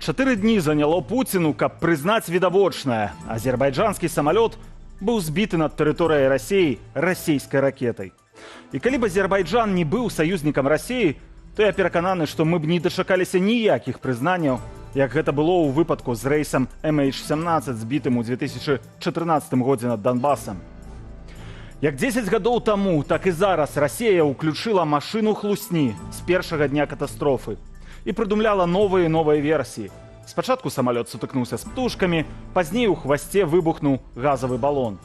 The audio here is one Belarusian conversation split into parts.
4 дні заняло Пуціну, каб прызнаць відавочнае. Азербайджанскі самалёт быў збіты над тэрыторыяй Расіі расійскай ракетай. І калі б Азербайджан не быў саюзнікам Расіі, то я перакананы, што мы б не дачакаліся ніякіх прызнанняў, як гэта было ў выпадку з рэйсам MH17, збітым у 2014 годзе над Донбасам. Як 10 гадоў таму, так і зараз Расія ўключыла машыну хлусні з першага дня катастрофы і прыдумляла новыя версіі. Спачатку самалёт сутыкнуўся з птушкамі, пазней у хвасце выбухнуў газавы балон.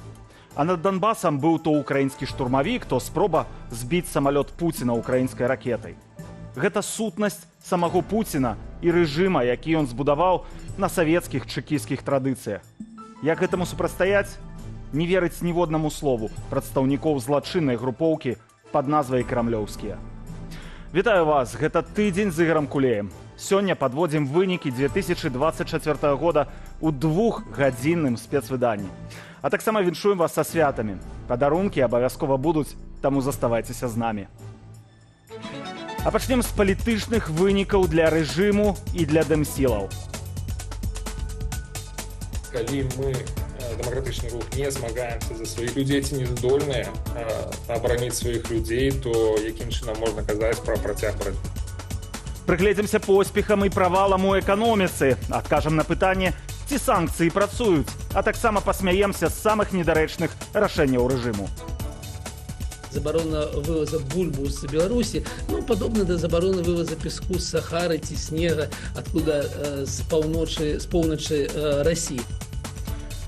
А над Донбасам быў то украінскі штурмавік, то спроба збіць самалёт Пуціна украінскай ракетай. Гэта сутнасць самого Пуціна і рэжыма, які ён збудаваў на савецкіх чэкісцкіх традыцыях. Як гэтаму супрацьстаяць? Не верыць ніводнаму слову прадстаўнікоў злачыннай групоўкі пад назвай крамлёўскія. Вітаю вас, гэта тыдзень з Ігорам Кулеем. Сёння падводзім вынікі 2024 года ў двухгадзінным спецвыданні. А таксама віншуем вас са святамі. Падарункі абавязкова будуць, таму заставайцеся з намі. А пачнем з палітычных вынікаў для рэжыму і для дэмсілаў. Калі мы, демократичный рух, не змагаемся за своих людей, ці не здольныя абараніць сваіх людзей, то якім чынам можна казаць пра працяг барацьбы? Прыгледзімся поспехам і правалам у эканоміцы, адкажам на пытанне, ці санкцыі працуюць, а таксама пасмяемся з самых недарэчных рашэнняў рэжыму. Заборона вывоза бульбу з Беларусі, падобна да забороны вывоза песку з Сахары ці снега, адкуда з поўначы Расіі.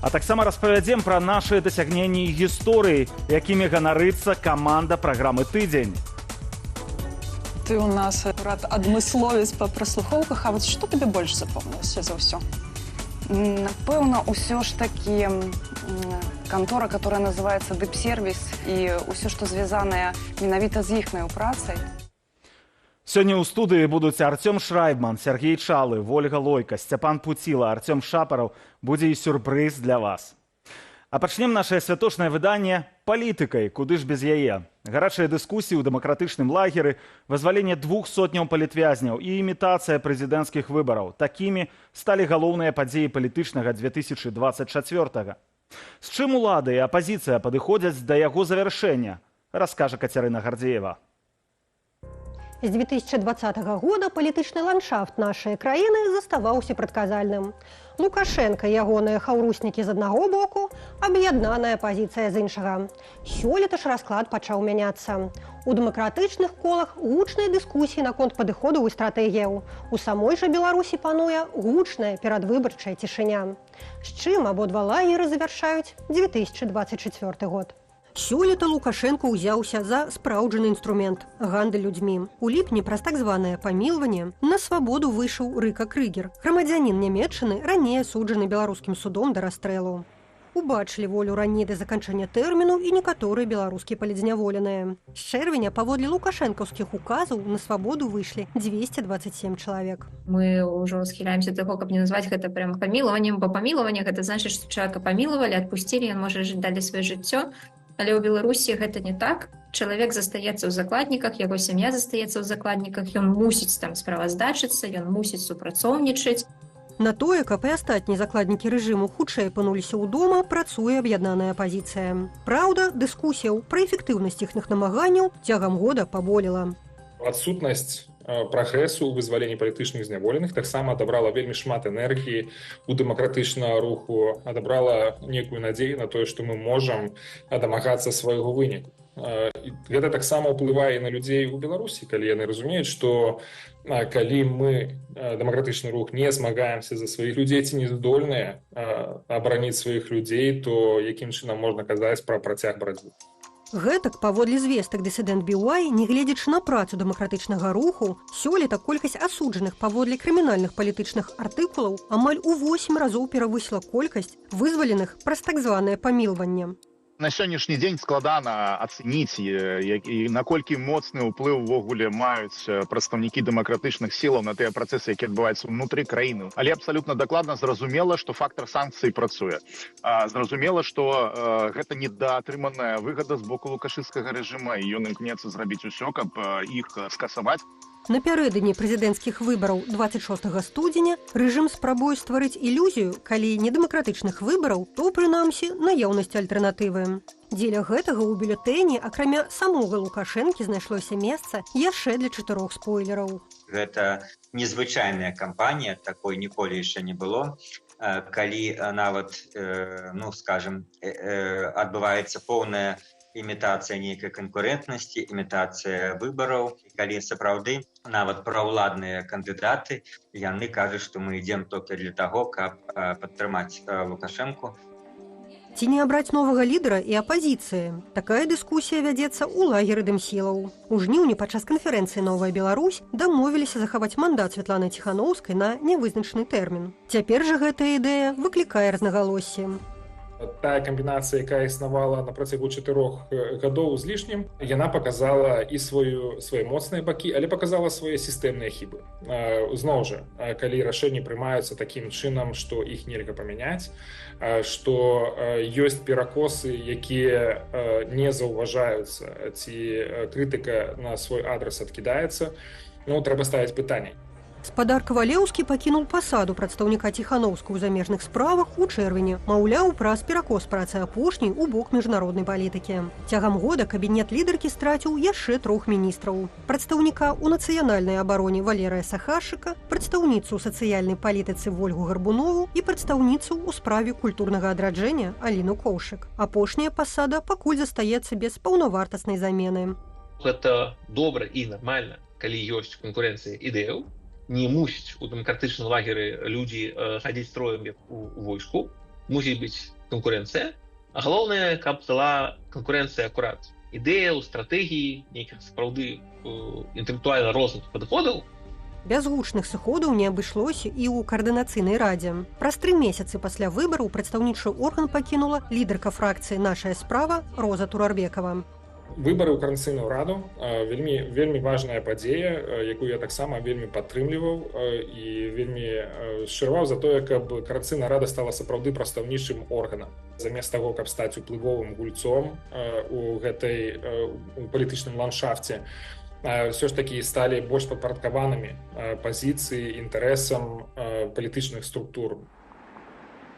А таксама распавядзем пра нашы дасягненні і гісторыі, якімі ганарыцца каманда праграмы «Тыдзень». Ты у нас адмысловец па праслухоўках, а вот што табе больш запомнілася за ўсё? Напэўна, ўсё ж такі кантора, которая называецца Дыпсервіс, і ўсё, што звязанае менавіта з іхнай працай. Сёння ў студыі будуць Артём Шрайбман, Сергей Чалы, Вольга Лойка, Сцяпан Пуціла, Артём Шапараў. Будзе і сюрпрыз для вас. А пачнем нашае святочнае выданне палітыкай, куды ж без яе. Гарачыя дыскусіі ў дэмакратычным лагеры, вызваленне 200 палітвязняў і імітацыя прэзідэнцкіх выбараў. Такімі сталі галоўныя падзеі палітычнага 2024. З чым улады і апазіцыя падыходзяць да яго завяршэння, раскажа Кацярына Гардзеева. З 2020 года палітычны ландшафт нашай краіны заставаўся прадказальным. Лукашенка і ягоныя хаўруснікі з аднаго боку, аб'яднаная пазіцыя з іншага. Сёлета ж расклад пачаў мяняцца. У дэмакратычных колах гучныя дыскусіі наконт падыходаў і стратэгіяў. У самой жа Беларусі пануе гучная перадвыбарчая цішыня. З чым абодва лагеры завяршаюць 2024 год. Сёлета Лукашенко ўзяўся за спраўджаны інструмент – гандаль людзьмі. У ліпні праз так званае памілванне на свабоду выйшаў Рыка Крыгер, грамадзянін Нямецчыны, раней асуджаны беларускім судом да расстрэлу. Убачылі волю раней да заканчэння тэрміну і некаторыя беларускія палідзняволеныя. З чэрвеня паводле лукашэнкаўскіх указаў на свабоду выйшлі 227 чалавек. Мы ўжо схіляемся да таго, каб не назваць гэта прямо памілаваннем, бо памілаванне гэта значыць, што чалавека памілавалі, адпусцілі, ён можа жыць далей сваё жыццё. Але ў Беларусі гэта не так. Чалавек застаецца ў закладніках, яго сям'я застаецца ў закладніках, ён мусіць там справаздачыцца, ён мусіць супрацоўнічаць. На тое, каб і астатнія закладнікі рэжыму хутчэй апынуліся ў дома, працуе аб'яднаная апазіцыя. Праўда, дыскусіяў пра эфектыўнасць іхных намаганняў цягам года паболела. Адсутнасць прагрэсу ў вызваленні палітычных зняволеных таксама адабрала вельмі шмат энергіі у дэмакратычнага руху, адабрала некую надзею на тое, што мы можам дамагацца свайго выніку. Гэта таксама ўплывае на людзей у Беларусі, калі яны разумеюць, што калі мы, дэмакратычны рух, не змагаемся за сваіх людзей, ці не здольныя абараніць сваіх людзей, то якім чынам можна казаць пра працяг барацьбы. Гэтак, паводле звестак дысідэнт BY, нягледзячы на працу дэмакратычнага руху, сёлета колькасць асуджаных паводле крымінальных палітычных артыкулаў амаль у 8 разоў перавысіла колькасць вызваленых праз так званае памілванне. На сённяшні дзень складана ацэніць, наколькі моцны ўплыў увогуле маюць прадстаўнікі дэмакратычных сілаў на тыя працэсы, які адбываюцца ўнутры краіны. Але абсалютна дакладна зразумела, што фактар санкцый працуе. Зразумела, што гэта недаатрыманая выгада з боку лукашэнкаўскага рэжыма, і ён імкнецца зрабіць усё, каб іх скасаваць. Напярэдадні прэзідэнцкіх выбараў 26 студзеня рэжым спрабуе стварыць ілюзію, калі не дэмакратычных выбараў, то, прынамсі, наяўнасць альтэрнатывы. Дзеля гэтага ў бюлетэні, акрамя самога Лукашэнкі, знайшлося месца яшчэ для 4 спойлераў. Гэта незвычайная кампанія, такой ніколі яшчэ не было. Калі нават, ну, скажем, адбываецца поўная імітацыя нейкай канкурэнтнасці, імітацыя выбараў. Калі сапраўды нават праўладныя кандыдаты, яны кажуць, што мы ідзем толькі для таго, каб падтрымаць Лукашэнку. Ці не абраць новага лідара і апазіцыі? Такая дыскусія вядзецца ў лагеры дымсілаў. У жніўні падчас канферэнцыі «Новая Беларусь» дамовіліся захаваць мандат Святланы Ціханаўскай на нявызначаны тэрмін. Цяпер жа гэтая ідэя выклікае рознагалоссі. Тая камбінацыя, якая існавала на працягу 4 гадоў з лішнім, яна паказала і свае моцныя бакі, але паказала свае сістэмныя хібы. Зноў жа, калі рашэнні прымаюцца такім чынам, што іх нельга памяняць, што ёсць перакосы, якія не заўважаюцца, ці крытыка на свой адрас адкідаецца, ну, трэба ставіць пытанне. Спадар Кавалеўскі пакінуў пасаду прадстаўніка Ціханаўскага ў замежных справах у чэрвені, маўляў, праз перакос працы апошняй у бок міжнароднай палітыкі. Цягам года кабінет лідаркі страціў яшчэ 3 міністраў. Прадстаўніка ў нацыянальнай абароне Валерыя Сахашчыка, прадстаўніцу ў сацыяльнай палітыцы Вольгу Гарбунову і прадстаўніцу ў справе культурнага адраджэння Аліну Коўшык. Апошняя пасада пакуль застаецца без паўнавартаснай замены. Гэта добра і нармальна, калі ёсць канкурэнцыя ідэяў. Не мусіць у дэмакратычным лагеры людзі хадзіць строем як у войску. Мусіць быць канкурэнцыя. А галоўнае, каб была канкурэнцыя акурат ідэяў, стратэгій, нейкіх сапраўды інтэлектуальна розных падыходаў. Без гучных сыходаў не абышлося і ў каардынацыйнай радзе. Праз 3 месяцы пасля выбараў прадстаўнічы орган пакінула лідарка фракцыі «Нашая справа» Роза Турарбекова. Выбары ў Каардынацыйную раду вельмі важная падзея, якую я таксама вельмі падтрымліваў і вельмі шчыраваў за тое, каб Каардынацыйная рада стала сапраўды прадстаўнічым органам. Замест таго, каб стаць уплывовым гульцом у гэтай палітычным ландшафце, ўсё ж такі сталі больш падпарадкаванымі пазіцыі, інтарэсам палітычных структур.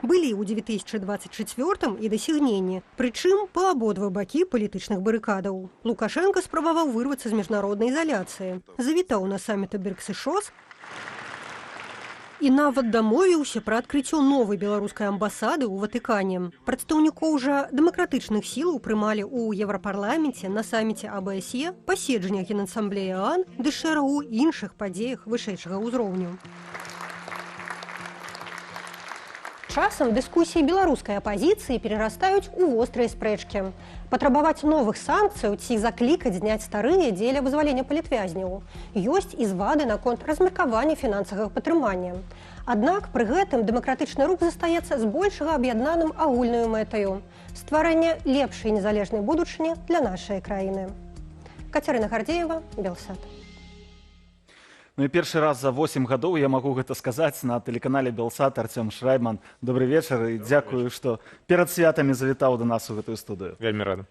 Былі ў 2024 і дасягненні, прычым па абодва бакі палітычных барыкадаў. Лукашенко спрабаваў вырвацца з міжнароднай изаляцыі, завітаў на самміт Берксы-Шос і нават дамовіўся пра адкрыццё новай беларускай амбасады ў Ватыкане. Прадстаўнікоў жа дэмакратычных сілаў прымалі ў Еўрапарламенце, на самміце АБСЕ, паседжаннях Генасамблеі ААН ды шэрагу іншых падзеях вышэйшага ўзроўню. Часам дыскусіі беларускай апазіцыі перарастаюць у вострыя спрэчкі. Патрабаваць новых санкцыяў ці заклікаць зняць старыя дзеля вызвалення палітвязняў. Ёсць і звады наконт размеркавання фінансавага падтрымання. Аднак пры гэтым дэмакратычны рух застаецца збольшага аб'яднаным агульнаю мэтаю – стварэнне лепшай незалежнай будучыні для нашай краіны. Кацярына Гардзеева, Белсат. Ну і першы раз за 8 гадоў я магу гэта сказаць на тэлеканале Белсат. Арцём Шрайбман. Добрый вечар і дзякую, што перад святамі завітаў да нас у гэтую студыю. Вельмі рада.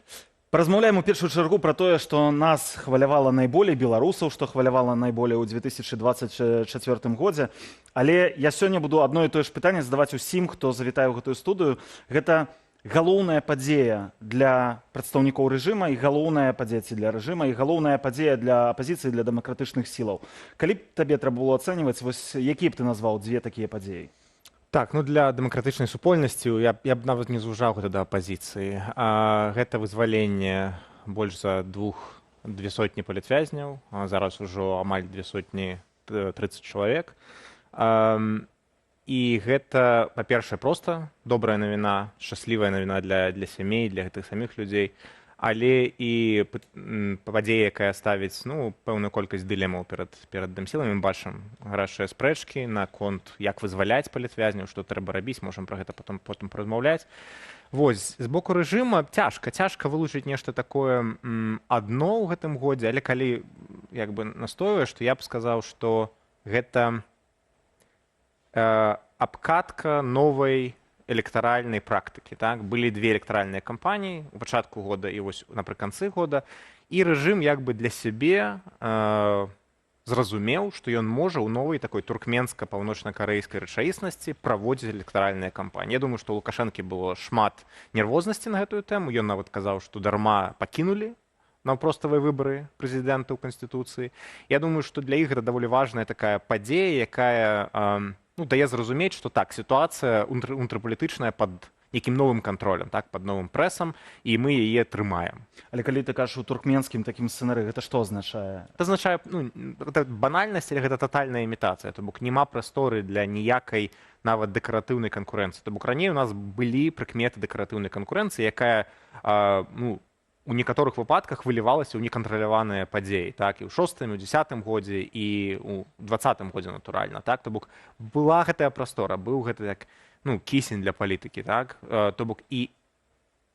Паразмаўляем у першую чаргу пра тое, што нас хвалявала найболей, беларусаў, што хвалявала найболей у 2024 годзе. Але я сёння буду адно і тое ж пытанне задаваць усім, хто завітае ў гэтую студыю. Гэта галоўная падзея для прадстаўнікоў рэжыма і галоўная падзея для рэжыма і галоўная падзея для апазіцыі, для дэмакратычных сілаў. Калі б табе трэба было ацэньваць, вось які б ты назваў 2 такія падзеі? Так, ну для дэмакратычнай супольнасці я б нават не звужаў гэта да апазіцыі. Гэта вызваленне больш за 200 палітвязняў, зараз ужо амаль 230 чалавек. І гэта, па-першае, проста добрая навіна, шчаслівая навіна для сямей, для гэтых саміх людзей, але і падзея, якая ставіць пэўную колькасць дылемаў перад дымсіламі. Мы бачым гарачыя спрэчкі наконт, як вызваляць палітвязняў, што трэба рабіць, можам пра гэта потым паразмаўляць. Вось, з боку рэжыма цяжка вылучыць нешта такое адно ў гэтым годзе, але калі настойваеш, то я б сказаў, што гэта абкатка новай электаральнай практыкі. Былі 2 электаральныя кампаніі у пачатку года і вось напрыканцы года, і рэжым для сябе зразумеў, што ён можа ў новай такой туркменска-паўночна-карэйскай рэчаіснасці праводзіць электаральныя кампаніі. Я думаю, што ў Лукашэнкі было шмат нервознасці на гэтую тэму. Ён нават казаў, што дарма пакінулі наўпроставыя выбары прэзідэнта ў Канстытуцыі. Я думаю, што для іх гэта даволі важная такая падзея, якая дае зразумець, што так, сітуацыя унутрыпалітычная пад некім новым кантролем, так, пад новым прэсам, і мы яе трымаем. Але калі ты кажаш у туркменскім такім сцэнары, гэта што азначае? Гэта азначае, гэта банальнасць, але гэта татальная імітацыя. То бок няма прасторы для ніякай нават дэкаратыўнай канкурэнцыі. То бок раней у нас былі прыкметы дэкаратыўнай канкурэнцыі, якая у некаторых выпадках вылівалася ў некантраляваныя падзеі, так, і ў 6-м, і ў 10-м годзе, і ў 20-м годзе, натуральна, так, то бок была гэтая прастора, быў гэты як кісень для палітыкі, так, то бок і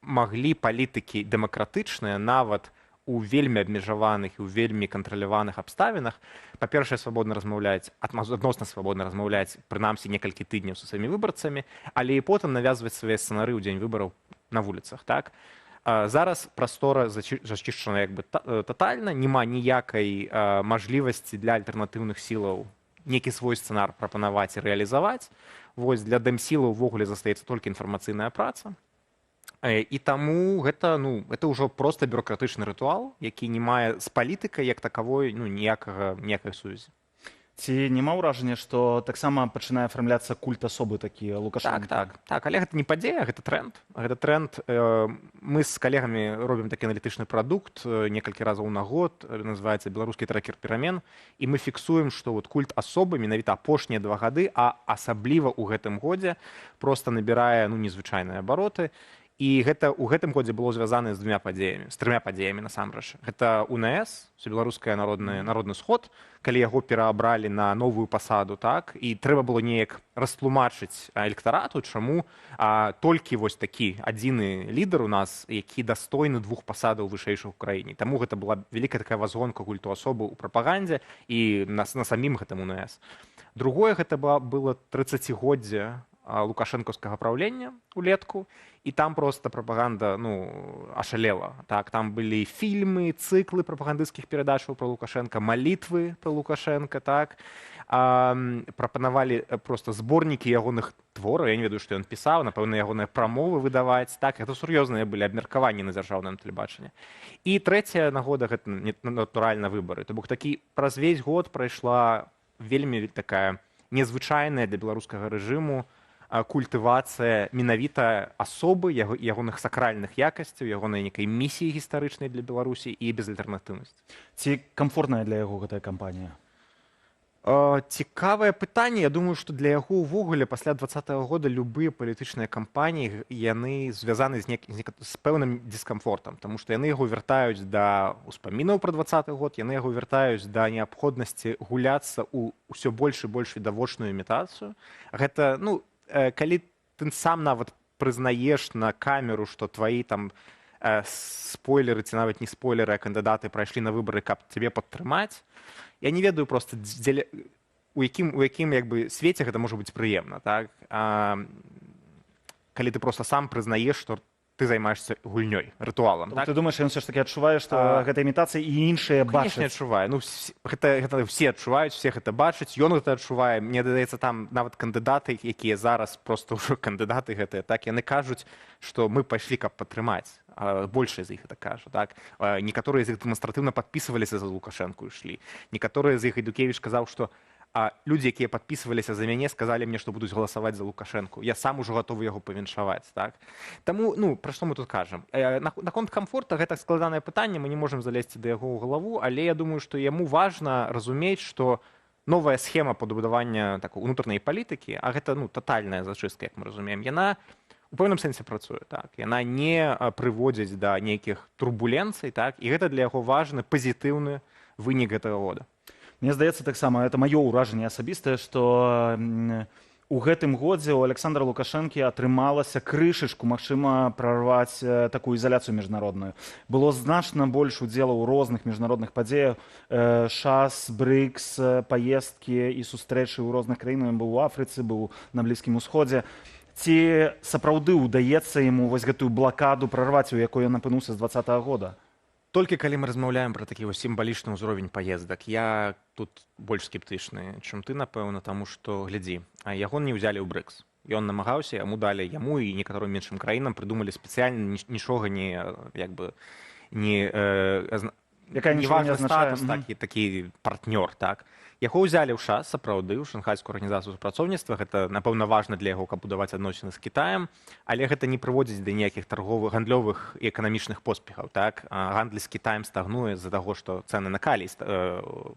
маглі палітыкі дэмакратычныя нават у вельмі абмежаваных і ў вельмі кантраляваных абставінах, па-першае, свабодна размаўляць, адносна свабодна размаўляць, прынамсі, некалькі тыдняў са сваімі выбарцамі, але і потым навязваць свае сцэнары ў дзень выбараў на вуліцах, так. Зараз прастора зачышчана як бы татальна, няма ніякай мажлівасці для альтэрнатыўных сілаў некі свой сцэнар прапанаваць і рэалізаваць. Вось для дэмсілаў увогуле застаецца толькі інфармацыйная праца. І таму гэта ўжо проста бюрократычны рытуал, які не мае з палітыкай як такавой ніякай сувязі. Ці няма ўражання, што таксама пачынае афармляцца культ асобы такі Лукашэнка? Так, але гэта не падзея, гэта тренд. Гэта тренд. Мы з калегамі робім такі аналітычны прадукт некалькі разоў на год, называецца беларускі трекер перамен, і мы фіксуем, што культ асобы менавіта апошнія 2 гады, а асабліва ў гэтым годзе проста набірае незвычайныя абароты. І гэта ў гэтым годзе было звязана з 3 падзеямі насамрэч. Гэта УНС, Усебеларуская народны сход, калі яго пераабралі на новую пасаду, так, і трэба было неяк растлумачыць электарату, чаму толькі вось такі адзіны лідар у нас, які дастойны 2 пасадаў вышэйшых у краіне. Таму гэта была вялікая такая возгонка культу асобы ў прапагандзе і на самім гэтым УНС. Другое, гэта было 30годдзе лукашэнкаўскага праўлення улетку, і там проста прапаганда ашалела. Так, там былі фільмы, цыклы прапагандысцкіх перадачаў пра Лукашэнка, малітвы пра Лукашэнка, так, прапанавалі проста зборнікі ягоных твораў, я не ведаю, што ён пісаў, напэўна, ягоныя прамовы выдаваць, так, гэта сур'ёзныя былі абмеркаванні на дзяржаўным тэлебачанні. І трэцяя нагода, гэта натуральна выбары. То бок такі праз увесь год прайшла вельмі такая незвычайная для беларускага рэжыму культывацыя менавіта асобы, ягоных сакральных якасцяў, ягонай некай місіі гістарычнай для Беларусі і безальтэрнатыўнасці. Ці камфортная для яго гэтая кампанія? Цікавае пытанне. Я думаю, што для яго ўвогуле пасля 20-го года любыя палітычныя кампаніі, яны звязаны з пэўным дыскамфортам, таму што яны яго вяртаюць да ўспамінаў пра 20-й год, яны яго вяртаюць да неабходнасці гуляцца ў ўсё больш і больш відавочную імітацыю. Гэта, калі ты сам нават прызнаеш на камеру, што тваі там спойлеры ці нават не спойлеры, а кандыдаты прайшлі на выбары, каб цябе падтрымаць, я не ведаю проста, у якім як бы свеце гэта можа быць прыемна, так? Калі ты проста сам прызнаеш, што ты займаешься гульнёй, рытуалам. Так? Ты думаеш, ён все ж таки адчувае, што гэта імітацыя і іншыя бачаць? Конечно, адчувае. Гэта все адчуваюць, все гэта бачаць, ён гэта адчувае. Мне даецца, там нават кандыдаты, якія зараз проста ўжо кандыдаты гэтыя, так, яны кажуць, што мы пайшлі, каб падтрымаць. Большая з іх гэта кажа, так. Некаторыя з іх дэманстратыўна падпісваліся за Лукашэнку і ішлі. Некаторыя з іх Эдукевіч казаў, што людзі, якія падпісваліся за мяне, сказалі мне, што будуць галасаваць за Лукашэнку. Я сам ужо гатовы яго павіншаваць, так. Таму, пра што мы тут кажам? Наконт камфорта гэта складанае пытанне, мы не можам залезці да яго ў галаву, але я думаю, што яму важна разумець, што новая схема падбудавання такой унутранай палітыкі, а гэта татальная зачыстка, як мы разумеем, яна у пэўным сэнсе працуе, так. Яна не прыводзіць да нейкіх турбуленцый, так, і гэта для яго важны пазітыўны вынік гэтага года. Мне здаецца таксама, это маё ўражанне асабістае, што у гэтым годзе у Александра Лукашэнкі атрымалася крышачку, магчыма, прарваць такую ізаляцыю міжнародную. Было значна больш удзелу ў розных міжнародных падзеях, ШАС, БРИКС, паездкі і сустрэчы ў розных краінах. Ён быў у Афрыцы, быў на Блізкім Усходзе. Ці сапраўды ўдаецца яму вось гэтую блакаду прарваць, у якой ён апынуўся з 20-го года? Толькі калі мы размаўляем пра такі вось сімвалічны ўзровень паездак, я тут больш скептычны, чым ты, напэўна, таму што, глядзі, яго не ўзялі ў БРИКС. Ён намагаўся, яму далі, яму і некаторым іншым краінам прыдумалі спецыяльна нічога не, як бы, не важны статус, такі партнёр, так. Яго ўзялі ў ШАС, сапраўды, ў Шанхайскую арганізацыю супрацоўніцтва. Гэта, напэўна, важна для яго, каб будаваць адносіны з Кітаем, але гэта не прыводзіць да ніякіх торговых, гандлёвых і эканамічных поспехаў, так. Гандль з Кітаем стагнуе з-за таго, што цэны на калій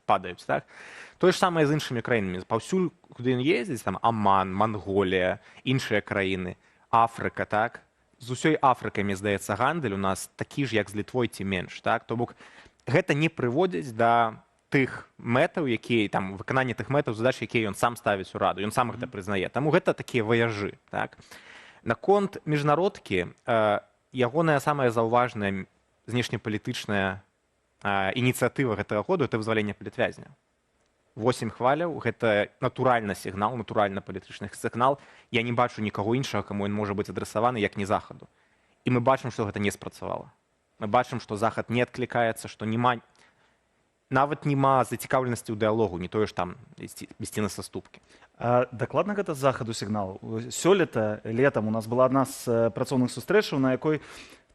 падаюць, так. Тое ж самае з іншымі краінамі. Паўсюль, куды ён ездзіць, там Аман, Манголія, іншыя краіны, Афрыка, так. З усёй Афрыкай, мне здаецца, гандаль у нас такі ж, як з Літвой ці менш, так. То бок гэта не прыводзіць да тых мэтаў, якія там выкананне тых мэтаў, задач, якія ён сам ставіць у раду, ён сам гэта прызнае. Таму гэта такія ваяжы, так. Наконт міжнародкі, ягоная самая заўважная знешнепалітычная ініцыятыва гэтага году это вызваленне палітвязня. 8 хваляў, гэта натуральны сігнал, натуральна палітычны сігнал. Я не бачу нікаго іншага, каму ён можа быць адрасаваны, як не захаду. І мы бачым, што гэта не спрацавала. Мы бачым, што захад не адклікаецца, што нават няма зацікаўленасці ў дыялогу, не тое ж там весці на саступкі. Дакладна гэта з захаду сігнал. Сёлета летам у нас была адна з працоўных сустрэчаў, на якой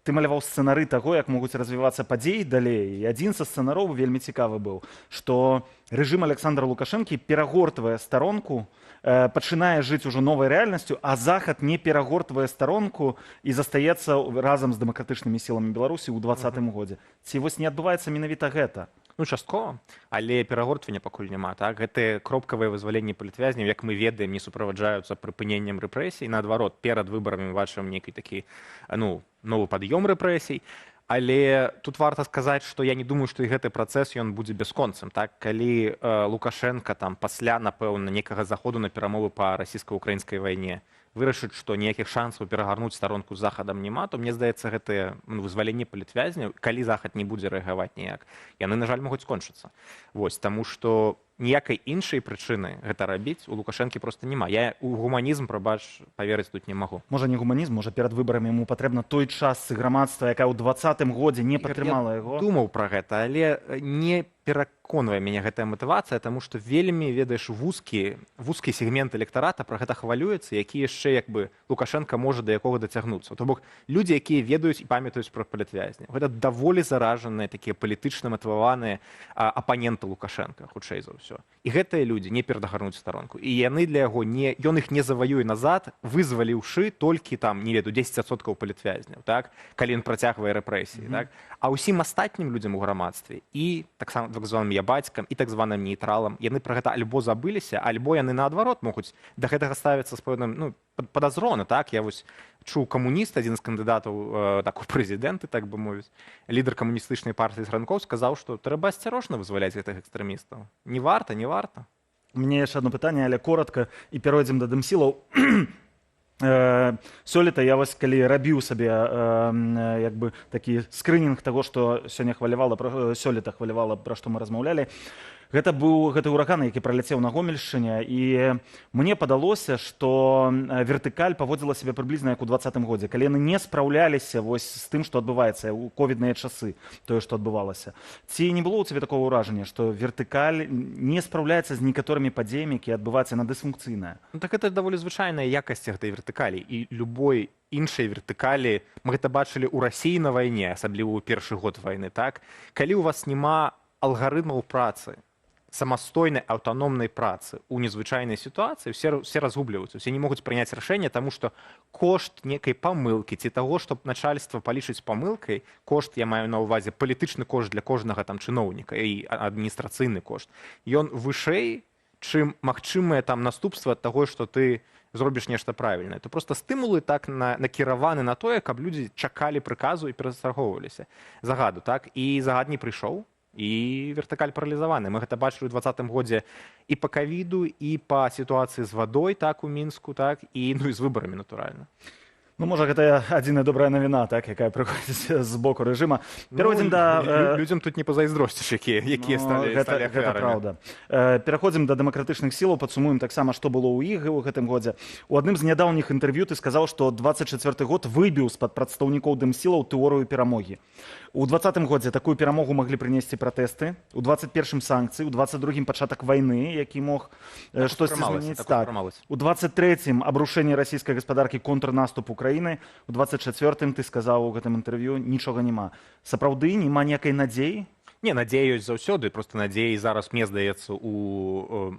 ты маляваў сцэнары таго, як могуць развівацца падзеі далей. І адзін са сцэнароў вельмі цікавы быў, што рэжым Александра Лукашэнкі перагортвае старонку, пачынае жыць ужо новай рэальнасцю, а захад не перагортвае старонку і застаецца разам з дэмакратычнымі сіламі Беларусі ў 2020 годзе. Ці вось не адбываецца менавіта гэта? Ну, часткова, але перагортвання пакуль няма, так. Гэтыя кропкавыя вызваленні палітвязняў, як мы ведаем, не суправаджаюцца прыпыненнем рэпрэсій. Наадварот, перад выбарамі мы бачым нейкі такі, новы пад'ём рэпрэсій. Але тут варта сказаць, што я не думаю, што і гэты працэс ён будзе бясконцым, так. Калі Лукашенка там пасля, напэўна, некага заходу на перамовы па расійска-украінскай вайне вырашыць, што ніякіх шансаў перагарнуць старонку з захадам няма, то мне здаецца, гэтае вызваленне палітвязняў, калі захад не будзе рэагаваць ніяк, яны, на жаль, могуць скончыцца. Вось, таму што ніякай іншай прычыны гэта рабіць у Лукашэнкі проста няма. Я ў гуманізм, прабач, паверыць тут не магу. Можа, не гуманізм, можа, перад выбарамі яму патрэбна той частцы грамадства, якая ў 2020 годзе не падтрымала яго. Я думаў пра гэта, але не пераконвае мяне гэтая матывацыя, таму што вельмі, ведаеш, вузкі сегмент электарата пра гэта хвалюецца, які яшчэ, як бы, Лукашенка можа да якога дацягнуцца. То бок, людзі, якія ведаюць і памятаюць пра палітвязняў. Гэта даволі заражаныя, такія палітычна матываваныя апаненты Лукашенка, хутчэй за ўсё. І гэтыя людзі не перадагарнуць старонку. І яны для яго ён іх не заваюе назад, вызваліўшы толькі там, не ведаю, 10% палітвязняў, так? Калі ён працягвае рэпрэсіі, так? А ўсім астатнім людзям у грамадстве і таксама так званым я бацькам і так званым нейтралам, яны пра гэта альбо забыліся, альбо яны наадварот могуць да гэтага ставіцца з пэўным, падазрона, так? Я вось чуў камуніст, адзін з кандыдатаў так, у прэзідэнты, так бы мовіць, лідар камуністычнай партыі Зранкоў сказаў, што трэба асцярожна вызваляць гэтых экстрэмістаў. Не варта, не варта. У мяне яшчэ одно пытанне, але коротка, і перайдзем да дэмсілаў. Сёлета я вось калі рабіў сабе як бы такі скрынінг таго, што сёння хвалявала, сёлета хвалявала, пра што мы размаўлялі. Гэта быў гэты ураган, які праляцеў на Гомельшчыне, і мне падалося, што вертыкаль паводзіла сябе прыблізна як у 2020 годзе, калі яны не спраўляліся вось з тым, што адбываецца ў ковідныя часы, тое, што адбывалася. Ці не было ў цябе такого ўражання, што вертыкаль не спраўляецца з некаторымі падзеямі, якія адбываюцца, яна дысфункцыйная? Ну, так гэта даволі звычайная якасць гэтай вертыкалі, і любой іншай вертыкалі, мы гэта бачылі ў Расіі на вайне, асабліва ў першы год вайны, так? Калі у вас няма алгарытмаў працы, самастойнай аўтаномнай працы ў незвычайнай сітуацыі, все разгубліваюцца, усе не могуць прыняць рашэнне, таму што кошт некай памылкі ці таго, што начальства палічыць памылкай, кошт, я маю на ўвазе палітычны кошт для кожнага там чыноўніка і адміністрацыйны кошт, ён вышэй, чым магчымыя там наступствы ад таго, што ты зробіш нешта правільнае. То проста стымулы так накіраваны на тое, каб людзі чакалі прыказу і перастрахоўваліся загаду, так? І загад не прыйшоў, і вертыкаль паралізаваны. Мы гэта бачылі ў 2020 годзе і па ковіду, і па сітуацыі з вадой, так, у Мінску, так, і, ну, і з выбарамі, натуральна. Ну, можа, гэта адзіная добрая навіна, так, якая прыходзіць з боку рэжыма. Пераходзім людзям тут не пазайздросціш, якія сталі гэта ахвярамі. праўда. Пераходзім да дэмакратычных сілаў, падсумуем таксама, што было ў іх у гэтым годзе. У адным з нядаўніх інтэрв'ю ты сказаў, што 24 год выбіў з-пад прадстаўнікоў дэмсілаў тэорыю перамогі. У 20 годзе такую перамогу маглі прынесці пратэсты, у 21 санкцыі, у 22 пачатак вайны, які мог штосьці змяніць. Так. У 23 абрушэнне расійскай гаспадаркі, контрнаступ Украіны, у 24 ты сказаў у гэтым інтэрв'ю нічога няма. Сапраўды няма ніякай надзеі? Не, надзея ёсць заўсёды, просто надзеі зараз, мне здаецца, у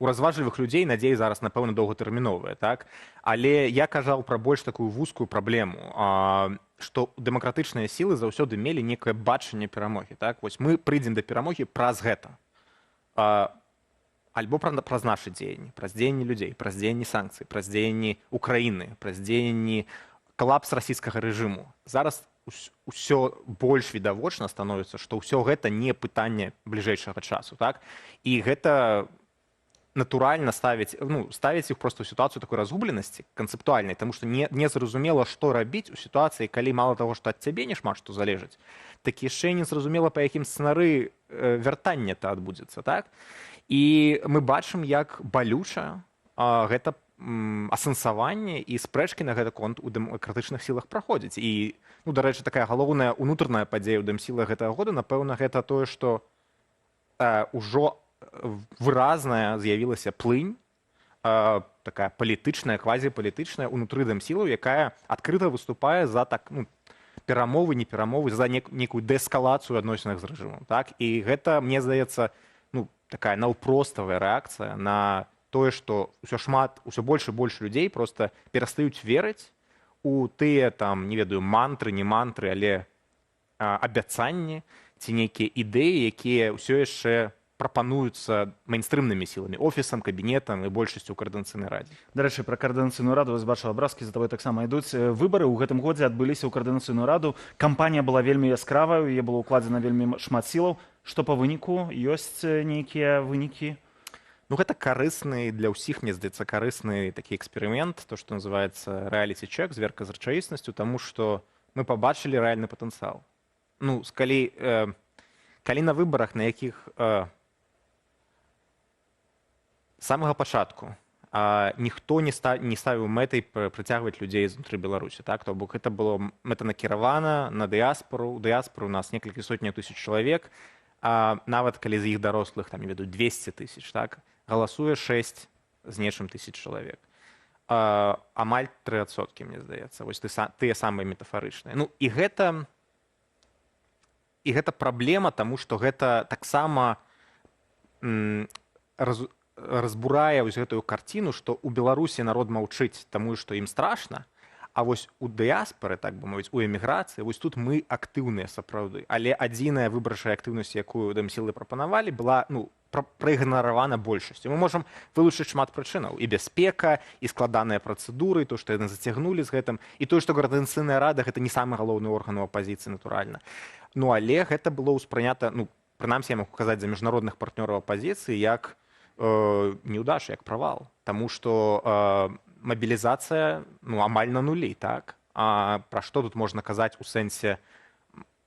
разважлівых людзей надзеі зараз, напэўна, доўгатэрміновыя, так? Але я кажаў пра больш такую вузкую праблему, што дэмакратычныя сілы заўсёды мелі некае бачанне перамогі, так? Вось мы прыйдзем да перамогі праз гэта. Альбо праз нашы дзеянні, праз дзеянні людзей, праз дзеянні санкцый, праз дзеянні Украіны, праз дзеянні калапс расійскага рэжыму. Зараз ўсё больш відавочна становіцца, што ўсё гэта не пытанне бліжэйшага часу, так? І гэта натуральна ставіць іх проста ў сітуацыю такой разгубленасці канцэптуальнай, таму што не зразумела, што рабіць у сітуацыі, калі мала таго, што ад цябе не шмат што залежыць, так яшчэ не зразумела, па якім сцэнары вяртання-то адбудзецца, так? І мы бачым, як балюча гэта асэнсаванне і спрэчкі на гэты конт у дэмакратычных сілах праходзіць. І, дарэчы, такая галоўная унутраная падзея ў дэмсілах гэтага года, напэўна, гэта тое, што ўжо выразная з'явілася плынь, такая палітычная, квазіпалітычная ўнутры дэмсілаў, якая адкрыта выступае за перамовы, не перамовы, за некую дэскалацыю адносінах з рэжымам. Так? І гэта, мне здаецца, такая наўпроставая рэакцыя на тое, што ўсё больш і больш людзей проста перастаюць верыць у тыя, не ведаю, мантры, не мантры, але абяцанні ці нейкія ідэі, якія ўсё яшчэ прапануюцца мейнстрымнымі сіламі, офісам, кабінетам і большасцю ў каардынацыйнай радзе. Дарэчы, пра каардынацыйную раду вось бачыў абразкі, за табой таксама ідуць. Выбары ў гэтым годзе адбыліся ў каардынацыйную раду. Кампанія была вельмі яскравая, яе было ўкладзена вельмі шмат сілаў. Што па выніку? Ёсць нейкія вынікі? Гэта карысны для ўсіх, мне здаецца, карысны такі эксперымент, то, што называецца рэаліці-чэк, зверка з рэчаіснасцю, таму што мы пабачылі рэальны патэнцыял. Калі на выбарах, на якіх самага пачатку ніхто не ставіў мэтай прыцягваць людзей знутры Беларусі, так? То бок гэта было мэтанакіравана на дыяспору. У дыяспору у нас некалькі сотняў тысяч чалавек, а нават калі з іх дарослых, не ведаю, 200 тысяч, так? Галасуе 6 з нечым тысяч чалавек. Амаль 3%, мне здаецца. Вось тыя самыя метафарычныя. І гэта праблема, таму што гэта таксама разбурае вось гэтую карціну, што ў Беларусі народ маўчыць, таму што ім страшна, а вось у дыяспары, так бы мовіць, у эміграцыі, вось тут мы актыўныя сапраўды. Але адзіная выбарчая актыўнасць, якую дэмсілы прапанавалі, была праігнаравана большасцю. Мы можам вылучыць шмат прычынаў. І бяспека, і складаныя працэдуры, то, што яны зацягнулі з гэтым, і тое, што каардынацыйная рада гэта не самы галоўны орган у апазіцыі, натуральна. Але гэта было ўспрынята, прынамсі, я магу казаць за міжнародных партнёраў апазіцыі, як неўдача, як правал. Таму што мабілізацыя амаль на нулі, так? А пра што тут можна казаць у сэнсе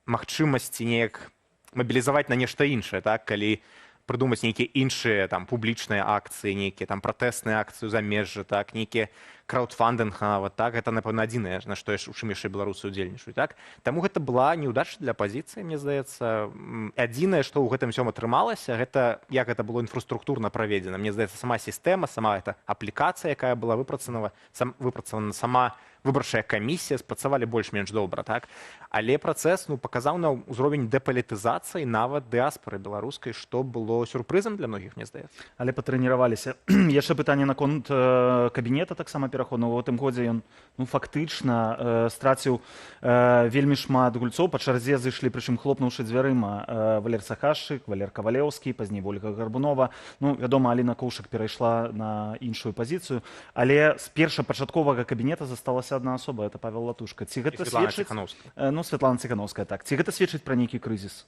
магчымасці неяк мабілізаваць на нешта іншае, так? Калі прыдумаць нейкія іншыя публічныя акцыі, нейкія пратэсныя акцыі ў замежжы, так? Нейкія краудфандинг нават, так? Гэта, напэўна, адзінае, на што у чым яшчэ беларусы ўдзельнічаюць, так? Таму гэта была неўдача для апазіцыі, мне здаецца. Адзінае, што ў гэтым усём атрымалася, гэта як гэта было інфраструктурна праведзена. Мне здаецца, сама сістэма, сама эта аплікацыя, якая была выпрацавана, сама выбарчая камісія спрацавалі больш-менш добра, так? Але працэс паказаў на ўзровень дэпалітызацыі нават дыаспары беларускай, што было сюрпрызам для многіх, мне здаецца. Але патрэніраваліся. Яшчэ пытанне наконт кабінета таксама пераходнага. У гэтым годзе ён фактычна страціў вельмі шмат гульцоў. Па чарзе зышлі, прычым хлопнуўшы дзвярыма, Валер Сахашчык, Валер Кавалеўскі, пазней Ольга Гарбунова. Вядома, Аліна Коўшак перайшла на іншую пазіцыю. Але з першапачатковага кабінета засталася одна особа, это Павел Латушка. Ці гэта сведчыць... Святлана Ціхановская, так. Ці гэта сведчыць пра нейкі крызіс?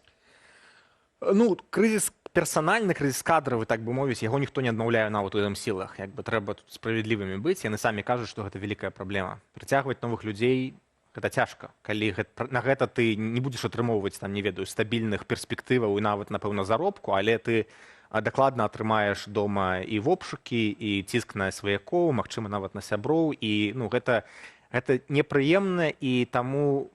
Крызіс персанальны крызіс кадравы, так бы мовіць, яго ніхто не адмаўляе нават у сілах. Як бы трэба тут справядлівымі быць. Яны самі кажуць, што гэта вялікая праблема. Прыцягваць новых людзей гэта цяжка. Калі на гэта ты не будзеш атрымоўваць там, не ведаю, стабільных перспектываў і нават, напэўна, заробку, але ты дакладна атрымаеш дома і вопшукі, і ціск на сваякоў, магчыма, нават на сяброў. І ну, гэта непрыемна, і таму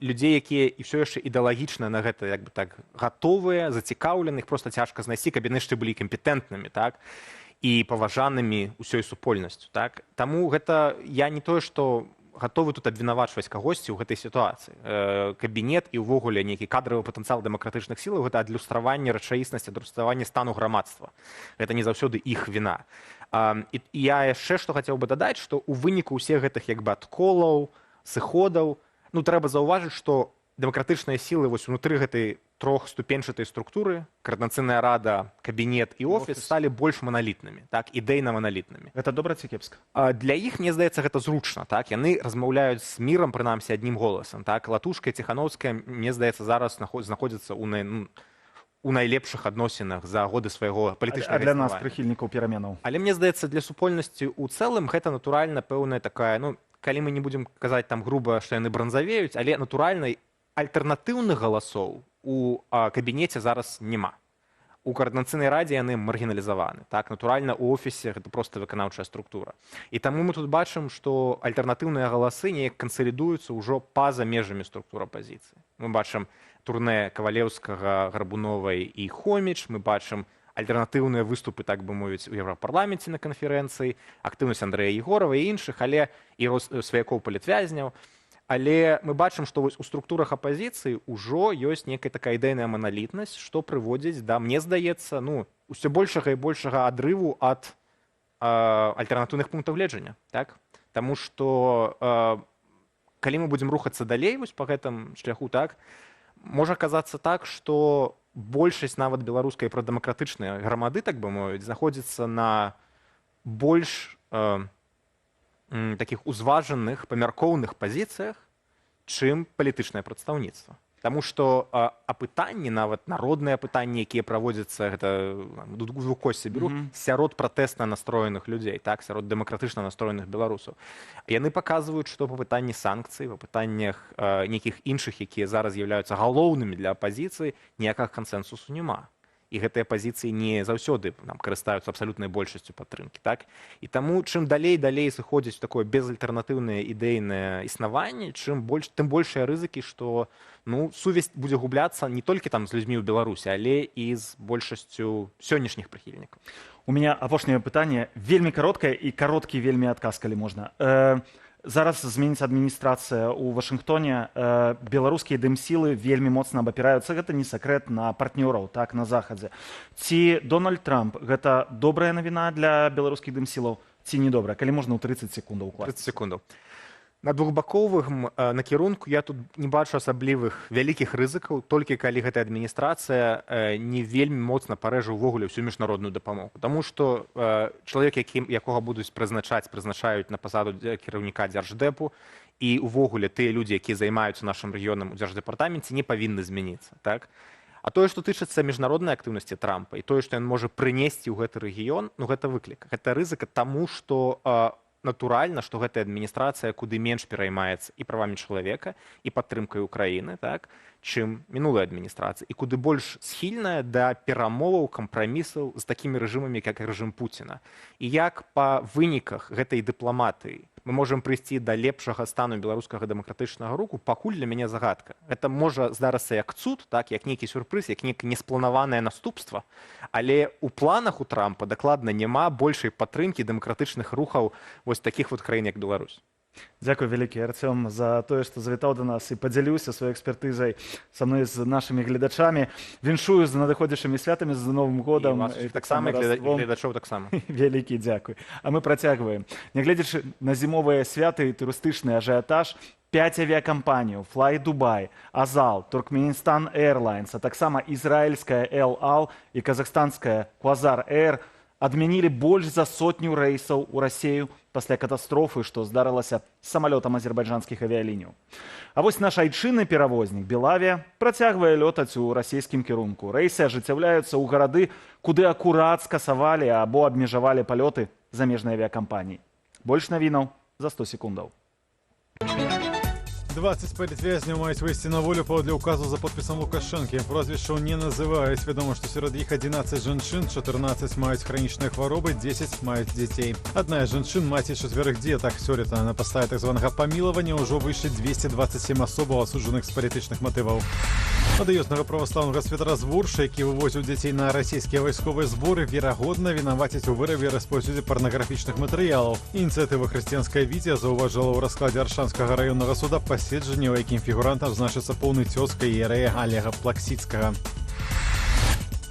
людзей, якія і ўсё яшчэ ідэалагічна на гэта як бы так гатовыя, зацікаўленых, проста цяжка знайсці, каб яны яшчэ былі кампетэнтнымі, так, і паважанымі ўсёй супольнасцю, так. Таму гэта я не тое, што гатовы тут абвінавачваць кагосьці ў гэтай сітуацыі. Кабінет і ўвогуле нейкі кадравы патэнцыял дэмакратычных сілаў гэта адлюстраванне рэчаіснасці, адлюстраванне стану грамадства. Гэта не заўсёды іх віна. І я яшчэ што хацеў бы дадаць, што ў выніку ўсіх гэтых як бы адколаў, сыходаў, ну, трэба заўважыць, што дэмакратычныя сілы вось унутры гэтай трохступеньчатай структуры, Координацыйная рада, кабінет і офіс сталі больш маналітнымі, так, ідэйна маналітнымі. Гэта добра ці кепска? Для іх, мне здаецца, гэта зручна, так, яны размаўляюць з мірам, прынамсі, аднім голасам, так, Латушка і Ціхановская, мне здаецца, зараз знаходзяцца у найлепшых адносінах за годы свайго палітычнага існавання. А для нас, прыхільнікаў пераменаў? Але мне здаецца, для супольнасці ў цэлым гэта натуральна пэўная такая, ну, калі мы не будзем казаць там груба, што яны бранзавеюць, але натуральна альтэрнатыўных галасоў у кабінеце зараз няма. У Координацыйнай радзе яны маргіналізаваны. Так, натуральна, у офісе гэта проста выканаўчая структура. І таму мы тут бачым, што альтэрнатыўныя галасы неяк кансалідуюцца ўжо па-за межамі структур апазіцыі. Мы бачым турнэ Кавалеўскага, Гарбуновай і Хоміч, мы бачым альтэрнатыўныя выступы, так бы мовіць, у Еўрапарламенце на канферэнцыі, актыўнасць Андрэя Егорова і іншых, але і сваякоў палітвязняў. Але мы бачым, што вось у структурах апазіцыі ўжо ёсць некая такая ідэйная маналітнасць, што прыводзіць да, мне здаецца, ну, усё большага і большага адрыву ад альтэрнатыўных пунктаў гледжання, так? Таму што калі мы будзем рухацца далей вось па гэтым шляху, так, можа казацца так, што большасць нават беларускай прадэмакратычнай грамады, так бы мовіць, знаходзіцца на больш такіх узважаных, памяркоўных пазіцыях, чым палітычнае прадстаўніцтва. Таму што апытанні, нават народныя апытанні, якія праводзяцца, гэта двукосці беру, сярод пратэсна настроеных людзей, так, сярод дэмакратычна настроеных беларусаў. Яны паказваюць, што па пытанні санкцый, па пытаннях нейкіх іншых, якія зараз з'яўляюцца галоўнымі для апазіцыі, ніякага кансэнсусу няма. І гэтыя пазіцыі не заўсёды карыстаюцца абсалютнай большасцю падтрымкі, так? І таму, чым далей сыходзіць такое безальтэрнатыўнае ідэйнае існаванне, тым большыя рызыкі, што ну, сувязь будзе губляцца не толькі там з людзьмі ў Беларусі, але і з большасцю сённяшніх прыхільнікаў. У меня апошняе пытанне, вельмі кароткае і кароткі вельмі адказ, калі можна. Зараз зменіцца адміністрацыя ў Вашынгтоне, беларускія дэмсілы вельмі моцна абапіраюцца, гэта не сакрэт, на партнёраў, так, на захадзе. Ці Дональд Трамп гэта добрая навіна для беларускіх дэмсілаў, ці не добрая? Калі можна ў 30 секундаў укласці. 30 секундаў. На двухбаковым накірунку я тут не бачу асаблівых вялікіх рызыкаў, толькі калі гэтая адміністрацыя не вельмі моцна парэжа ўвогуле ўсю міжнародную дапамогу. Таму што чалавек, якога будуць прызначаюць на пасаду кіраўніка дзярждэпу, і ўвогуле тыя людзі, якія займаюцца нашым рэгіёнам у дзярждэпартаменце, не павінны змяніцца. Так? А тое, што тычыцца міжнароднай актыўнасці Трампа, і тое, што ён можа прынесці ў гэты рэгіён, ну гэта выклік. Гэта рызыка таму, што натуральна, што гэтая адміністрацыя куды менш пераймаецца і правамі чалавека, і падтрымкай Украіны, так, чым мінулая адміністрацыя, і куды больш схільная да перамоваў, кампрамісаў з такімі рэжымамі, як рэжым Пуціна. І як па выніках гэтай дыпламатыі мы можам прыйсці да лепшага стану беларускага дэмакратычнага руху, пакуль для мяне загадка. Гэта можа здарыцца як цуд, так, як нейкі сюрпрыз, як нейкае неспланаванае наступства, але ў планах у Трампа дакладна няма большай падтрымкі дэмакратычных рухаў вось такіх вот краін, як Беларусь. Дзякуй вялікі, Арцём, за тое, што завітаў да нас і падзяліўся сваёй экспертызай са мной з нашымі гледачамі. Віншую з надыходзячымі святамі, з Новым годам. І таксама гледачоў таксама. Вялікі дзякуй. А мы працягваем. Нягледзячы на зімовыя святы і турыстычны ажыятаж, 5 авіякампаніяў, Fly Dubai, Азал, Turkmenistan Airlines, а таксама ізраільская El Al і казахстанская Quasar Air адмянілі больш за 100 рэйсаў у Расею пасля катастрофы, што здарылася з самалётам азербайджанскіх авіяліняў. А вось наш айчынны перавознік Белавія працягвае лётаць у расійскім кірунку. Рэйсы ажыццяўляюцца ў гарады, куды акурат скасавалі або абмежавалі палёты замежнай авіякампаніі. Больш навінаў за 100 секундаў. 20 палітвязняў маюць выйсці на волю паводле указу за подпісам Лукашэнкі. Прозвішчаў не называюць. Вядома, што сярод іх 11 жанчын, 14 маюць хранічныя хваробы, 10 маюць дзяцей. Адна з жанчын маці 4 дзетак. Сёлета на падставе так званага памілавання ўжо выйшлі 227 асобаў, асуджаных з палітычных матываў. Адыёзнага праваслаўнага святара з Вурша, які вывозіў дзяцей на расійскія вайсковыя зборы, верагодна вінаваціць у вырабе і распаўсюдзе парнаграфічных матэрыялаў. Ініцыятыва «Хрысціянская візія» заўважала ў раскладзе Аршанскага раённага суда паседжанне, у якім фігурантам значыцца поўны цёзка іерэя Олега Плаксіцкага.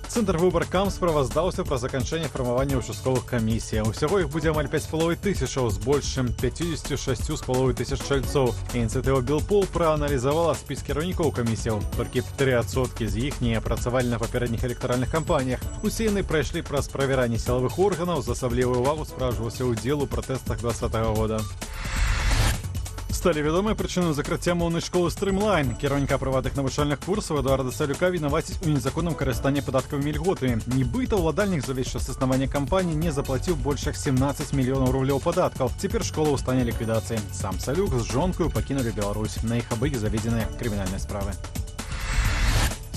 Цэнтр выбаркам справаздаўся пра заканчэнне фармавання ўчастковых камісій. Усяго іх будзе амаль 5,5 тысячаў з больш чым 56,5 тысяч чальцоў. Ініцыятыва Белпол прааналізавала спіс кіраўнікоў камісіяў. Толькі 3% з іх не працавалі на папярэдніх электаральных кампаніях. Усе яны прайшлі праз правяранне сілавых органаў, з асаблівую увагу спрашчваўся ўдзел у пратэстах 2020 года. Сталі вядомыя прычыны закрыцця моўнай школы «Стрымлайн». Кіраўніка прыватных навучальных курсаў Эдуарда Салюка вінаваціць у незаконным карыстанні падаткавымі льготамі. Нібыта ўладальнік за ўвесь час існавання кампаніі не заплаціў больш як 17 мільёнаў рублёў падаткаў. Цяпер школа ў стане ліквідацыі. Сам Салюк з жонкаю пакінулі Беларусь. На іх былі заведзеныя крымінальныя справы.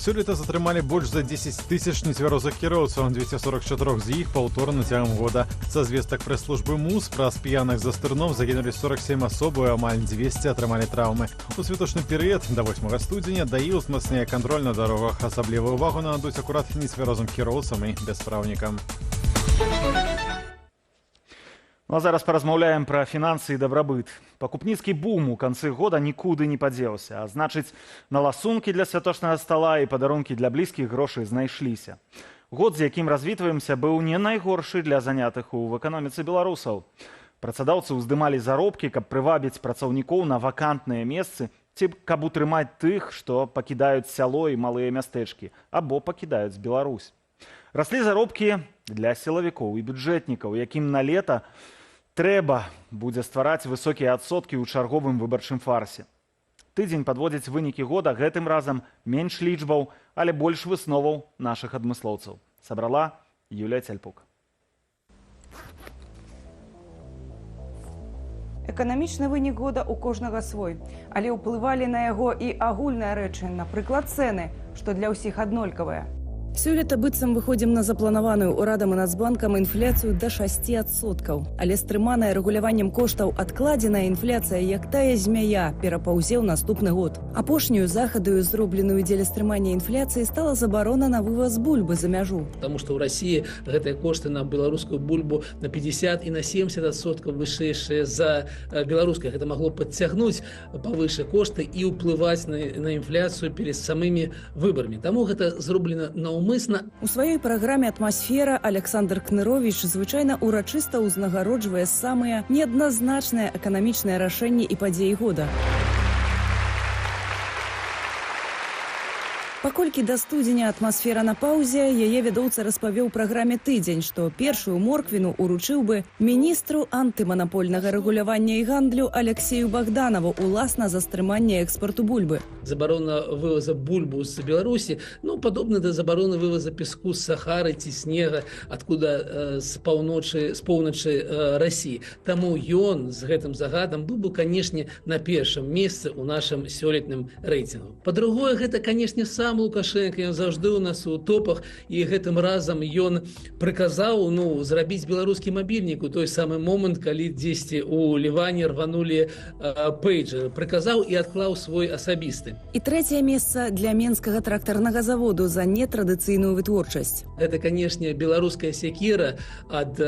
Сёлета затрымалі больш за 10 тысяч нецвярозых кіроўцаў, 244 з іх паўторна цягам года. Са звестак прэс-службы МУЗ праз п'яных за стырном загінулі 47 асоб, і амаль 200 атрымалі траўмы. У святочны перыяд да 8 студзеня ДАІ узмацняе кантроль на дарогах. Асаблівую увагу нададуць акурат нецвярозым кіроўцам і бяспраўнікам. Ну а зараз паразмаўляем пра фінансы і дабрабыт. Пакупніцкі бум у канцы года нікуды не падзеўся, а значыць, на ласункі для святочнага стала і падарункі для блізкіх грошай знайшліся. Год, з якім развітваемся, быў не найгоршы для занятых у эканоміцы беларусаў. Працадаўцы ўздымалі заробкі, каб прывабіць працаўнікоў на вакантныя месцы ці каб утрымаць тых, што пакідаюць сяло і малыя мястэчкі або пакідаюць Беларусь. Раслі заробкі для сілавікоў і бюджэтнікаў, якім на лета трэба будзе ствараць высокія адсоткі ў чарговым выбарчым фарсе. Тыдзень падводзіць вынікі года, гэтым разам менш лічбаў, але больш высноваў нашых адмыслоўцаў. Сабрала Юлія Цяльпук. Эканамічны вынік года ў кожнага свой, але ўплывалі на яго і агульныя рэчы, напрыклад, цэны, што для ўсіх аднолькавыя. Сёлета быццам выходзім на запланаваную ўрадам і Нацбанкам інфляцыю да 6%. Але стрыманая рэгуляваннем коштаў адкладзеная інфляцыя, як тая змяя, перапаўзе ў наступны год. Апошнюю захадаю, зробленую дзеля стрымання інфляцыі, стала забарона на вываз бульбы за мяжу. Таму што ў Расіі гэтыя кошты на беларускую бульбу на 50 і на 70% вышэйшыя за беларускай. Гэта магло падцягнуць павыше кошты і ўплываць на інфляцыю перед самымі выбарамі. Таму гэта зроблена наўмысна. У сваёй праграме «Атмасфера» Александр Кнырович звычайна урачыста ўзнагароджвае самыя неадназначныя эканамічныя рашэнні і падзеі года. Паколькі да студзеня «Атмасфера» на паўзе, яе вядоўца распавёў праграме «Тыдзень», што першую морквіну уручыў бы міністру антыманапольнага рэгулявання і гандлю Алексею Богданову уласна за стрыманне экспарту бульбы. Забарона вывоза бульбу з Беларусі, падобна да забароны вывоза песку з Сахары ці снега, адкуда з поўначы Расіі. Таму ён з гэтым загадам быў бы, канешне, на першым месцы ў нашым сёлетнім рэйтынгу. Па-другое, гэта, канешне, сам Лукашенко, ён заўжды ў нас у топах, і гэтым разам ён прыказаў зрабіць беларускі мабільнік у той самы момант, калі дзесьці ў Ліване рванулі пейджер. Прыказаў і адклаў свой асабісты. І трэцяе месца для Менскага трактарнага заводу за нетрадыцыйную вытворчасць. Гэта, канешне, беларуская секера ад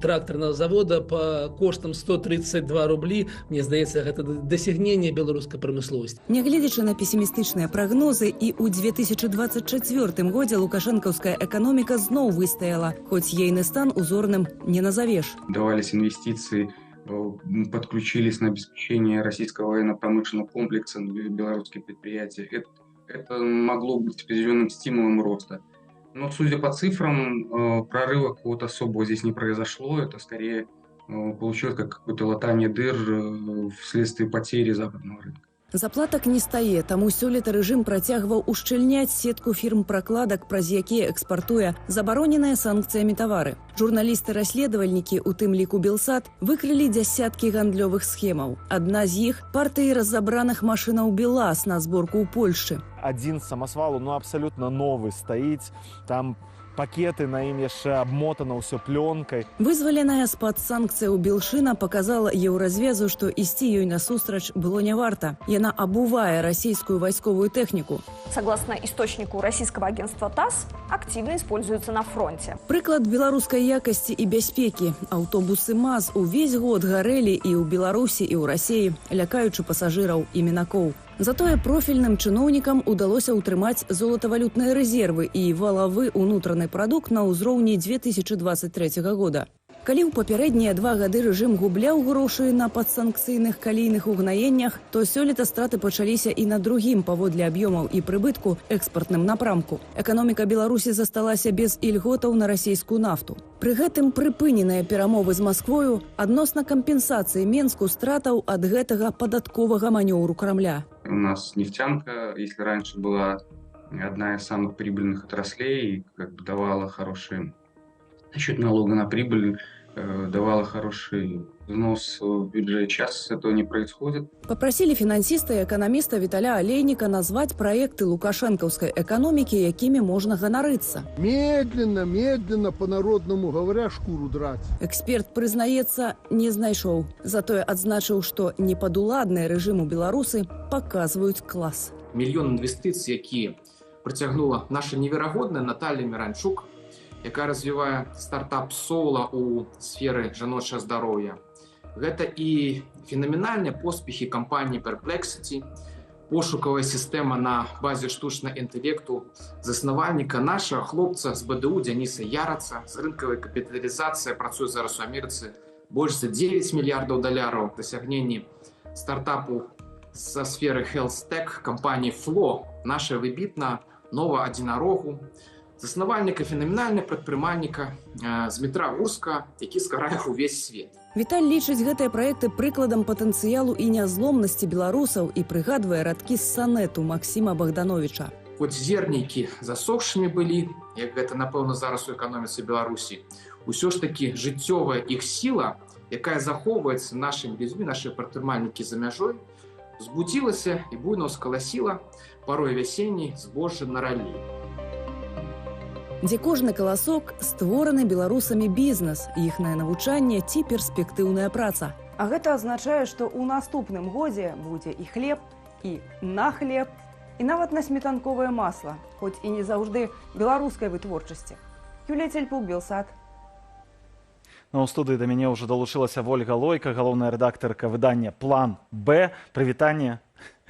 трактарнага завода па коштам 132 рублі. Мне здаецца, гэта дасягненне беларускай прамысловасці. Нягледзячы на песімістычныя прагнозы, і ў 2024 годзе лукашэнкаўская эканоміка зноў выстаяла, хоць ейны стан узорным не назовешь. Давались инвестиции, подключились на обеспечение российского военно-промышленного комплекса, белорусские предприятия. Это могло быть определенным стимулом роста. Но судя по цифрам, прорыва какого-то особого здесь не произошло. Это скорее получилось как какое-то латание дыр вследствие потери западного рынка. Заплатак не стае, таму сёлета рэжым працягваў ушчыльняць сетку фірм-пракладак, праз якія экспартуе забароненыя санкцыямі тавары. Журналісты-расследавальнікі, у тым ліку Белсат, выкрылі дзясяткі гандлёвых схемаў. Адна з іх – партыі разабраных машынаў БелАЗ на зборку ў Польшчы. Адзін самасвал, абсалютна новы стаіць, там пакеты на ім яшчэ абмотана ўсё плёнкай. Вызваленая з-пад санкцыяў Белшына паказала еўразвезу, што ісці ёй насустрач было не варта. Яна абувае расійскую вайсковую тэхніку. Согласно источнику российского агентства ТАСС, активно используется на фронте. Прыклад беларускай якасці і бяспекі. Аўтобусы МАЗ увесь год гарэлі і ў Беларусі, і ў Расіі, лякаючы пасажыраў і мінакоў. Затое профільным чыноўнікам удалося ўтрымаць золатавалютныя рэзервы і валавы ўнутраны прадукт на ўзроўні 2023 года. Калі ў папярэднія 2 гады рэжым губляў грошы на падсанкцыйных калійных угнаеннях, то сёлета страты пачаліся і на другім паводле аб'ёмаў і прыбытку экспартным напрамку. Эканоміка Беларусі засталася без ільготаў на расійскую нафту. Пры гэтым прыпыненыя перамовы з Масквою адносна кампенсацыі Менску стратаў ад гэтага падатковага манёўру Крамля. У нас нефтянка, если раньше была одна из самых прибыльных отраслей, давала хороший насчет налога на прибыль, давала хороший взнос в бюджет. Сейчас этого не происходит. Попросили финансиста и экономиста Виталя Олейника назвать проекты лукашенковской экономики, якими можно ганарыться. Медленно, по-народному говоря, шкуру драть. Эксперт, признается, не знайшоў. Затое адзначыў, што непадуладныя рэжыму беларусы показваюць клас. Мільён інвестыцый, які прыцягнула наша неверагодная Наталья Миранчук, якая развівае стартап Соула ў сферы жаночага здароўя. Гэта і фенаменальныя поспехі кампаніі Perplexity, пошукавая сістэма на базе штучнага інтэлекту заснавальніка нашага хлопца з БДУ Дзяніса Яраца, з рынкавай капіталізацыяй працуе зараз у Амерыцы больш за 9 мільярдаў даляраў, дасягненні стартапу са сферы Health Tech кампаніі Flo, наша выбітна нова адзінарогу, заснавальніка фенаменальнага прадпрымальніка з метра Гурска, які скарае увесь свет. Віталь лічыць гэтыя праекты прыкладам патэнцыялу і нязломнасці беларусаў і прыгадвае радкі з санету Максіма Богдановича. Хоць зернікі засохшымі былі, як гэта, напэўна, зараз у эканоміцы Беларусі, усё ж такі жыццёвая іх сіла, якая захоўваецца нашымі людзьмі, нашы прадпрымальнікі за мяжой, збудзілася і буйно скаласіла парой вясенняй збожжа на раллі. Дзе кожны каласок створаны беларусамі бізнес, іхнае навучанне ці перспектыўная праца. А гэта азначае, што ў наступным годзе будзе і хлеб, і на хлеб, і нават на сметанковае масла, хоць і не заўжды беларускай вытворчасці. Юлія Цельпук, Белсат. Ну, у студыі да мяне ўжо далучылася Вольга Лойка, галоўная рэдактарка выдання «План Б». Прывітанне.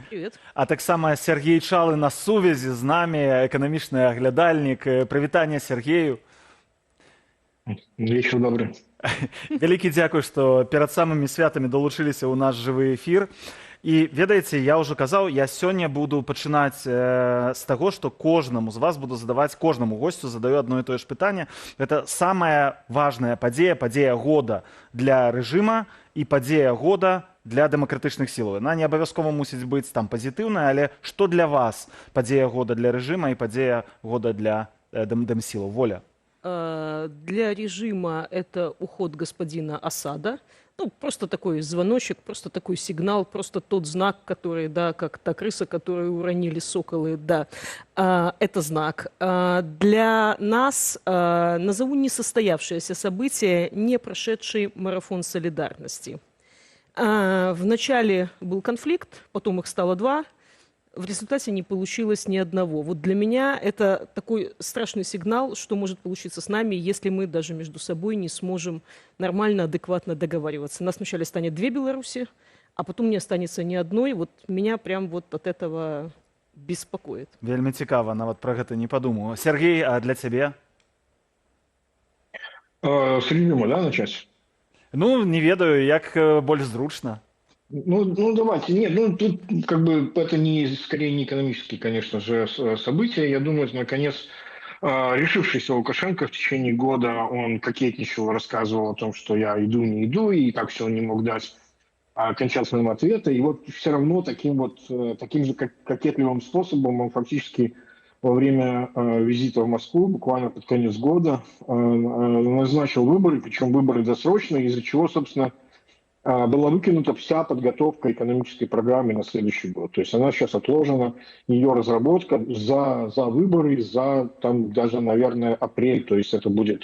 Привет. А таксама Сергей Чалы на сувязі з намі, эканамічны аглядальнік. Прывітанне Сергею. Вечер добрый. Вялікі дзякуй, што перад самымі святамі далучыліся ў наш жывы эфір. І ведаеце, я ўжо казаў, я сёння буду пачынаць з таго, што кожнаму з вас буду задаваць, кожнаму госцю задаю адно і тое ж пытанне. Гэта самая важная падзея, падзея года для рэжыма і падзея года для дэмакратычных сілаў. Яна не абавязкова мусіць быць там пазітыўная, але што для вас падзея года для рэжыма і падзея года для дэмсілаў? Воля. Для режима это уход господина Асада. Ну, просто такой звоночек, просто такой сигнал, просто тот знак, который, да, как та крыса, которую уронили соколы, да, это знак. Для нас назову несостоявшееся событие, не прошедший марафон солидарности. Вначале был конфликт, потом их стало 2. В результате не получилось ни одного. Вот для меня это такой страшный сигнал, что может получиться с нами, если мы даже между собой не сможем нормально, адекватно договариваться. Нас вначале станет 2 Беларуси, а потом не останется ни одной. Вот меня прям вот от этого беспокоит. Вельми цікаво, нават про гэта не подумал. Сергей, а для тебе? С режима, да, начать? Ну, не ведаю, як больш зручно. Ну, давайте. Нет, ну, тут как бы это не, скорее не экономические, конечно же, события. Я думаю, наконец решившийся Лукашенко в течение года, он кокетничал, рассказывал о том, что я иду, не иду, и так все он не мог дать окончательного ответа. И вот все равно таким же кокетливым способом он фактически во время визита в Москву, буквально под конец года, назначил выборы, причем выборы досрочные, из-за чего, собственно, была выкинута вся подготовка экономической программы на следующий год. То есть она сейчас отложена, ее разработка за выборы, за там даже, наверное, апрель. То есть это будет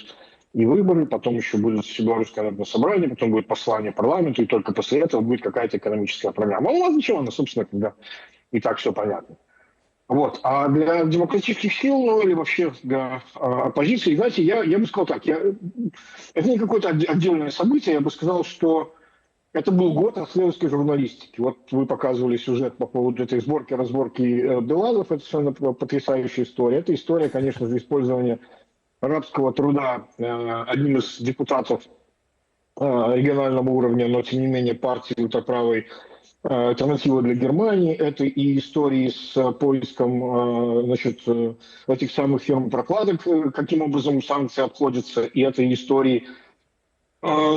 и выборы, потом еще будет Всебелорусское народное собрание, потом будет послание парламенту, и только после этого будет какая-то экономическая программа. А у нас ничего, собственно, когда и так все понятно. Вот. А для демократических сил, ну или вообще для оппозиции, знаете, я бы сказал так, это не какое-то отдельное событие, я бы сказал, что это был год расследовательской журналистики. Вот вы показывали сюжет по поводу этой разборки Белазов, это совершенно потрясающая история. Это история, конечно же, использования рабского труда одним из депутатов регионального уровня, но тем не менее партии ультраправой «Альтернатива для Германии». Это и истории с поиском этих самых фирм прокладок, каким образом санкции обходятся, и это и истории,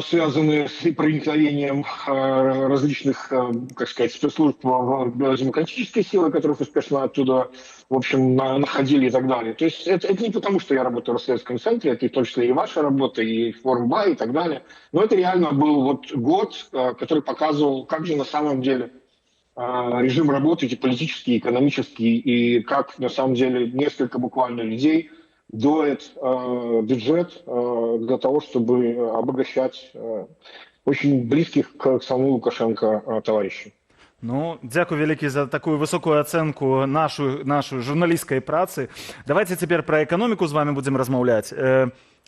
связанные с проникновением различных, как сказать, спецслужб в демократические силы, которых успешно оттуда, в общем, находили и так далее. То есть это не потому, что я работаю в расследовательском центре, это в том числе и ваша работа, и форум БА и так далее. Но это реально был вот год, который показывал, как же на самом деле режим работает и политический, и экономический, и как на самом деле несколько буквально людей доит бюджет для того, чтобы обогащать очень близких к самому Лукашенко товарищей. Ну, дзякуй вялікі за такую высокую ацэнку нашу журналісцкай працы. Давайте цяпер пра эканоміку з вами будзем размаўляць.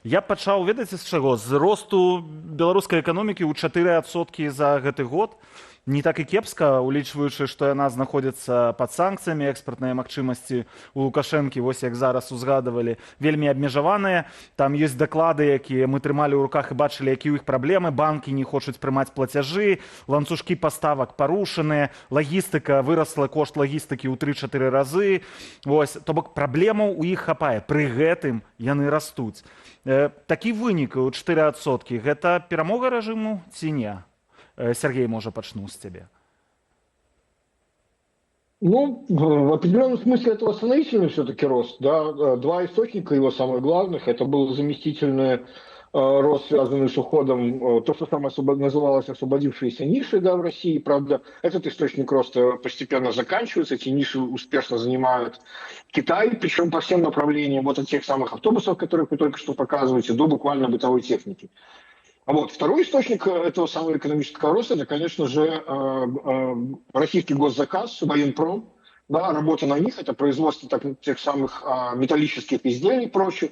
Я пачаў, ведаеце, з чаго? З росту беларускай эканомікі ў 4% за гэты год. Не так і кепска, улічваючы, што яна знаходзіцца пад санкцыямі, экспартныя магчымасці у Лукашэнкі, вось як зараз узгадывалі, вельмі абмежаваныя. Там ёсць даклады, якія мы трымалі ў руках і бачылі, якія ў іх праблемы. Банкі не хочуць прымаць плацяжы, ланцужкі паставак парушаныя, лагістыка, вырасла кошт лагістыкі ў 3-4 разы. Вось, то бок праблемаў у іх хапае, пры гэтым яны растуць. Такі вынік у 4%, гэта перамога рэжыму ці не? Сергей, может, почну с тебя. Ну, в определенном смысле это восстановительный все-таки рост. Да? Два источника его самых главных. Это был заместительный рост, связанный с уходом, то, что там называлось освободившиеся ниши, да, в России. Правда, этот источник роста постепенно заканчивается. Эти ниши успешно занимают Китай, причем по всем направлениям. Вот от тех самых автобусов, которых вы только что показываете, до буквально бытовой техники. Вот. Второй источник этого самого экономического роста, это, конечно же, российский госзаказ, военпром, да, работа на них, это производство тех самых металлических изделий и прочих,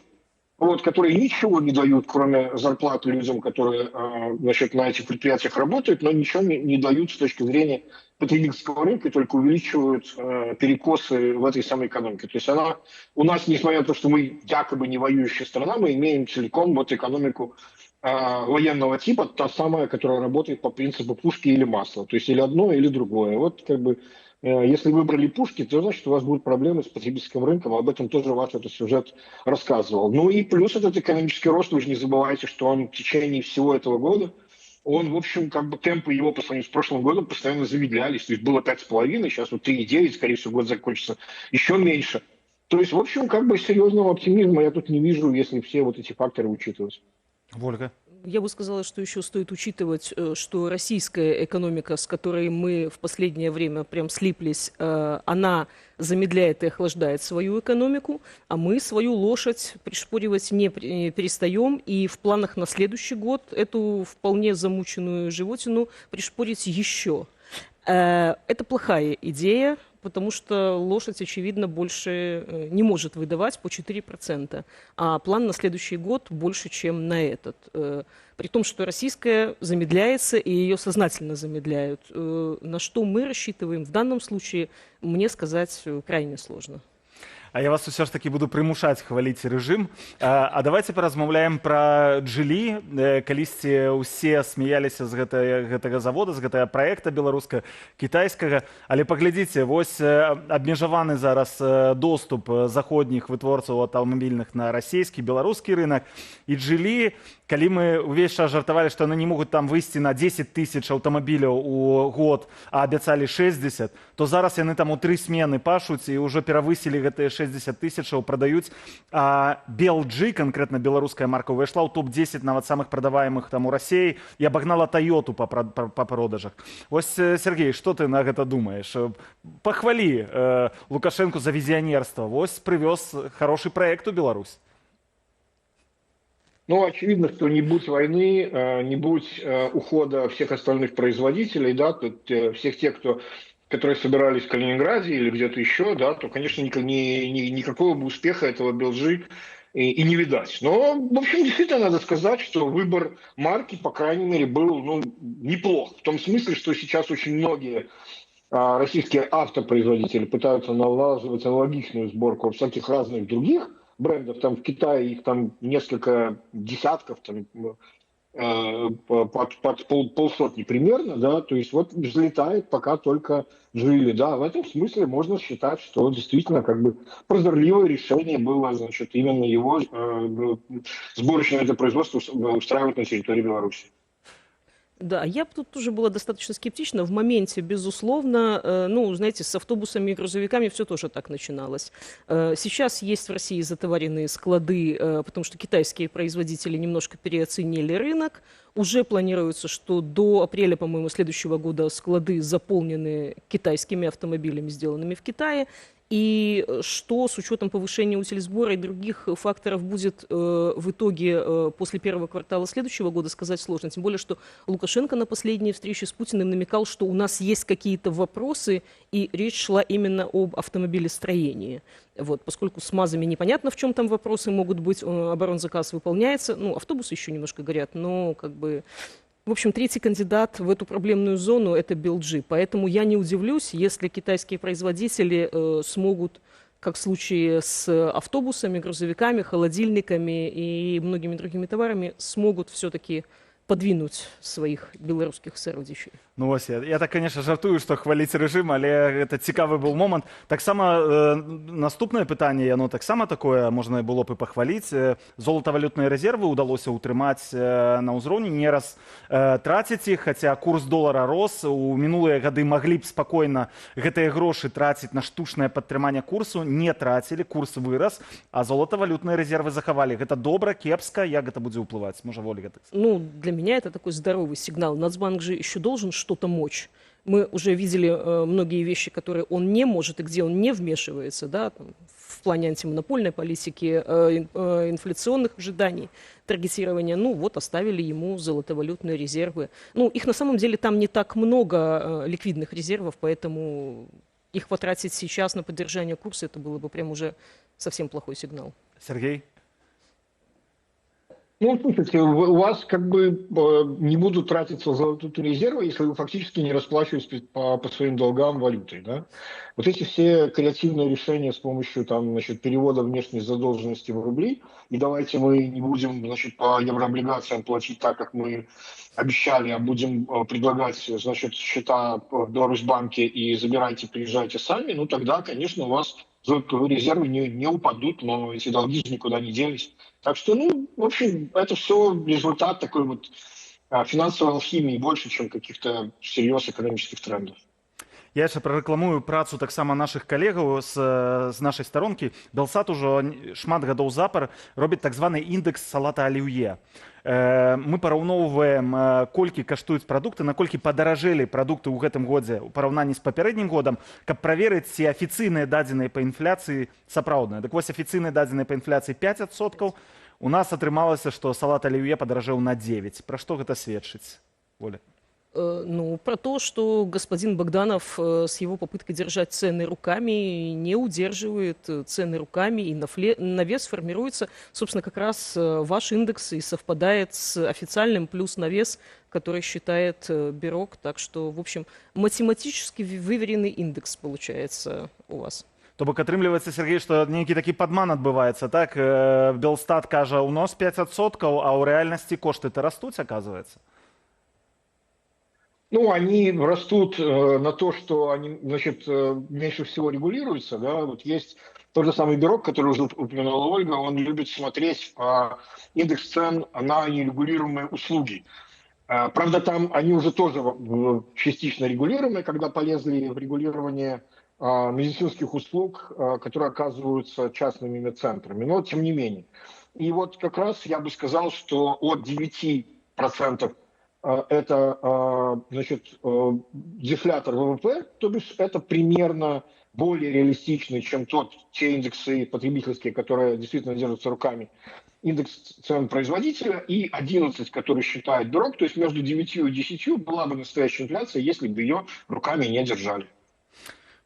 вот, которые ничего не дают, кроме зарплат людям, которые на этих предприятиях работают, но ничего не дают с точки зрения потребительского рынка, только увеличивают перекосы в этой самой экономике. То есть она у нас, несмотря на то, что мы якобы не воюющая страна, мы имеем целиком вот экономику военного типа, та самая, которая работает по принципу пушки или масла. То есть или одно, или другое. Вот как бы, если выбрали пушки, то значит у вас будут проблемы с потребительским рынком. Об этом тоже ваш этот сюжет рассказывал. Ну и плюс этот экономический рост, вы же не забывайте, что он в течение всего этого года, он, в общем, как бы темпы его по сравнению с прошлым годом постоянно замедлялись. То есть было 5,5, сейчас вот 3,9, скорее всего, год закончится еще меньше. То есть, в общем, как бы серьезного оптимизма я тут не вижу, если все вот эти факторы учитывать. Вольга? Я бы сказала, что еще стоит учитывать, что российская экономика, с которой мы в последнее время прям слиплись, она замедляет и охлаждает свою экономику, а мы свою лошадь пришпоривать не перестаем, и в планах на следующий год эту вполне замученную животину пришпорить еще. Это плохая идея, потому что лошадь, очевидно, больше не может выдавать по 4%, а план на следующий год больше, чем на этот. При том, что российская замедляется, и ее сознательно замедляют. На что мы рассчитываем в данном случае, мне сказать крайне сложно. А я вас все ж таки буду прымушаць хваліць рэжым. А давайте паразмаўляем пра Джылі. Калісьці ўсе смяяліся з гэтага завода, з гэтага праекта беларуска-кітайскага. Але паглядзіце, вось абмежаваны зараз доступ заходніх вытворцаў аўтамабільных на расійскі, беларускі рынок. І Джылі, калі мы ўвесь час жартавалі, што яны не могуць там выйсці на 10 тысяч аўтамабіляў у год, а абяцалі 60, то зараз яны там у 3 смены пашуць і ўжо перавысілі гэтыя 60 тысячаў, прадаюць. А BLG, канкрэтна беларуская марка, увайшла ў топ-10 нават самых прадаваемых там у Расіі і абагнала Тойоту па продажах. Вось, Сергей, што ты на гэта думаеш? Пахвалі Лукашенку за візіянерства. Вось прывёз хороший праект у Беларусь. Ну, очевидно, что не будь войны, не будь ухода всех остальных производителей, да, всех тех, которые собирались в Калининграде или где-то еще, да, то, конечно, никакого бы успеха этого BLG и не видать. Но, в общем, действительно надо сказать, что выбор марки, по крайней мере, был неплох. В том смысле, что сейчас очень многие российские автопроизводители пытаются налаживать аналогичную сборку всяких разных других брендов, там в Китае их там несколько десятков, там, под полсотни примерно, да, то есть вот взлетает пока только Джили, да, в этом смысле можно считать, что действительно как бы прозорливое решение было, значит, именно его сборочное это производство устраивать на территории Беларуси. Да, я бы тут тоже была достаточно скептична. В моменте, безусловно, ну, знаете, с автобусами и грузовиками все тоже так начиналось. Сейчас есть в России затоваренные склады, потому что китайские производители немножко переоценили рынок. Уже планируется, что до апреля, по-моему, следующего года склады заполнены китайскими автомобилями, сделанными в Китае. И что с учетом повышения утилизбора и других факторов будет в итоге после первого квартала следующего года, сказать сложно. Тем более, что Лукашенко на последней встрече с Путиным намекал, что у нас есть какие-то вопросы, и речь шла именно об автомобилестроении. Вот, поскольку с МАЗами непонятно, в чем там вопросы могут быть, оборонзаказ выполняется, ну, автобусы еще немножко горят, но как бы... В общем, третий кандидат в эту проблемную зону – это BLG. Поэтому я не удивлюсь, если китайские производители смогут, как в случае с автобусами, грузовиками, холодильниками и многими другими товарами, смогут все-таки подвинуть своих белорусских сородичей. Ну ось, я так, конечно, жартую, што хваліць рэжым, але гэта цікавы быў момант. Таксама наступнае пытанне, яно таксама такое, можна было б і пахваліць. Золатавалютныя рэзервы ўдалося ўтрымаць на ўзроўні, не раз траціць іх, хаця курс долара рос. У мінулыя гады маглі б спакойна гэтыя грошы траціць на штучнае падтрыманне курсу, не трацілі, курс вырас, а золатавалютныя рэзервы захавалі. Гэта добра, кепска, як гэта будзе ўплываць? Можа, Ольга? Ну, для меня это такой здоровый сигнал. Нацбанк же еще должен что-то мочь. Мы уже видели многие вещи, которые он не может и где он не вмешивается, да, там, в плане антимонопольной политики, инфляционных ожиданий, таргетирования. Ну вот оставили ему золотовалютные резервы. Ну их на самом деле там не так много ликвидных резервов, поэтому их потратить сейчас на поддержание курса, это было бы прям уже совсем плохой сигнал. Сергей? Ну, слушайте, у вас как бы не будут тратиться золотые резервы, если вы фактически не расплачиваетесь по своим долгам валютой, да? Вот эти все креативные решения с помощью там, значит, перевода внешней задолженности в рубли, и давайте мы не будем, значит, по еврооблигациям платить так, как мы обещали, а будем предлагать, значит, счета в Беларусьбанке и забирайте, приезжайте сами, ну тогда, конечно, у вас золотые резервы не упадут, но эти долги же никуда не делись. Так что, ну, в общем, это все результат такой вот финансовой алхимии больше, чем каких-то серьезных экономических трендов. Я яшчэ прарэкламую працу таксама нашых калегаў з нашай старонкі. Белсат ужо шмат гадоў запар робіць так званы індекс салата аліўе. Мы параўноўваем, колькі каштуюць прадукты, наколькі падаражэлі прадукты ў гэтым годзе ў параўнанні з папярэднім годам, каб праверыць, ці афіцыйныя дадзеныя па інфляцыі сапраўдныя. Так вось, афіцыйныя дадзеныя па инфляции 5%, у нас атрымалася, што салат аліўе падаражэў на 9%. Пра што гэта сведчыць, Оля? Ну, про то, что господин Богданов с его попыткой держать цены руками не удерживает цены руками, и навес формируется, собственно, как раз ваш индекс и совпадает с официальным плюс навес, который считает Бирок. Так что, в общем, математически выверенный индекс получается у вас. То бок атрымліваецца, Сергей, што нейкі такі падман адбываецца, так? Белстат кажа, у нас 5%, а ў рэальнасці кошты-то растуць, оказывается. Ну, они растут на то, что они, значит, меньше всего регулируются, да, вот есть тот же самый бюро, который уже упомянула Ольга, он любит смотреть индекс цен на нерегулируемые услуги. Правда, там они уже тоже частично регулируемые, когда полезли в регулирование медицинских услуг, которые оказываются частными медцентрами, но тем не менее. И вот как раз я бы сказал, что от 9% это, значит, дефлятор ВВП, то бишь это примерно более реалистичный, чем те индексы потребительские, которые действительно держатся руками, индекс цен производителя, и 11, который считает бюро, то есть между 9 и 10 была бы настоящая инфляция, если бы ее руками не держали.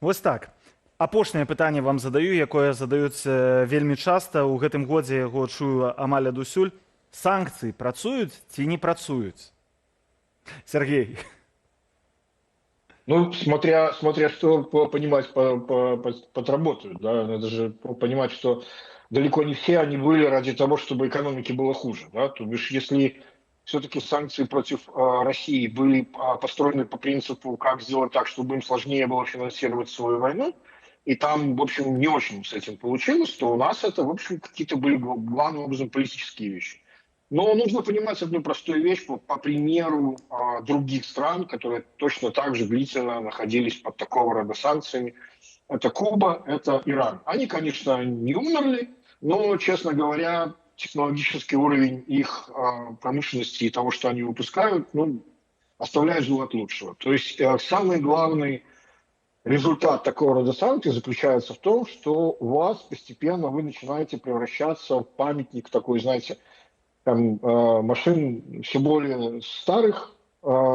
Вось так. Апошняе пытанне вам задаю, якое задаюць вельмі часта. У гэтым годзе яго чую амаль адусюль. Санкцыі працуюць ці не працуюць? Сергей. Ну, смотря что понимать под работают, да, надо же понимать, что далеко не все они были ради того, чтобы экономике было хуже, да, то бишь, если все-таки санкции против России были построены по принципу, как сделать так, чтобы им сложнее было финансировать свою войну, и там, в общем, не очень с этим получилось, то у нас это, в общем, какие-то были главным образом политические вещи. Но нужно понимать одну простую вещь по примеру других стран, которые точно так же длительно находились под такого рода санкциями. Это Куба, это Иран. Они, конечно, не умерли, но, честно говоря, технологический уровень их промышленности и того, что они выпускают, ну, оставляет желать лучшего. То есть самый главный результат такого рода санкций заключается в том, что у вас постепенно вы начинаете превращаться в памятник такой, знаете, там, машин все более старых,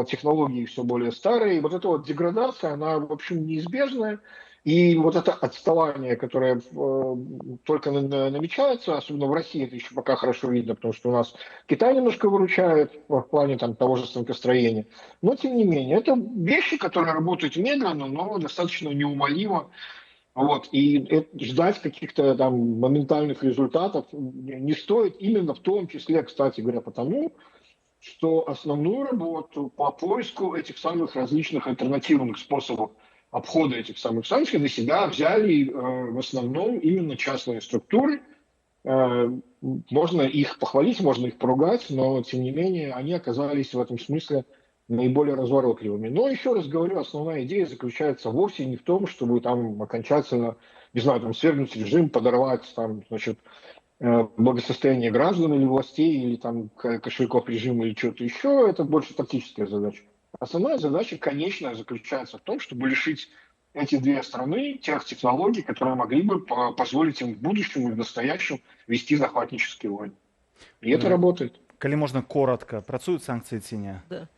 технологий все более старые. И вот эта вот деградация, она, в общем, неизбежная. И вот это отставание, которое только намечается, особенно в России, это еще пока хорошо видно, потому что у нас Китай немножко выручает в плане там, того же станкостроения. Но, тем не менее, это вещи, которые работают медленно, но достаточно неумолимо. Вот. И ждать каких-то там моментальных результатов не стоит, именно в том числе, кстати говоря, потому, что основную работу по поиску этих самых различных альтернативных способов обхода этих самых санкций на себя взяли в основном именно частные структуры. Можно их похвалить, можно их поругать, но, тем не менее, они оказались в этом смысле наиболее разворотливыми. Но, еще раз говорю, основная идея заключается вовсе не в том, чтобы там окончательно, не знаю, там свергнуть режим, подорвать там, значит, благосостояние граждан или властей, или там кошельков режима, или что-то еще. Это больше тактическая задача. Основная задача, конечная, заключается в том, чтобы лишить эти две страны тех технологий, которые могли бы позволить им в будущем и в настоящем вести захватнические войны. И это работает. Коли можно коротко, працуют санкции ці не? Да.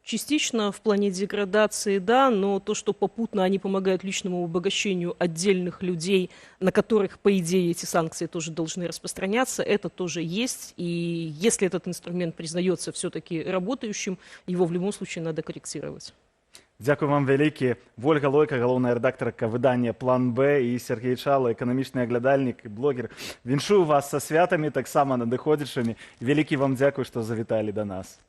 Частично в плане деградации, да, но то, что попутно они помогают личному обогащению отдельных людей, на которых, по идее, эти санкции тоже должны распространяться, это тоже есть. И если этот инструмент признается все-таки работающим, его в любом случае надо корректировать. Дякую вам вялікі. Вольга Лойка, галоўная рэдактарка выдання «План Б», і Сергей Чала, эканамічны аглядальнік і блогер. Віншую вас са святамі, таксама надыходзячымі. Вялікі вам дзякуй, што завіталі да нас.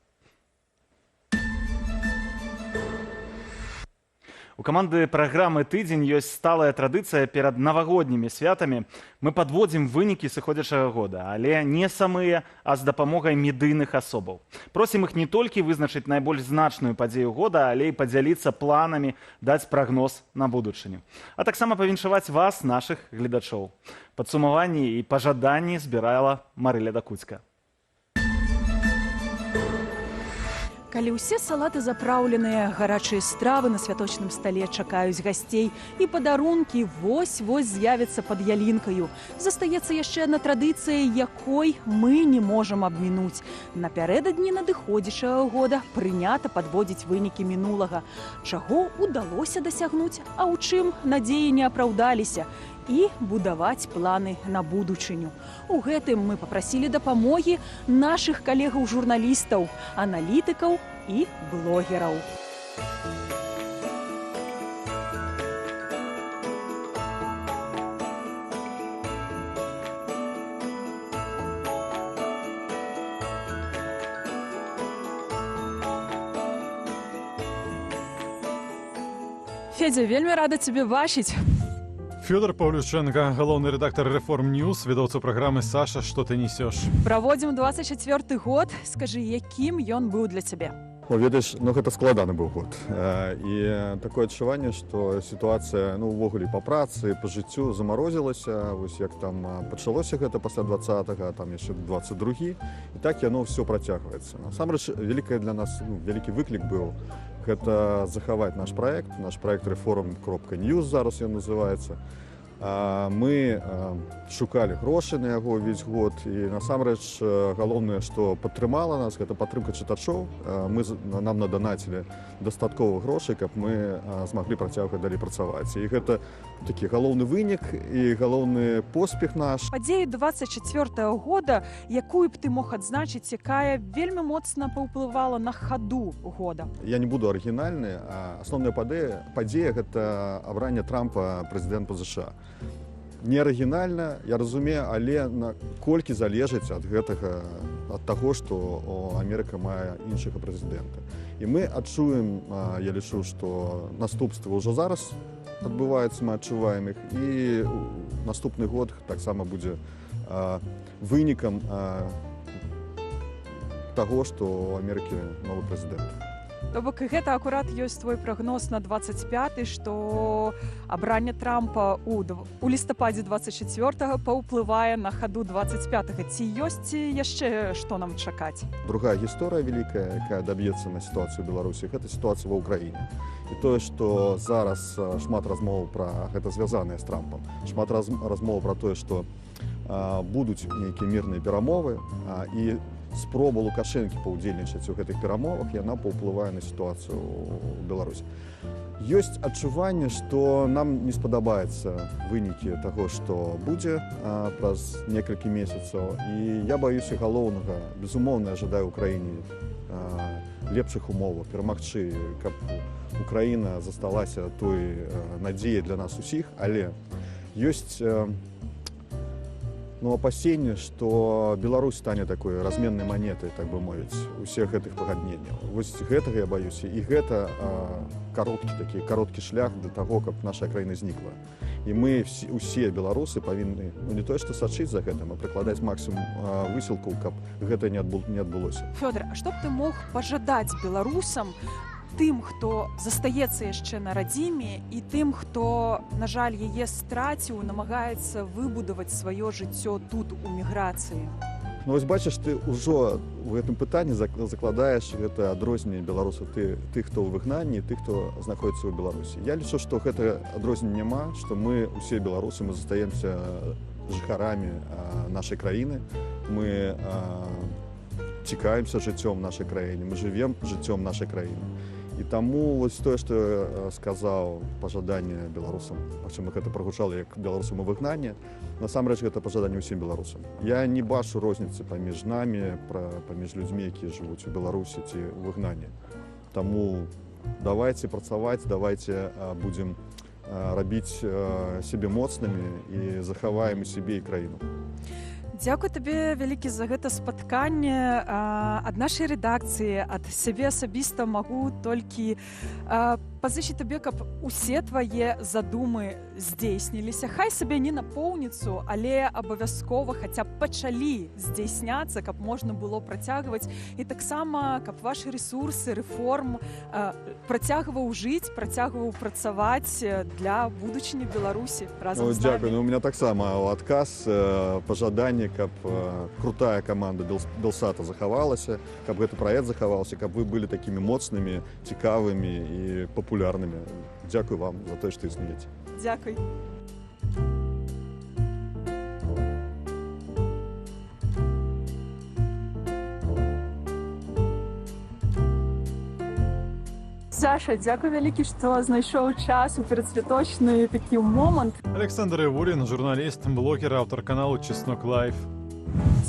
У каманды праграмы «Тыдзень» ёсць сталая традыцыя перад навагоднімі святамі. Мы падводзім вынікі сыходзячага года, але не самыя, а з дапамогай медыйных асобаў. Просім іх не толькі вызначыць найбольш значную падзею года, але і падзяліцца планамі, даць прагноз на будучыню. А таксама павіншаваць вас, нашых гледачоў. Падсумаванні і пажаданні збірала Марыля Дакуцька. Калі ўсе салаты запраўленыя, гарачыя стравы на святочным стале чакаюць гасцей і падарункі вось-вось з'явяцца пад ялінкаю. Застаецца яшчэ адна традыцыя, якой мы не можам абмінуць. Напярэдадні надыходзячага года прынята падводзіць вынікі мінулага. Чаго ўдалося дасягнуць, а ў чым надзеі не апраўдаліся. І будаваць планы на будучыню. У гэтым мы папрасілі дапамогі нашых калегаў-журналістаў, аналітыкаў і блогераў. Федя, вельмі рада цябе бачыць. Фёдор Павлюченко, галоўны рэдактар Рэформ Ньюс, ведаўца праграмы «Саша, што ты несёш». Праводзім 24-й год. Скажы, якім ён быў для цябе? Ведаеш, гэта складаны быў год. І такое адчуванне, што сітуацыя, увогуле па працы, па жыццю замарозілася, вось як там пачалося гэта пасля 20-го, там яшчэ 22-гі, і так яно ўсё працягваецца. Насамрэч, вялікая для нас, вялікі выклік быў гэта захаваць наш праект Reform.News зараз ён называецца. Мы шукалі грошы на яго ўвесь год, і насамрэч галоўнае, што падтрымала нас, гэта падтрымка чытачоў. Нам надонацілі дастаткова грошай, каб мы змаглі працягваць далей працаваць. І гэта такі галоўны вынік і галоўны поспех наш. Падзею 24-го года, якую б ты мог адзначыць, якая вельмі моцна паўплывала на хаду года? Я не буду арыгінальны, а асноўная падзея гэта абранне Трампа прэзідэнтам США. Не арыгінальна, я разумею, але наколькі залежыць ад гэтага, ад таго, што Амерыка мае іншага прэзідэнта. І мы адчуем, я лічу, што наступствы ўжо зараз адбываюцца, мы адчуваем іх, і наступны год таксама будзе вынікам таго, што ў Амерыкі новы прэзідэнт. То бок гэта акурат ёсць твой прагноз на 25-й, што абранне Трампа у лістападзе 24-го паўплывае на хаду 25-го. Ці ёсць яшчэ што нам чакаць? Другая гісторыя вялікая, якая даб'ецца на сітуацыю Беларусі, гэта сітуацыя ва ўкраіне. І тое, што зараз шмат размоў пра гэта звязанае з Трампам, шмат размоў пра тое, што будуць нейкія мірныя перамовы, і спроба Лукашэнкі паўдзельнічаць у гэтых перамовах, яна паўплывае на сітуацыю ў Беларусі. Ёсць адчуванне, што нам не спадабаецца вынікі таго, што будзе праз некалькі месяцаў. І я баюся галоўнага, безумоўна, жадаю Украіне лепшых умоваў, перамагчы, каб Украіна засталася той надзеяй для нас усіх, але ёсць опасенне, што Беларусь стане такой разменнай манетай, так бы мовіць, усіх гэтых пагадненняў. Вось гэтага я баюся, і гэта кароткі шлях для таго, каб наша краіна знікла. І мы усе беларусы павінны не тое, што сачыць за гэтым, а прыкладаць максімум высілкаў, каб гэта не адбылося. Фёдор, а што б ты мог пажадаць беларусам, тым, хто застаецца яшчэ на радзіме, і тым, хто, на жаль, яе страціў, намагаецца выбудаваць сваё жыццё тут, у міграцыі? Вось бачыш, ты ўжо ў гэтым пытанні закладаеш гэта адрозненне беларусаў, тых, хто ў выгнанні, тых, хто знаходзіцца ў Беларусі. Я лічу, што гэта адрознення няма, што мы усе беларусы, мы застаемся жыхарамі нашай краіны, мы цікавімся жыццём нашай краіны, мы жывем жыццём нашай краіны. І таму вось тое, што я сказаў, пажаданне беларусам, прычым гэта прагучала як беларусам у выгнанні, насамрэч гэта пажаданне ўсім беларусам. Я не бачу розніцы паміж намі, паміж людзьмі, якія жывуць у Беларусі ці ў выгнанні. Таму давайце працаваць, давайце будзем рабіць сябе моцнымі і захаваем і сябе і краіну. Дзякуй табе вялікі за гэта спатканне. Ад нашай рэдакцыі, ад сябе асабіста магу толькі пазычыць табе, каб усе твае задумы здзейсніліся. Хай сабе не на поўніцу, але абавязкова хаця б пачалі здзейсняцца, каб можна было працягваць. І таксама, каб вашы рэсурсы, рэформ працягваў жыць, працягваў працаваць для будучыні Беларусі разам з намі. Дзякуй. У меня таксама адказ, пажаданне, каб крутая каманда Белсата захавалася, каб гэты праект захаваўся, каб вы былі такімі моцнымі, цікавымі і папулярнымі. Дзякуй вам за тое, што існуеце. Дзякуй. Саша, дзякуй вялікі, што знайшоў час у перадсвяточны такі момант. Александр Івулін, журналіст, блогер, аўтар каналу Чеснок Лайф.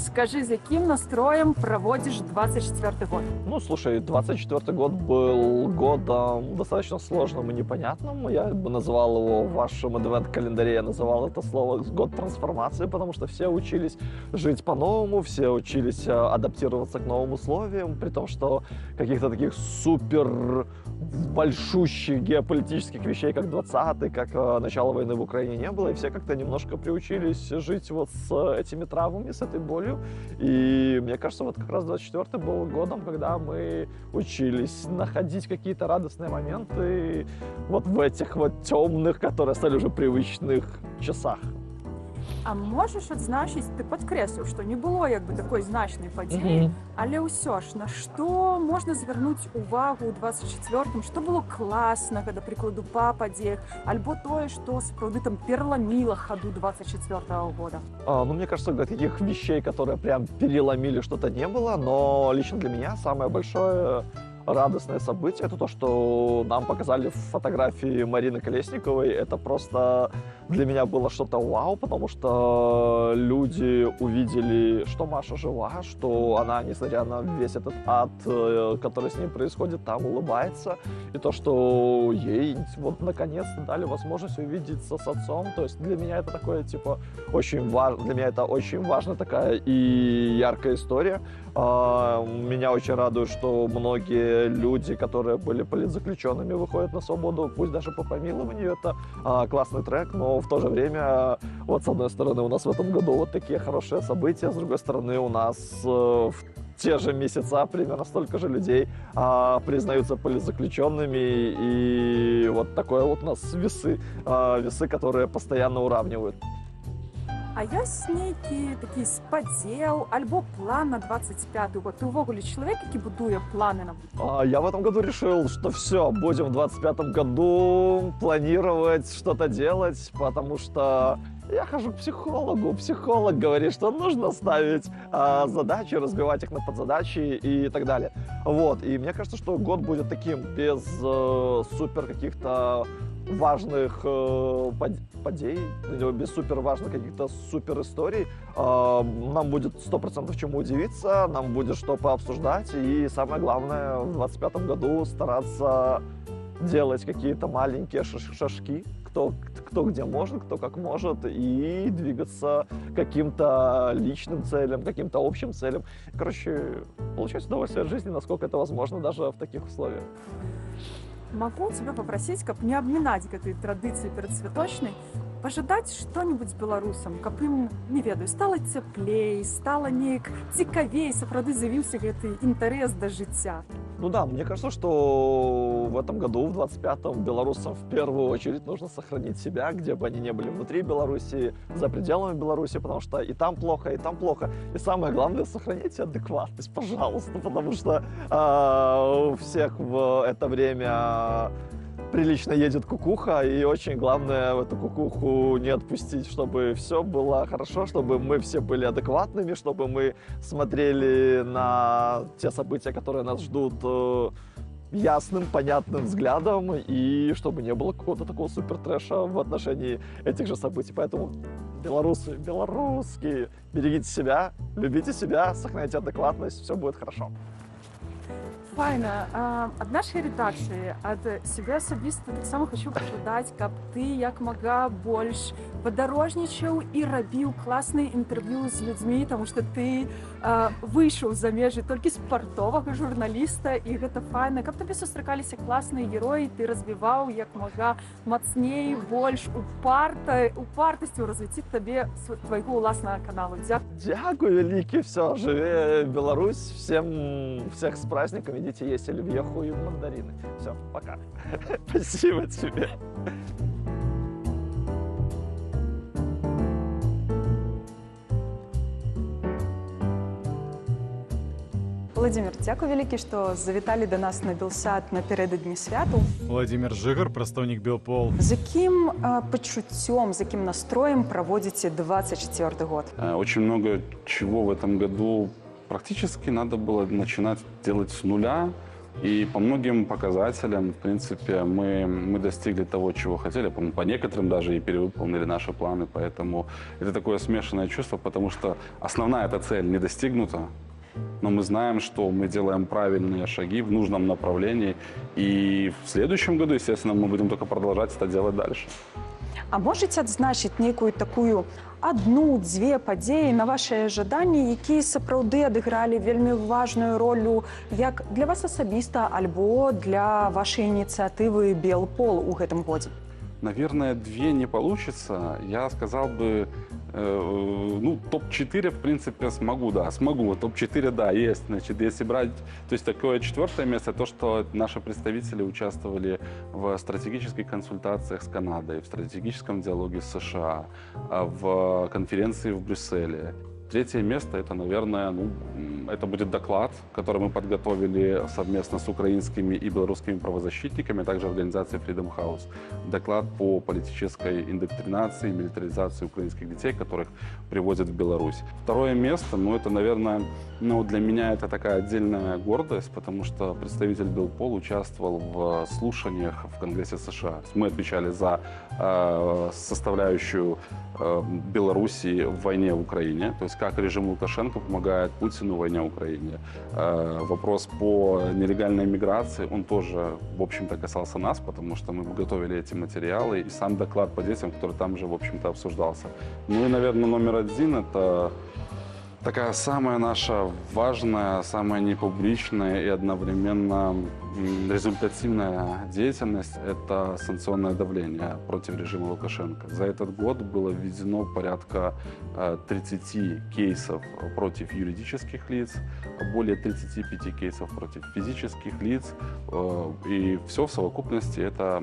Скажи, з яким настроем проводишь 24-й год? Ну, слушай, 24-й год был годом достаточно сложным и непонятным. Я бы называл его в вашем адвент-календаре, я называл это слово год трансформации, потому что все учились жить по-новому, все учились адаптироваться к новым условиям, при том, что каких-то таких супер большущих геополитических вещей, как 20-й, как начало войны в Украине не было, и все как-то немножко приучились жить вот с этими травмами, с этой болью. И мне кажется, вот как раз 24-й был годом, когда мы учились находить какие-то радостные моменты вот в этих вот темных, которые стали уже привычных часах. А можеш адзначыць, ты падкрэсліў, што не было як бы такой значнай падзеі, але ўсё ж, на што можна звярнуць увагу ў 24-м, што было класнага, да прыкладу, па падзеях, альбо тое, што сапраўды там переламіла хаду 24-го года? Ну, мне кажется, таких вещей, которые прям переломили, что-то не было, но лично для меня самое большое радостное событие — это то, что нам показали фотографии Марины Колесниковой. Это просто для меня было что-то вау, потому что люди увидели, что Маша жива, что она, несмотря на весь этот ад, который с ней происходит, там улыбается. И то, что ей вот наконец-то дали возможность увидеться с отцом. То есть для меня это такое, типа, очень важно. Для меня это очень важная такая и яркая история. Меня очень радует, что многие люди, которые были политзаключенными, выходят на свободу, пусть даже по помилованию. Это классный трек, но в то же время, вот с одной стороны, у нас в этом году вот такие хорошие события, с другой стороны, у нас в те же месяца примерно столько же людей признаются политзаключенными, и вот такое вот у нас весы, которые постоянно уравнивают. А ёсць нейкі такі спадзеў альбо план на 25-й год? Ты ўвогуле чалавек, які будуе планы на... Я в этом году решил, что все, будем в 25-м году планировать, что-то делать, потому что я хожу к психологу. Психолог говорит, что нужно ставить задачи, разбивать их на подзадачи и так далее. Вот, и мне кажется, что год будет таким, без супер каких-то важных подей, без супер важных каких-то супер историй. Нам будет 100% чему удивиться, нам будет что пообсуждать, и самое главное в 25-м году стараться делать какие-то маленькие шажки, кто где может, кто как может, и двигаться к каким-то личным целям, каким-то общим целям. Короче, получать удовольствие от жизни, насколько это возможно, даже в таких условиях. Могу тебя попросить, каб не абмінаць гэтай традыцыі перадсвяточнай, пажадаць што-нибудь беларусам, каб ім, не ведаю, стала цяплей, стала неяк цікавей, сапраўды з'явіўся гэты інтарэс да жыцця. Ну да, мне кажется, что в этом году, в 25-м, белорусам в первую очередь нужно сохранить себя, где бы они ни были, внутри Беларуси, за пределами Беларуси, потому что и там плохо, и там плохо. И самое главное, сохраните адекватность, пожалуйста, потому что у всех в это время прилично едет кукуха, и очень главное в эту кукуху не отпустить, чтобы все было хорошо, чтобы мы все были адекватными, чтобы мы смотрели на те события, которые нас ждут, ясным, понятным взглядом, и чтобы не было какого-то такого супер-трэша в отношении этих же событий. Поэтому белорусы, белорусские, берегите себя, любите себя, сохраняйте адекватность, все будет хорошо. Файна. Ад нашай рэдакцыі, ад сябе асабіста таксама хочу пажадаць, каб ты як мага больш падарожнічаў і рабіў класныя інтэрв'ю з людзьмі, таму што ты выйшаў за межы толькі спартовага журналіста, і гэта файна. Каб табе сустракаліся класныя героі, ты развіваў як мага мацней, больш упартасці ў развіцці табе твайго ўласнага каналу. Дякую вялікі, все, жыве Беларусь, всех с праздником, идите есть оливьеху и мандарины. Все, пока. Спасибо тебе. Владимир, дзякуй вялікі, што завіталі да нас на Белсад напярэдадні святу. Владимир Жигар, прадстаўнік Белпол. З якім пачуццём, з якім настроем праводзіце 24 год? Очень много чего в этом году практически надо было начинать делать с нуля. И по многим показателям, в принципе, мы достигли того, чего хотели. По некоторым даже и перевыполнили наши планы. Поэтому это такое смешанное чувство, потому что основная эта цель не достигнута. Но мы знаем, что мы делаем правильные шаги в нужном направлении. И в следующем году, естественно, мы будем только продолжать это делать дальше. А можете адзначыць нейкую такую адну-дзве падзеі на вашае жаданні, якія сапраўды адыгралі вельмі важную ролю як для вас асабіста альбо для вашай ініцыятывы «Белпол» у гэтым годзе? Наверное, две не получится. Я сказал бы, топ-4, в принципе, смогу. Топ-4, да, есть. Значит, если брать, то есть такое 4-е место, то, что наши представители участвовали в стратегических консультациях с Канадой, в стратегическом диалоге с США, в конференции в Брюсселе. 3-е место, это, наверное, это будет доклад, который мы подготовили совместно с украинскими и белорусскими правозащитниками, а также организацией Freedom House. Доклад по политической индоктринации, милитаризации украинских детей, которых привозят в Беларусь. 2-е место, это, наверное, для меня это такая отдельная гордость, потому что представитель Белпол участвовал в слушаниях в Конгрессе США. Мы отвечали за составляющую Белоруссии в войне в Украине, то есть как режим Лукашенко помогает Путину в войне в Украине. Вопрос по нелегальной миграции, он тоже, в общем-то, касался нас, потому что мы готовили эти материалы, и сам доклад по детям, который там же, в общем-то, обсуждался. Ну и, наверное, номер 1 – это такая самая наша важная, самая непубличная и одновременно результативная деятельность – это санкционное давление против режима Лукашенко. За этот год было введено порядка 30 кейсов против юридических лиц, более 35 кейсов против физических лиц. И все в совокупности это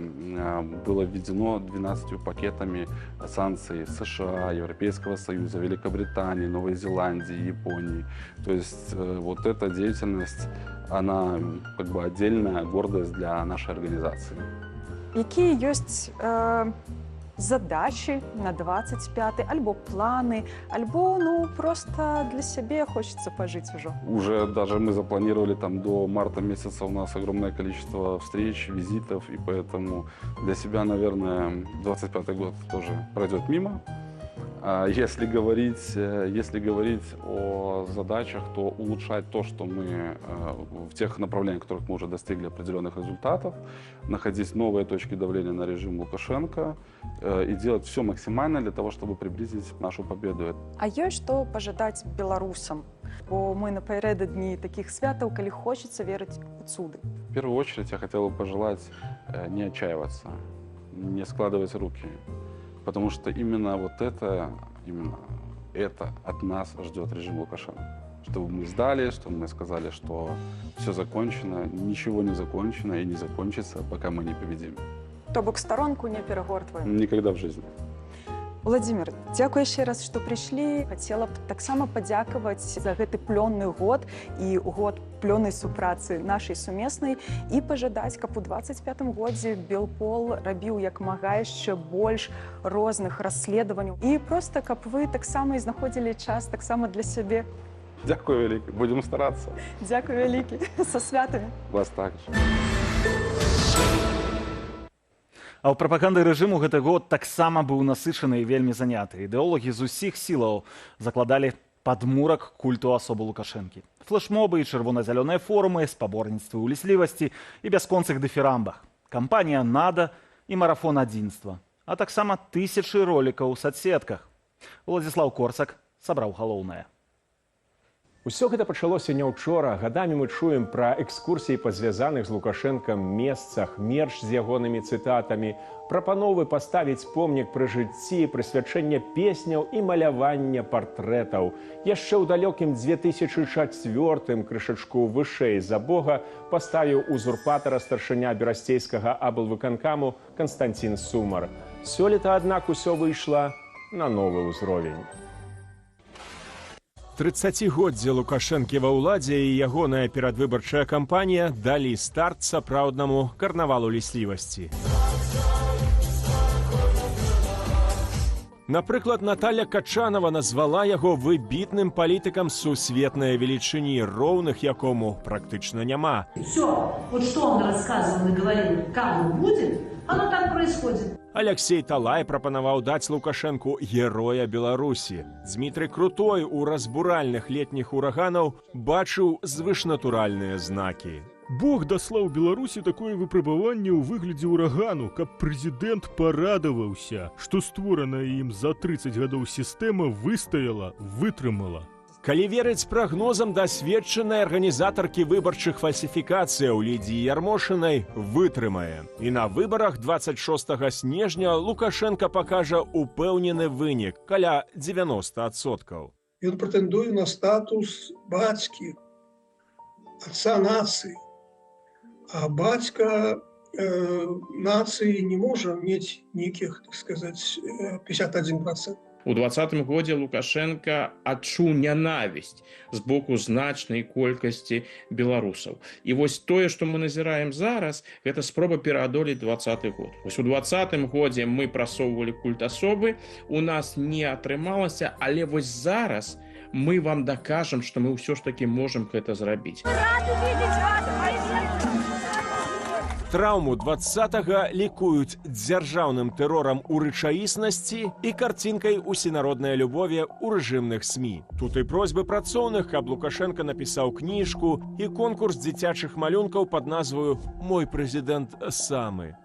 было введено 12 пакетами санкций США, Европейского Союза, Великобритании, Новой Зеландии, Японии. То есть вот эта деятельность, она как бы отдельная гордость для нашей организации. Какие есть задачи на 25-й, альбо планы, альбо, просто для себя хочется пожить уже? Уже даже мы запланировали там до марта месяца, у нас огромное количество встреч, визитов, и поэтому для себя, наверное, 25-й год тоже пройдет мимо. Если говорить о задачах, то улучшать то, что мы в тех направлениях, в которых мы уже достигли определенных результатов, находить новые точки давления на режим Лукашенко и делать все максимально для того, чтобы приблизить нашу победу. А есть что пожадать белорусам? Бо мы напередодні таких святов, коли хочется верить в цуды. В первую очередь я хотел бы пожелать не отчаиваться, не складывать руки. Потому что именно это от нас ждет режим Лукашенко. Чтобы мы сдали, чтобы мы сказали, что все закончено, ничего не закончено и не закончится, пока мы не победим. То бок сторонку не перегортваем? Никогда в жизни. Владимир, дзякуй яшчэ раз, што прыйшлі. Хацела б таксама падзякаваць за гэты плённы год і год плённай супрацы нашай сумеснай і пажадаць, каб у 25-м годзе Белпол рабіў як мага яшчэ больш розных расследаванняў і проста каб вы таксама і знаходзілі час таксама для сябе. Дзякуй вялікі, будзем старацца. Дзякуй вялікі, са святамі. Вас також. А ў прапаганды рэжыму гэты год таксама быў насычаны і вельмі заняты. Ідэолагі з усіх сілаў закладалі падмурак культу асобы Лукашэнкі. Флэшмобы і чырвона-зялёныя форумы, спаборніцтвы ўліслівасці і бясконцых дыфірамбах. Кампанія «Нада» і марафон адзінства. А таксама тысячы ролікаў у соцсетках. Уладзіслаў Корсак сабраў галоўнае. Усё гэта пачалося не ўчора. Гадамі мы чуем пра экскурсіі па звязаных з Лукашэнкам месцах, мерч з ягонымі цытатамі, прапановы паставіць помнік пры жыцці, прысвячэння песняў і малявання партрэтаў. Яшчэ ў далёкім 2004-м крышачку вышэй за Бога паставіў узурпатара старшыня берасцейскага аблвыканкаму Канстанцін Сумар. Сёлета, аднак, усё выйшла на новы ўзровень. 30годдзе Лукашэнкі ва ўладзе і ягоная перадвыбарчая кампанія далі старт сапраўднаму карнавалу ліслівасці. Напрыклад, Наталья Качанова назвала яго выбітным палітыкам сусветнай велічыні, роўных якому практычна няма. Все, вот что он рассказывал и говорил, как он будет, оно так происходит. Алексей Талай прапанаваў даць Лукашэнку героя Беларусі. Дмітрый Крутой у разбуральных летніх ураганаў бачыў звышнатуральныя знакі. Бог даслаў Беларусі такое выпрабаванне ў выглядзе ўрагану, каб прэзідэнт парадаваўся, што створаная ім за 30 гадоў сістэма выстаяла, вытрымала. Калі верыць прагнозам дасведчанай арганізатаркі выбарчых фальсіфікацыяў Лідзіі Ярмошынай, вытрымае. І на выбарах 26 снежня Лукашенко пакажа упэўнены вынік каля 90%. Ён прэтэндуе на статус бацькі, отца нации. А бацька нации не можа мець нейкіх, так сказаць, 51%. У 2020 годзе Лукашенко адчуў нянавісць з боку значнай колькасці беларусаў. І вось тое, што мы назіраем зараз, гэта спроба пераадолець 2020 год. Вось у 2020 годзе мы прасоўвалі культ асобы, у нас не атрымалася, але вось зараз мы вам дакажам, што мы ўсё ж такі можам гэта зрабіць. Траўму 20-го лікуюць дзяржаўным тэрорам у рэчаіснасці і карцінкай усенароднай любові ў рэжымных СМІ. Тут і просьбы працоўных, каб Лукашенко напісаў кніжку, і конкурс дзіцячых малюнкаў пад назваю «Мой прэзідэнт самы».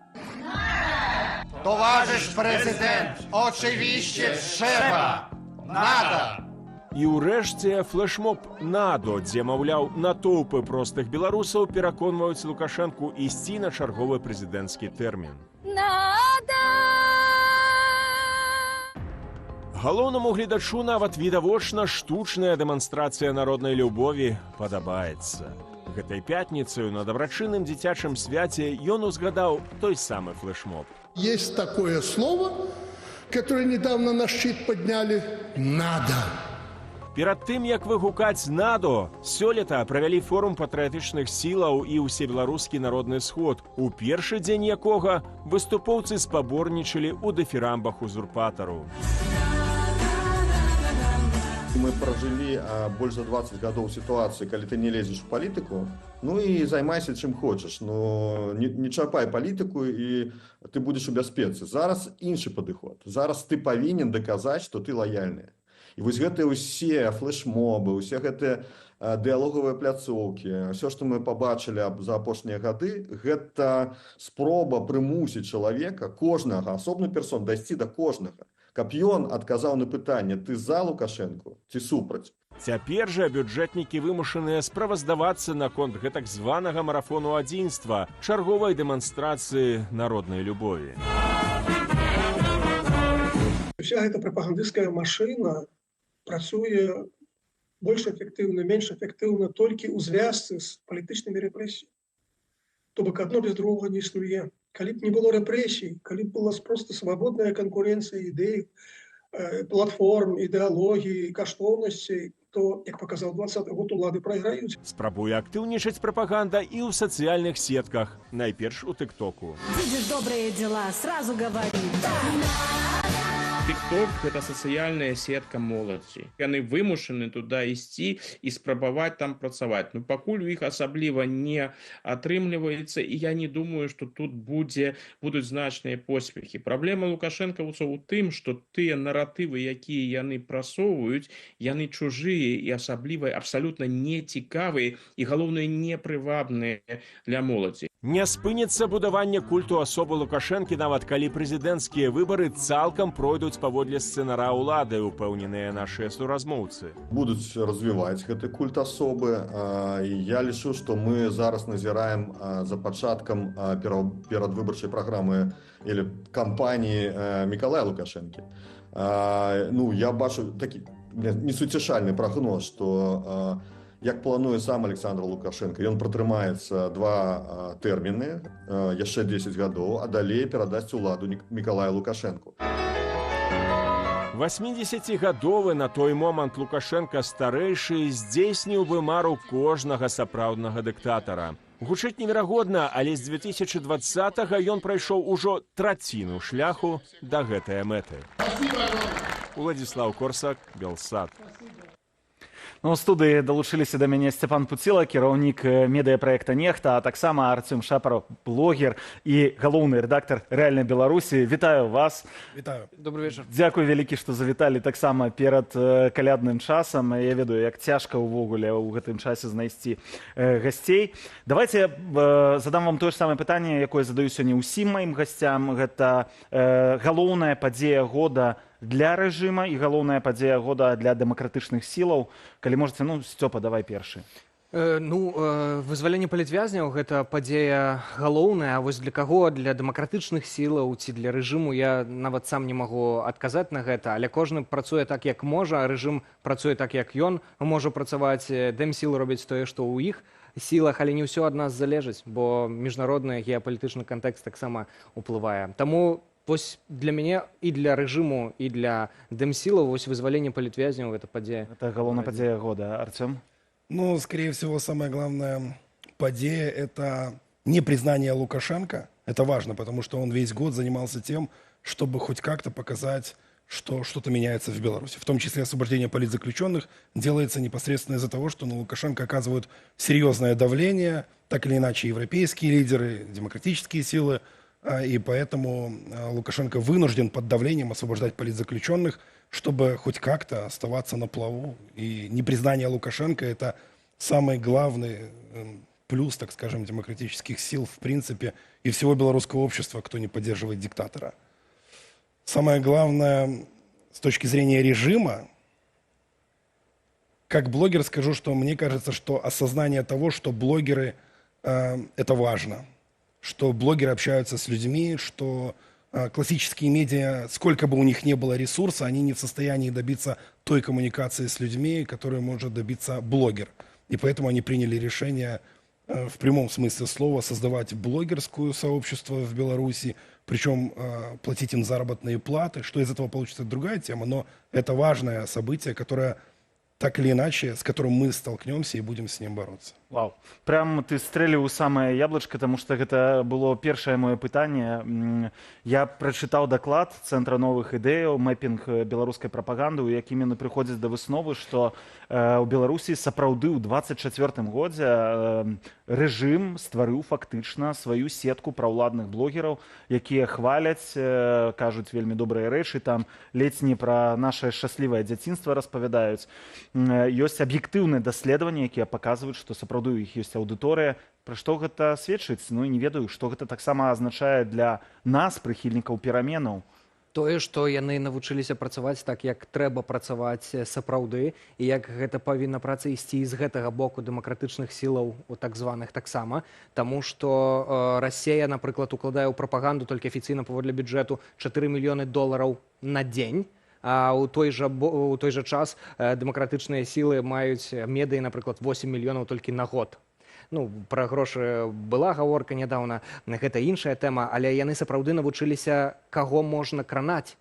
Товариш президент, очевидно, шефа, надо! І ўрэшце флешмоб «Надо», дзе, маўляў, натоўпы простых беларусаў пераконваюць Лукашэнку ісці на чарговы прэзідэнцкі тэрмін. Галоўнаму гледачу нават відавочна штучная дэманстрацыя народнай любові падабаецца. Гэтай пятніцаю на дабрачынным дзіцячым свяце ён узгадаў той самы флешмоб. Есть такое слово, которое недавно на щит подняли «надо». Перад тым, як выгукаць «надо», сёлета правялі форум патрыятычных сілаў і ўсебеларускі народны сход, у першы дзень якога выступоўцы спаборнічалі ў дэфірамбах узурпатару. Мы прожили больше 20 годов ситуации, когда ты не лезешь в политику, ну и займайся чем хочешь, но не чапай политику, и ты будешь у бяспецы. Зараз іншы падыход. Зараз ты павінен доказать, что ты лояльны. І вось гэтыя ўсе флешмобы, усе гэтыя дыялогавыя пляцоўкі, все, што мы пабачылі за апошнія гады, гэта спроба прымусіць чалавека, кожнага, асобную персону, дайсці да кожнага, каб ён адказаў на пытанне: ты за Лукашэнку ці супраць? Цяпер жа бюджэтнікі вымушаныя справаздавацца наконт гэтак званага марафону адзінства, чарговай дэманстрацыі народнай любові. Вся эта прапагандысцкая машина працуе больш эфектыўна, менш эфектыўна толькі ў звязцы з палітычнымі рэпрэсіямі. То бок адно без другога не існуе. Калі б не было рэпрэсій, калі б была проста свабодная канкурэнцыя ідэй, платформ, ідэалогіі, каштоўнасцей, то, як паказаў 20 год, улады прайграюць. Спрабуе актыўнічаць прапаганда і ў сацыяльных сетках, найперш у тыктоку. Видишь добрые дела, сразу говори. TikTok – это сацыяльная сетка моладзі. Яны вымушаны туда ісці і спрабаваць там працаваць. Ну, пакуль у іх асабліва не атрымліваецца, і я не думаю, што тут будуць значныя поспехі. Праблема лукашэнкаўцаў у тым, што тыя наратывы, якія яны прасоўваюць, яны чужыя і асабліва абсалютна нецікавыя і, галоўнае, непрывабныя для моладзі. Не спыніцца будаванне культу асобы Лукашэнкі, нават калі прэзідэнцкія выбары цалкам пройдуць паводле сцэнара ўлады, упэўненыя нашыя суразмоўцы. Будуць развіваць гэты культ асобы. Я лічу, што мы зараз назіраем за пачаткам перадвыбарчай праграмы или кампаніі Мікалая Лукашэнкі. Ну, я бачу такі несуцішальны прагноз, што як плануе сам Александр Лукашенко, ён пратрымаецца 2 тэрміны, яшчэ 10 гадоў, а далей перадасць уладу Мікалаю Лукашэнку. 80-гадовы на той момант Лукашенко старэйшы здзейсніў бы мару кожнага сапраўднага дыктатара. Гучыць неверагодна, але з 2020-го ён прайшоў ужо траціну шляху да гэтае мэты. Уладзіслаў Корсак, Белсад. Ну, у студыі далучыліся да мяне Сцяпан Пуціла, кіраўнік медыяпраекта «Нехта», а таксама Арцём Шапаров, блогер і галоўны рэдактар «Рэальнай Беларусі». Вітаю вас. Вітаю. Добрый вечар. Дзякуй вялікі, што завіталі таксама перад калядным часам. Я ведаю, як цяжка ўвогуле ў гэтым часе знайсці гасцей. Давайте задам вам тое ж самае пытанне, якое задаю сёння ўсім маім гасцям. Гэта галоўная падзея года для рэжыма і галоўная падзея года для дэмакратычных сілаў. Калі можаце, ну, Сцёпа, давай першы. Вызваленне палітвязняў – гэта падзея галоўная, а вось для каго? Для дэмакратычных сілаў ці для рэжыму я нават сам не магу адказаць на гэта, але кожны працуе так, як можа, а рэжым працуе так, як ён можа працаваць, дэмсілы робяць тое, што ў іх сілах, але не ўсё ад нас залежыць, бо міжнародны геапалітычны кантэкст таксама уплывае. Таму вось для мяне і для рэжыму, і для дэмсілаў вось вызваленне палітвязняў – гэта падзея. Это галоўная падзея года. Артём? Ну, скорее всего, самая главная падея – это непризнание Лукашенко. Это важно, потому что он весь год занимался тем, чтобы хоть как-то показать, что что-то меняется в Беларуси. В том числе освобождение политзаключенных делается непосредственно из-за того, что на Лукашенко оказывают серьезное давление, так или иначе европейские лидеры, демократические силы. И поэтому Лукашенко вынужден под давлением освобождать политзаключенных, чтобы хоть как-то оставаться на плаву. И непризнание Лукашенко – это самый главный плюс, так скажем, демократических сил в принципе и всего белорусского общества, кто не поддерживает диктатора. Самое главное с точки зрения режима, как блогер скажу, что мне кажется, что осознание того, что блогеры это важно. Что блогеры общаются с людьми, что классические медиа, сколько бы у них ни было ресурса, они не в состоянии добиться той коммуникации с людьми, которую может добиться блогер. И поэтому они приняли решение в прямом смысле слова создавать блогерское сообщество в Беларуси, причем платить им заработные платы. Что из этого получится, это другая тема, но это важное событие, которое так или иначе, с которым мы столкнемся и будем с ним бороться. Вау. Прям ты стрэліў у самае яблычко, потому что гэта было першае моё пытанне. Я прачытаў даклад Цэнтра новых ідэяў, мэпінг беларускай прапаганды, у якім яны прыходзяць да высновы, што ў Беларусі сапраўды ў 24-м годзе рэжым стварыў фактычна сваю сетку праўладных блогераў, якія хваляць, кажуць вельмі добрыя рэчы, там ледзь не пра нашае шчаслівае дзяцінства распавядаюць. Ёсць аб'ектыўныя даследаванні, якія паказваюць, што сапраўды у іх ёсць аўдыторыя. Пра што гэта сведчыць? Ну і не ведаю, што гэта таксама азначае для нас, прыхільнікаў пераменаў. Тое, што яны навучыліся працаваць так, як трэба працаваць сапраўды, і як гэта павінна праца ісці з гэтага боку дэмакратычных сілаў, так званых таксама, таму што Расія, напрыклад, укладае ў прапаганду толькі афіцыйна паводле бюджэту $4 мільёны на дзень, а ў той жа час дэмакратычныя сілы маюць медыі, напрыклад, 8 мільёнаў толькі на год. Ну, пра грошы была гаворка нядаўна, гэта іншая тэма, але яны сапраўды навучыліся, каго можна кранаць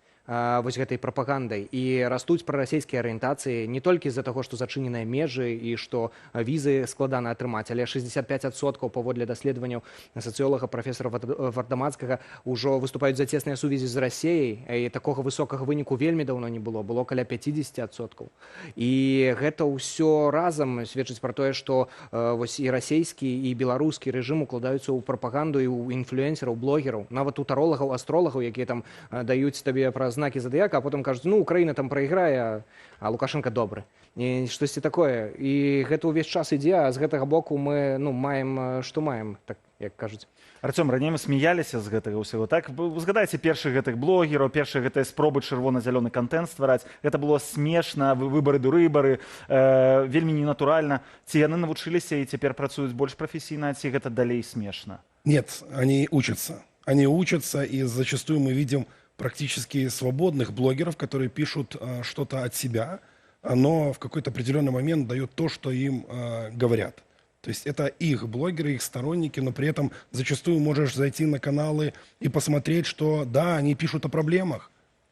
вось гэтай прапагандай. І растуць прарасійскія арыентацыі не толькі з-за таго, што зачыненыя межы і што візы складана атрымаць, але 65% паводле даследаванняў сацыёлага прафесара Вардамацкага ўжо выступаюць за цесныя сувязі з Расіяй, і такога высокага выніку вельмі даўно не было, было каля 50%. І гэта ўсё разам сведчыць пра тое, што вось і расійскі, і беларускі рэжым укладаюцца ў прапаганду і ў інфлюэнсераў, блогераў, нават у таролагаў, астролагаў, якія там даюць табе пра знакі задыяка, а потым кажуць, ну, Украіна там прайграе, а Лукашенко добры. І штосьці такое. І гэта ўвесь час ідзе, а з гэтага боку мы маем, што маем, так як кажуць. Артём, раней мы смяяліся з гэтага ўсяго, так? Згадайце першых гэтых блогераў, першыя гэтыя спробы чырвона-зялёны контент ствараць. Гэта было смешна, выбары-дурыбары, вельмі ненатуральна. Ці яны навучыліся і цяпер працуюць больш прафесійна, ці гэта далей смешна? Нет, они учатся. Они учатся, и зачастую мы видим практически свободных блогеров, которые пишут что-то от себя, но в какой-то определенный момент дают то, что им говорят. То есть это их блогеры, их сторонники, но при этом зачастую можешь зайти на каналы и посмотреть, что да, они пишут о проблемах.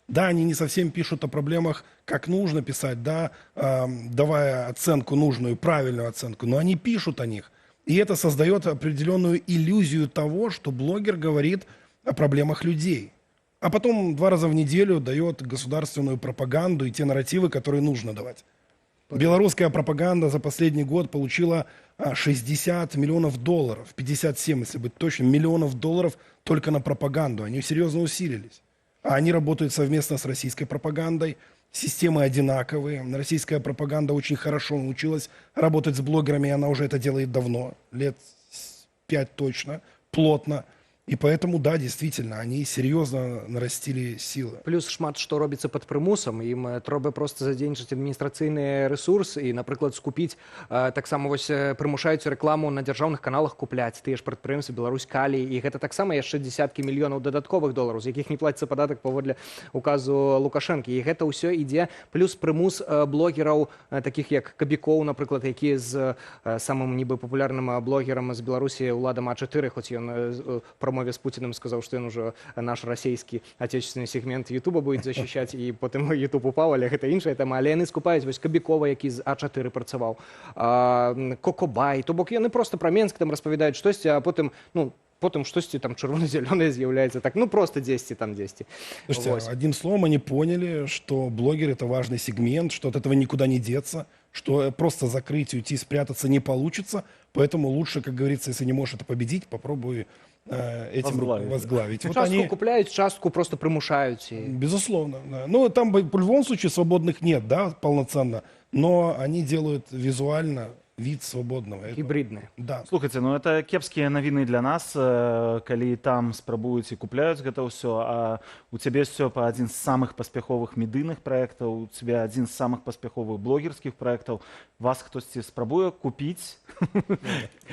Да, они не совсем пишут о проблемах, как нужно писать, да, давая оценку нужную, правильную оценку, но они пишут о них. И это создает определенную иллюзию того, что блогер говорит о проблемах людей. А потом 2 раза в неделю дает государственную пропаганду и те нарративы, которые нужно давать. Белорусская пропаганда за последний год получила 60 миллионов долларов, 57, если быть точным, миллионов долларов только на пропаганду. Они серьезно усилились. А они работают совместно с российской пропагандой. Системы одинаковые. Российская пропаганда очень хорошо научилась работать с блогерами, и она уже это делает давно, лет 5 точно, плотно. И поэтому, да, действительно, они серьезно нарастили силы. Плюс шмат што робіцца пад прымусам, ім трэба проста задзейнічаць адміністрацыйны рэсурс і, напрыклад, скупіць, таксама вось прымушаюць рэкламу на дзяржаўных каналах купляць тыя ж прадпрыемствы Беларусь Калій, і гэта таксама яшчэ дзесяткі мільёнаў дадатковых долараў, з якіх не плаціцца падатак паводле указу Лукашэнкі. І гэта ўсё ідзе, плюс прымус блогераў, такіх як Кабікоў, напрыклад, які з самым нібы папулярным блогерам з Беларусі Уладам А4, хоць ён прамове с Путиным сказал, что он уже наш российский отечественный сегмент Ютуба будет защищать, и потом Ютуб упал, але гэта іншая тема. Але яны скупаюць вось Кабікова, які з А4 працаваў, Кокобай, то бок яны просто про Менск там распавядаюць штосьці, а потым, ну, потым штосьці там чырвона-зялёнае з'яўляецца, так, ну просто 10 там 10. Слушайте, Вось. одним словом, они поняли, что блогер — это важный сегмент, что от этого никуда не деться, что просто закрыть, уйти, спрятаться не получится, поэтому лучше, как говорится, если не можешь это победить, попробуй этим возглавить. Вот Частку они... купляюць, частку просто прымушаюць. Безусловно. Да. Ну, там в любом случае свободных нет, да, полноценно, но они делают визуально вид свободного. Гибридные. Да. Слухайте, ну это кепскія навіны для нас, калі там спрабуюць і купляюць гэта ўсё, а у цябе все па адзін з самых паспяховых медыйных праектаў, у цябе адзін з самых паспяховых блогерскіх праектаў, вас хтосьці спрабуе купіць?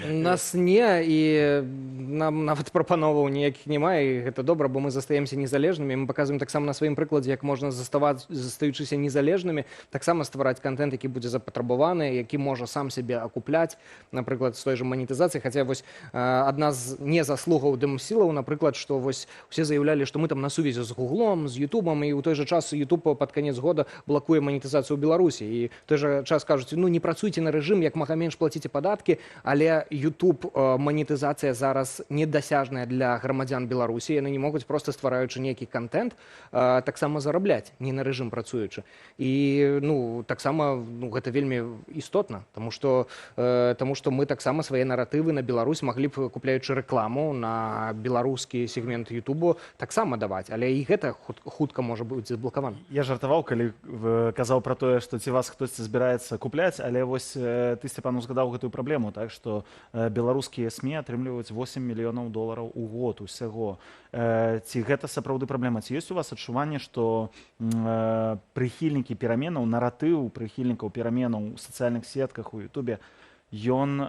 Нас не, і нам нават прапановаў ніякіх няма, і гэта добра, бо мы застаемся незалежнымі. Мы паказваем таксама на сваім прыкладзе, як можна застаючыся незалежнымі, таксама ствараць контент, які будзе запатрабаваны, які можа сам сябе акупляць, напрыклад, з той жа манетызацыяй. Хаця вось адна з незаслугаў дэмсілаў, напрыклад, што вось усе заяўлялі, што мы там на сувязі з Гуглом, з Ютубам, і ў той жа час Ютуб пад канец года блакуе манетызацыю ў Беларусі. І ў той жа час кажуць, ну не працуйце на рэжым, як мага менш плаціце падаткі, але Ютуб манетызацыя зараз недасяжная для грамадзян Беларусі. Яны не могуць проста ствараючы нейкі контент таксама зарабляць, не на рэжым працуючы. І ну таксама ну, гэта вельмі істотна, таму што мы таксама свае наратывы на Беларусь маглі б, купляючы рэкламу на беларускі сегмент Ютубу, таксама даваць, але і гэта хутка можа быць заблакавана. Я жартаваў, калі казаў пра тое, што ці вас хтосьці збіраецца купляць, але вось ты, Сцяпан, узгадаў гэтую праблему, так што беларускія СМІ атрымліваюць 8 мільёнаў долараў у год усяго. Ці гэта сапраўды праблема? Ці ёсць у вас адчуванне, што прыхільнікі пераменаў, наратыў прыхільнікаў пераменаў у сацыяльных сетках, у Ютубе, ён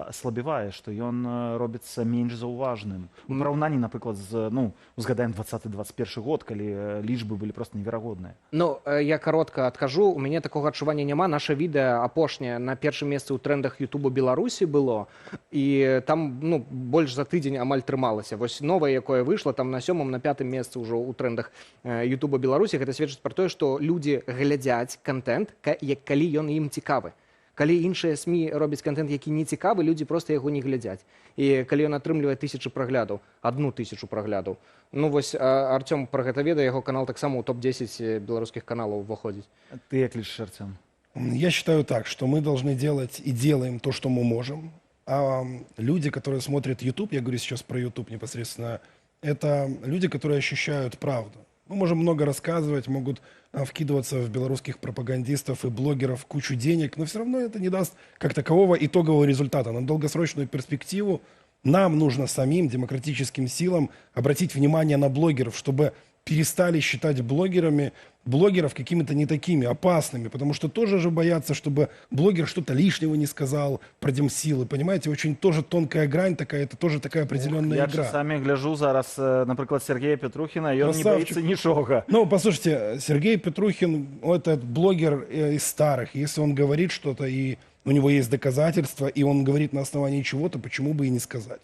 слабівае, што ён робіцца менш заўважным. У параўнанні, напрыклад, з, ну, узгадаем 20-21 год, калі лічбы былі проста неверагодныя. Ну, я каротка адкажу, у мяне такога адчування няма. Наша відэа апошняе на першым месцы ў трэндах Ютубу Беларусі было, і там ну, больш за тыдзень амаль трымалася. Вось новае, якое выйшла, там на 7-м, на 5-м месцы ўжо ў трэндах Ютуба Беларусі, гэта сведчыць пра тое, што людзі глядзяць контент, калі ён ім цікавы. Калі іншыя СМІ робяць контент, які не цікавы, людзі проста яго не глядзяць. І калі ён атрымлівае 1000 праглядаў, 1000 праглядаў. Ну вось Артём пра гэта ведае, яго канал таксама ў топ-10 беларускіх каналаў уваходзіць. Ты як лічыш, Артём? Я считаю так, что мы должны делать и делаем то, что мы можем. А люди, которые смотрят YouTube, я говорю сейчас про YouTube непосредственно, это люди, которые ощущают правду. Мы можем много рассказывать, могут вкидываться в белорусских пропагандистов и блогеров кучу денег, но все равно это не даст как такового итогового результата. На долгосрочную перспективу нам нужно самим, демократическим силам, обратить внимание на блогеров, чтобы перестали считать блогеров какими-то не такими опасными, потому что тоже же боятся, чтобы блогер что-то лишнего не сказал про демсилы, понимаете, очень тоже тонкая грань такая, это тоже такая определенная я игра. Я сами гляжу зараз, например, Сергея Петрухина, и он не боится ничего. Ну, послушайте, Сергей Петрухин, это блогер из старых, если он говорит что-то, и у него есть доказательства, и он говорит на основании чего-то, почему бы и не сказать.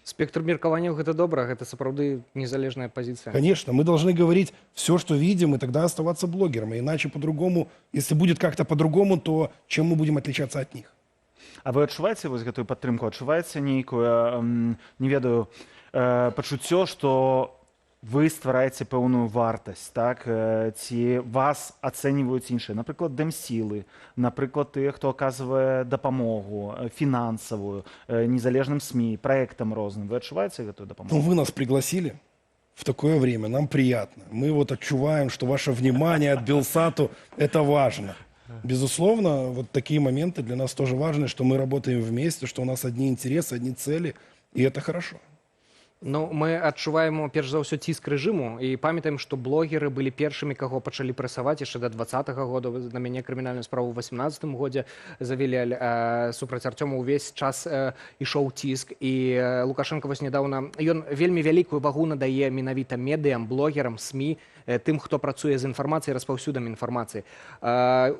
Спектр меркаванняў гэта добра, гэта сапраўды незалежная позиция. Конечно, мы должны говорить все, что видим, и тогда оставаться блогером. Иначе по-другому, если будет как-то по-другому, то чем мы будем отличаться от них? А вы адчуваеце вось гэтую падтрымку, адчуваеце нейкую, не ведаю, пачуццё, што вы ствараеце пэўную вартасць, так? Ці вас ацэньваюць іншыя, напрыклад, дэмсілы, напрыклад, тыя, хто аказвае дапамогу фінансавую, незалежным СМІ, праектам розным. Вы адчуваеце гэтую дапамогу? Ну, вы нас пригласили в такое время, нам приятно. Мы вот отчуваем, что ваше внимание от Белсату – это важно. Безусловно, вот такие моменты для нас тоже важны, что мы работаем вместе, что у нас одни интересы, одни цели, и это хорошо. Ну, мы адчуваем перш за ўсё ціск рэжыму і памятаем, што блогеры былі першымі, каго пачалі прэсаваць яшчэ да 20-го года. На мяне крымінальную справу ў 18-м годзе завялі, супраць Артёма ўвесь час ішоў ціск. І Лукашенко вось нядаўна, ён вельмі вялікую вагу надае менавіта медыям, блогерам, СМІ, тым, хто працуе з інфармацыяй, распаўсюдам інфармацыі.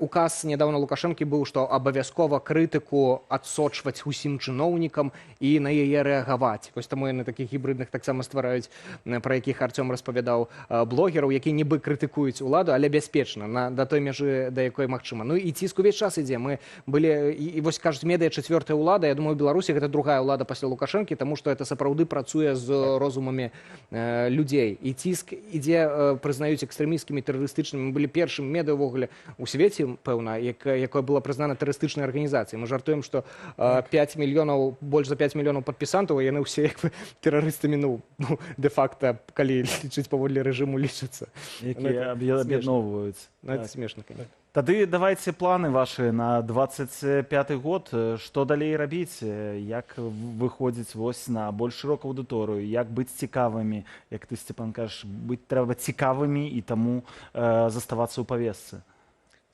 Указ нядаўна Лукашэнкі быў, што абавязкова крытыку адсочваць усім чыноўнікам і на яе рэагаваць. Вось таму яны такіх гібрыдных таксама ствараюць, пра якіх Артём распавядаў, блогераў, якія нібы крытыкуюць уладу, але бяспечна, да той мяжы, да якой магчыма. Ну і ціск увесь час ідзе. Мы былі, і вось кажуць, медыа чацвёртая ўлада, я думаю, у Беларусі гэта другая ўлада пасля Лукашэнкі, таму што это сапраўды працуе з розумамі людзей. І ціск ідзе, прызнаюць экстрэмісцкімі, тэрарыстычнымі. Мы былі першым медыа ўвогуле у свеце, пэўна, якое было прызнана тэрарыстычнай арганізацыяй. Мы жартуем, што 5 мільёнаў, больш за 5 мільёнаў падпісантаў, яны ўсе як бы тэрарыстамі, ну, дэ-факта, калі лічыць паводле рэжыму, лічацца. Якія аб'ядноўваюць. Ну, это смешна, конечно. Тады давайце планы вашы на 25-й год. Што далей рабіць? Як выходзіць вось на больш шырокую аўдыторыю? Як быць цікавымі? Як ты, Степан, кажаш, быць трэба цікавымі і таму заставацца ў павесцы?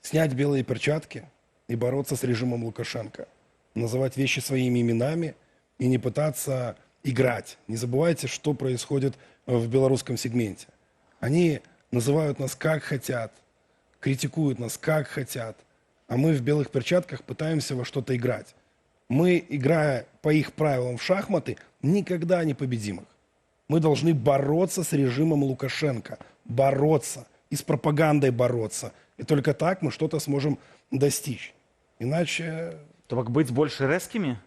Снять белые перчатки и бороться с режимом Лукашенко. Называть вещи своими именами и не пытаться играть. Не забывайте, что происходит в белорусском сегменте. Они называют нас как хотят, критикуют нас как хотят, а мы в белых перчатках пытаемся во что-то играть. Мы, играя по их правилам в шахматы, никогда не победим их. Мы должны бороться с режимом Лукашенко, бороться, и с пропагандой бороться. И только так мы что-то сможем достичь. Иначе... То как быть больше резкими?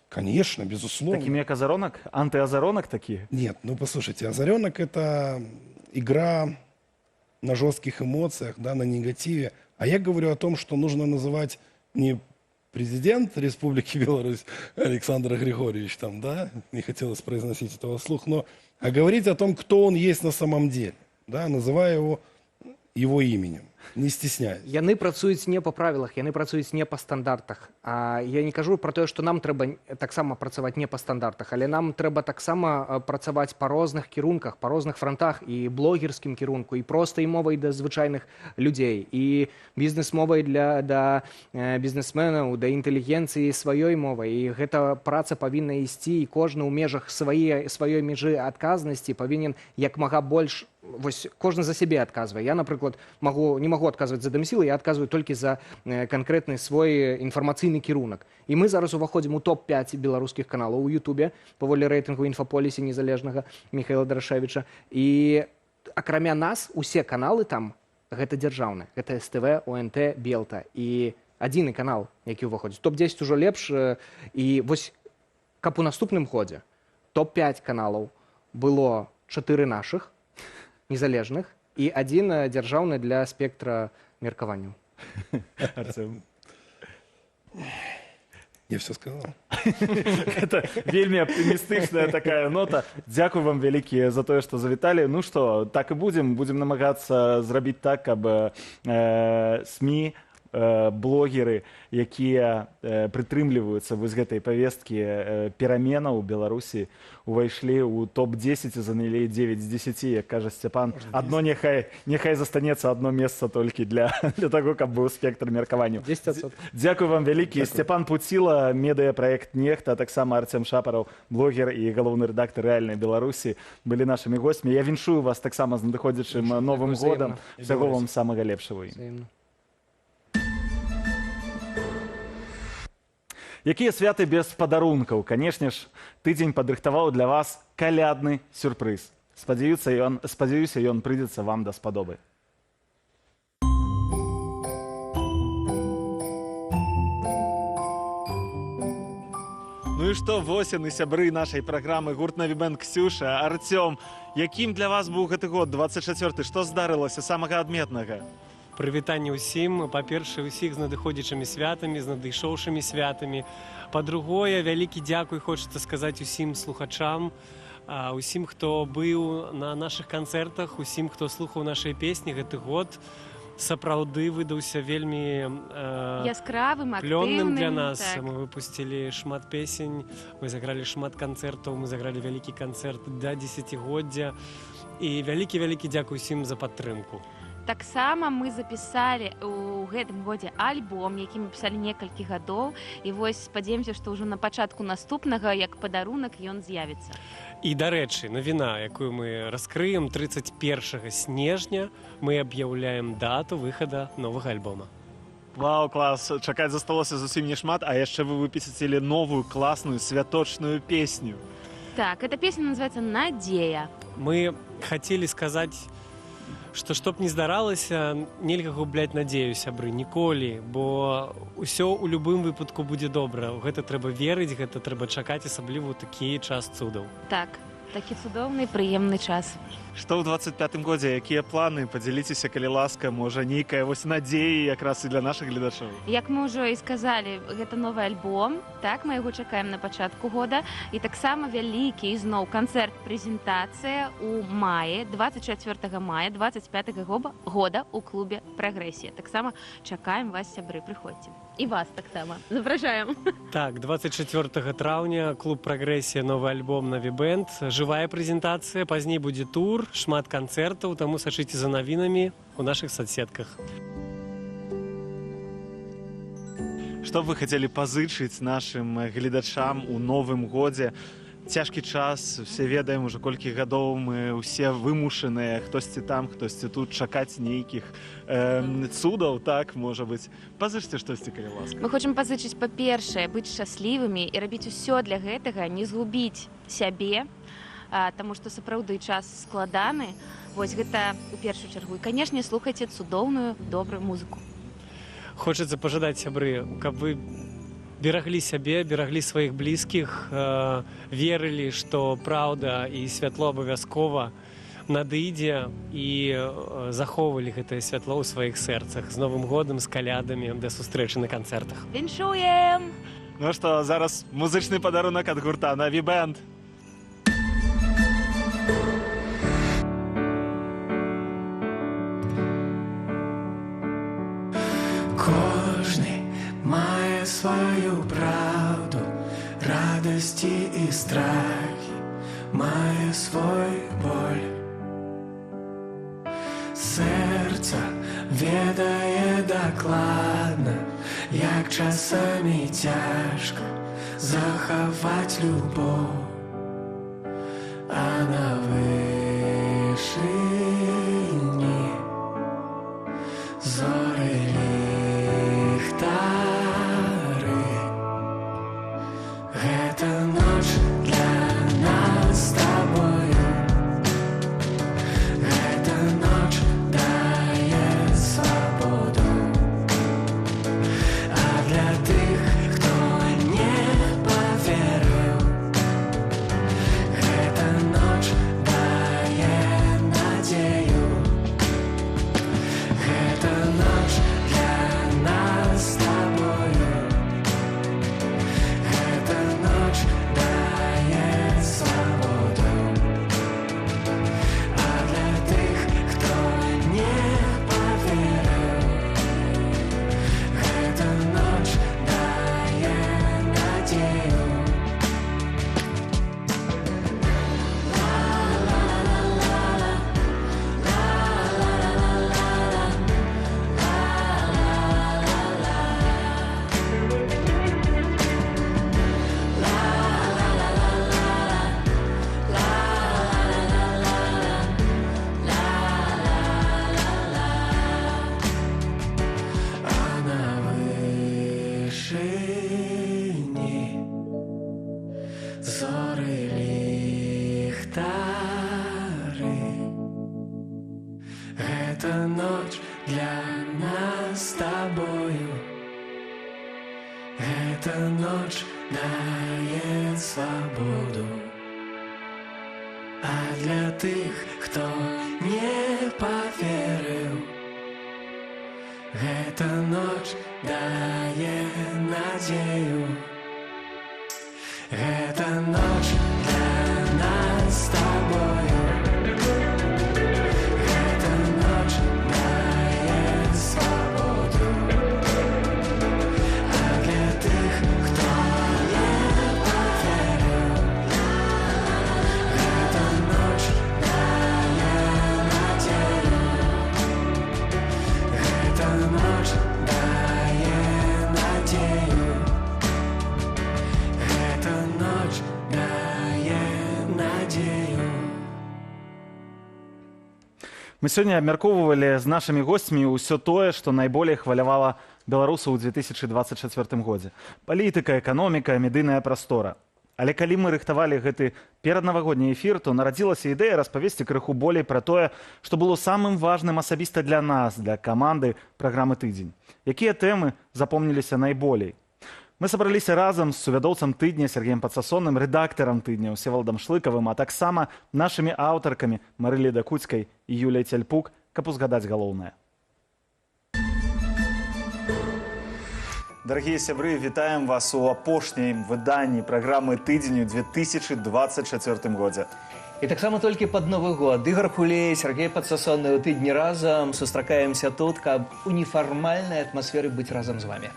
Конечно, безусловно. Такими как Озаренок? Антиозаренок такие? Нет, ну послушайте, Озаренок — это игра на жестких эмоциях, да, на негативе. А я говорю о том, что нужно называть не президент Республики Беларусь Александр Григорьевич, там, да, не хотелось произносить этого вслух, но а говорить о том, кто он есть на самом деле, да, называя его именем. Не стесняюсь. Яны працуюць не па правілах, яны працуюць не па стандартах. Я не кажу про тое, што нам трэба таксама працаваць не па стандартах, але нам трэба таксама працаваць па розных кірунках, па розных фронтах, і блогерскім кірунку, і простай мовай да звычайных людзей, і бізнес-мовай да бізнесменаў, да інтэлігенцыі сваёй мовай. І гэта праца павінна ісці, і кожны ў межах сваёй межы адказнасці павінен як мага больш. Вось кожны за сябе адказвае. Я, напрыклад, не магу адказваць за дэмсілы, я адказваю толькі за канкрэтны свой інфармацыйны кірунак. І мы зараз уваходзім у топ-5 беларускіх каналаў у Ютубе паводле рэйтынгу інфаполісе незалежнага Михаіла Дарашевіча. І акрамя нас усе каналы там гэта дзяржаўныя. Гэта СТВ, ОНТ, Белта. І адзіны канал, які ўваходзіць. Топ-10 ужо лепш. І вось каб у наступным годзе топ-5 каналаў было 4 нашых, незалежных, и один дзяржаўны для спектра меркаванняў. Я все сказал. Это вельмі оптимистичная такая нота. Дзякуй вам вялікія за тое, што завіталі. Ну што, так і будзем намагацца зрабіць так, каб СМІ, блогеры, якія прытрымліваюцца вось гэтай павесткі пераменаў у Беларусі, увайшлі ў топ-10 і занялі 9 з 10, як кажа Сцяпан. Адно няхай застанецца одно месца толькі для таго, каб быў спектр меркаванняў. 10%. Дзякуй вам вялікі. Сцяпан Пуціла, медыапраект «Нехта», таксама Арцем Шапараў, блогер і галоўны рэдактар «Рэальнай Беларусі», былі нашымі гостьмі. Я віншую вас таксама з надыходзячым Новым годам. Усяго вам самага лепшага. Якія святы без падарункаў? Канешне ж, тыдзень падрыхтаваў для вас калядны сюрпрыз. Спадзяюся, ён прыйдзецца вам даспадобы. Ну і што, вось яны, сябры нашай праграмы гурт «Навібэнд». Ксюша, Артём, якім для вас быў гэты год, 24-й? Што здарылася самага адметнага? Прывітанне ўсім. Па-першае, усіх з надыходзячымі святамі, з надышоўшымі святамі. Па-другое, вялікі дзякуй хочацца сказаць усім слухачам, усім, хто быў на нашых канцэртах, усім, хто слухаў нашыя песні. Гэты год сапраўды выдаўся вельмі яскравым, плённым для актыўным, нас. так. Мы выпусцілі шмат песень, мы загралі шмат канцэртаў, мы загралі вялікі канцэрт да 10-годдзя. І вялікі дзякуй усім за падтрымку. Таксама мы запісалі ў гэтым годзе альбом, які мы пісалі некалькі гадоў. І вось спадзяёмся, што ўжо на пачатку наступнага, як падарунак, ён з'явіцца. І, дарэчы, навіна, якую мы раскрыем 31 снежня, мы аб'яўляем дату выхада новага альбома. Вау, клас, чакаць засталося зусім не шмат, а яшчэ вы выпісацілі новую класную святочную песню. Так, эта песня называется «Надея». Мы хацелі сказаць, што б не здаралася, нельга губляць надзею, сябры, ніколі, бо ўсё ў любым выпадку будзе добра. Гэта трэба верыць, гэта трэба чакаць, асабліва ў такі час цудаў. Так, такі цудоўны, прыемны час. Што ў 25-м годзе, якія планы? Падзяліцеся, калі ласка, можа, нейкая вось надзея якраз і для нашых гледачоў. Як мы ўжо і сказалі, гэта новы альбом, так, мы яго чакаем на пачатку года, і таксама вялікі ізноў канцэрт-прэзентацыя ў маі, 24 мая 25 года ў клубе «Прагрэсія». Таксама чакаем вас, сябры, прыходзьце. І вас таксама запрашаем. Так, 24 траўня клуб «Прагрэсія», новы альбом «Навібэнд», жывая прэзентацыя, пазней будзе тур, шмат канцэртаў, таму сачыце за навінамі ў нашых соцсетках. Што б вы хацелі пазычыць нашым гледачам у новым годзе? Цяжкі час, все ведаем, ужо колькі гадоў мы ўсе вымушаныя, хтосьці там, хтосьці тут, чакаць нейкіх цудаў, так, можа быць. Пазычце штосьці, калі ласка. Мы хочам пазычыць, па-першае, быць шчаслівымі і рабіць усё для гэтага, не згубіць сябе, таму што сапраўды час складаны. Вось гэта у першую чаргу. І, канешне, слухайце цудоўную, добрую музыку. Хочацца пажадаць, сябры, каб вы бераглі сябе, бераглі сваіх блізкіх, верылі, што праўда і святло абавязкова надыдзе, і захоўвалі гэтае святло ў сваіх сэрцах. З Новым годам, з калядамі, да сустрэчы на канцэртах. Віншуем! Ну што, зараз музычны падарунак ад гурта «Навібэнд». Кожны мае сваю праўду, радасці і страхі, мае свой боль. Сэрца ведае дакладна, як часамі цяжка захаваць любоў, а на вышыні зоры ліхтары. Гэта ноч для нас з табою, гэта ноч дае свабоду, а для тых, хто не паверыў, гэта ноч дае надзею. Гэта ноч для нас з табою, гэта ноч дае свабоду, а для тых, хто не паверыў, гэта ноч дае надзею. А на вышыні зоры ліхтары. Гэта ноч для нас з табою, гэта ноч дае свабоду. А для тых, хто не паверыў, гэта ноч дае надзею. Гэта ноч для нас з табою. Гэта ноч дае свабоду. А для тых, хто не паверыў, гэта ноч дае надзею. Гэта ноч дае надзею. Гэта ноч дае надзею. Мы сёння абмяркоўвалі з нашымі госцямі ўсё тое, што найболей хвалявала беларусаў у 2024 годзе. Палітыка, эканоміка, медыйная прастора. Але калі мы рыхтавалі гэты пераднавагодні эфір, то нарадзілася ідэя распавесці крыху болей пра тое, што было самым важным асабіста для нас, для каманды праграмы «Тыдзень». Якія тэмы запомніліся найболей? Мы сабраліся разам з сувядоўцам тыдня Сергеем Падсасоным, рэдактарам тыдня Всеволодом Шлыкавым, а таксама нашымі аўтаркамі Марылі Дакуцкай і Юляй Цяльпук, каб узгадаць галоўнае. Дарагія сябры, вітаем вас у апошнім выданні праграмы «Тыдзень» у 2024 годзе. І таксама толькі пад Новы год. Ігор Хулей, Сергей Падсасоны ў тыдні разам. Сустракаемся тут, каб у нефармальнай атмасферы быць разам з вамі.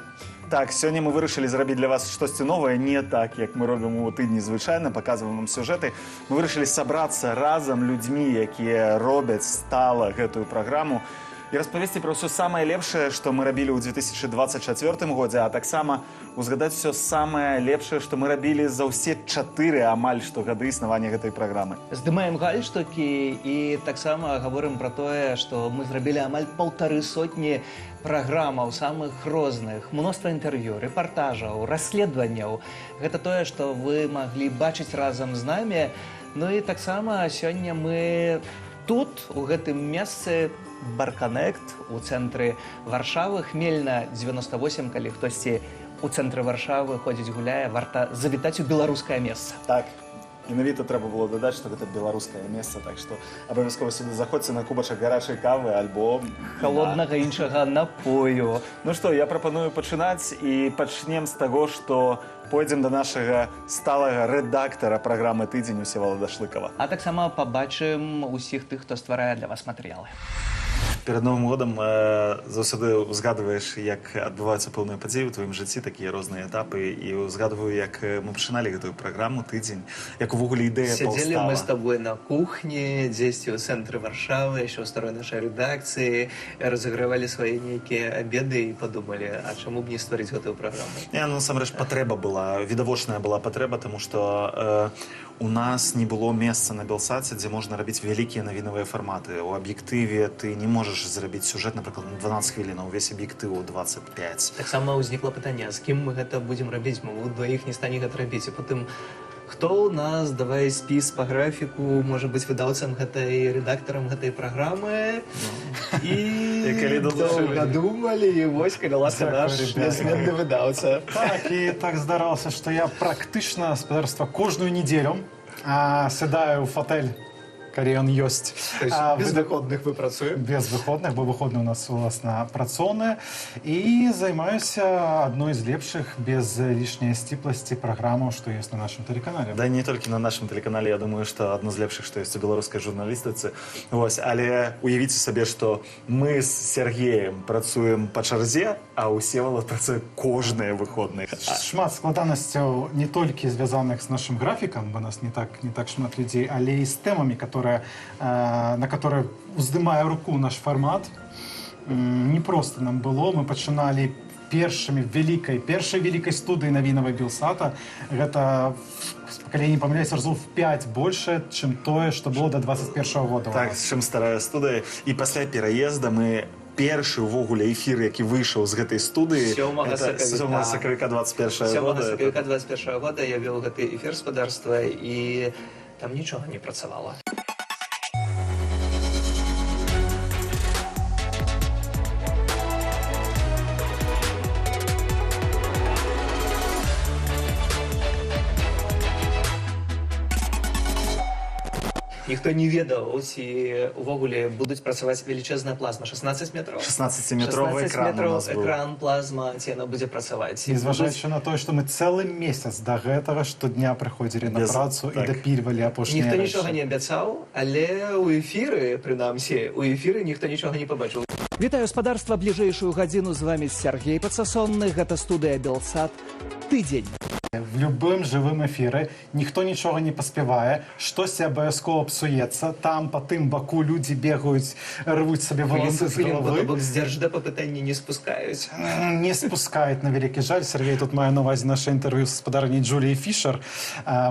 Так, сёння мы вырашылі зрабіць для вас штосьці новае, не так, як мы робім у тыдні звычайна, паказваем вам сюжэты. Мы вырашылі сабрацца разам людзьмі, якія робяць стала гэтую праграму, і распавесці пра ўсё самае лепшае, што мы рабілі ў 2024 годзе, а таксама узгадаць усё самае лепшае, што мы рабілі за ўсе 4 амаль што гады існавання гэтай праграмы. Здымаем гальштукі і таксама гаворым пра тое, што мы зрабілі амаль 150 праграмаў самых розных, мноства інтэрв'ю, рэпартажаў, расследаванняў. Гэта тое, што вы маглі бачыць разам з намі. Ну і таксама сёння мы тут, у гэтым месцы, Барканект, у цэнтры Варшавы, Хмельна 98, калі хтосьці у цэнтры Варшавы ходзіць гуляе, варта завітаць у беларускае месца. Так, менавіта трэба было дадаць, што гэта беларускае месца, так што абавязкова сюды заходзьце на кубачак гарачай кавы, альбо халоднага іншага напою. Ну што, я прапаную пачынаць і пачнем з таго, што пойдзем да нашага сталага рэдактара праграмы «Тыдзень» Всеволода Шлыкава. А таксама пабачым усіх тых, хто стварае для вас матэрыялы. Перад Новым годам заўсёды узгадваеш, як адбываюцца пэўныя падзеі ў тваім жыцці, такія розныя этапы, і узгадваю, як мы пачыналі гэтую праграму «Тыдзень», як увогуле ідэя паўстала. Сядзелі мы з табой на кухні, дзесьці ў цэнтры Варшавы, яшчэ ў старой нашай рэдакцыі, разыгрывалі свае нейкія абеды і падумалі, а чаму б не стварыць гэтую праграму? Насамрэч, патрэба была, відавочная была патрэба, таму што у нас не было месца на Белсаце, дзе можна рабіць вялікія навінавыя фарматы. У аб'ектыве ты не можаш зрабіць сюжэт, напрыклад, на 12 хвілін, а ўвесь аб'ектыў у 25. Таксама ўзнікла пытанне, з кім мы гэта будзем рабіць? Мы ўдваіх не стане гэта рабіць. І потым, хто ў нас давай спіс па графіку, можа быць выдаўцам гэтай, рэдактарам гэтай праграмы. І доўга думалі, і вось, калі ласка, наш нязменны выдаўца. Так, і так здаралася, што я практычна спадарства кожную нядзелю сядаю ў фатэль, калі ён ёсць. Без выходных вы працуем? Без выходных, бо выходны у нас, уласна, працоўныя. І займаюся адной з лепшых, без лішняй сціпласці праграмаў, што ёсць на нашым тэлеканале. Да, не толькі на нашым тэлеканале, я думаю, што адно з лепшых, што ёсць у беларускай журналістыцы. Але уявіце сабе, што мы з Сергеем працуем па чарзе, а ў Всеволод працуе кожныя выходныя. Шмат складанасцяў не толькі звязаных з нашым графікам, бо нас не так шмат людзей, але і з тэмамі, на которые уздымае руку наш фармат. Не проста нам было. Мы пачыналі першай вялікай студыі навінавай Белсата. Гэта, калі я не памыляюсь, разоў в 5 больше, чым тое, што было до 21 года. Так, чым старая студыя. І пасля пераезда мы першы ўвогуле эфір, які выйшаў з гэтай студыі, 7 сакавіка 21 года я вёў гэты эфір спадарства, і там нічога не працавала. Ніхто не ведаў, ці увогуле будуць працаваць велічэзная плазма. 16 метров? 16-метровый экран у нас был. Экран, плазма, ці яна будзе працаваць. Незважаючы на тое, што мы цэлы месяц да гэтага штодня прыходзілі на працу і дапільвалі апошнія Ніхто рэчы. нічога не абяцаў, але ў эфіры, прынамсі, у эфіры ніхто нічога не пабачыў. Вітаю гаспадарства, бліжэйшую гадзіну з вами Сергей Падсасонны, гэта студыя Белсат. Тыдзень. В любым жывым эфіры ніхто нічога не паспявае, штосьці абавязкова псуецца, там па тым баку людзі бегаюць, рвуць сабе валасы з галавы. Бок здзержда па пытанні не спускаюць. Не спускаюць, на вялікі жаль. Сергей тут мае на увазе наше інтэрв'ю з гаспадарняй Джуліяй Фішер.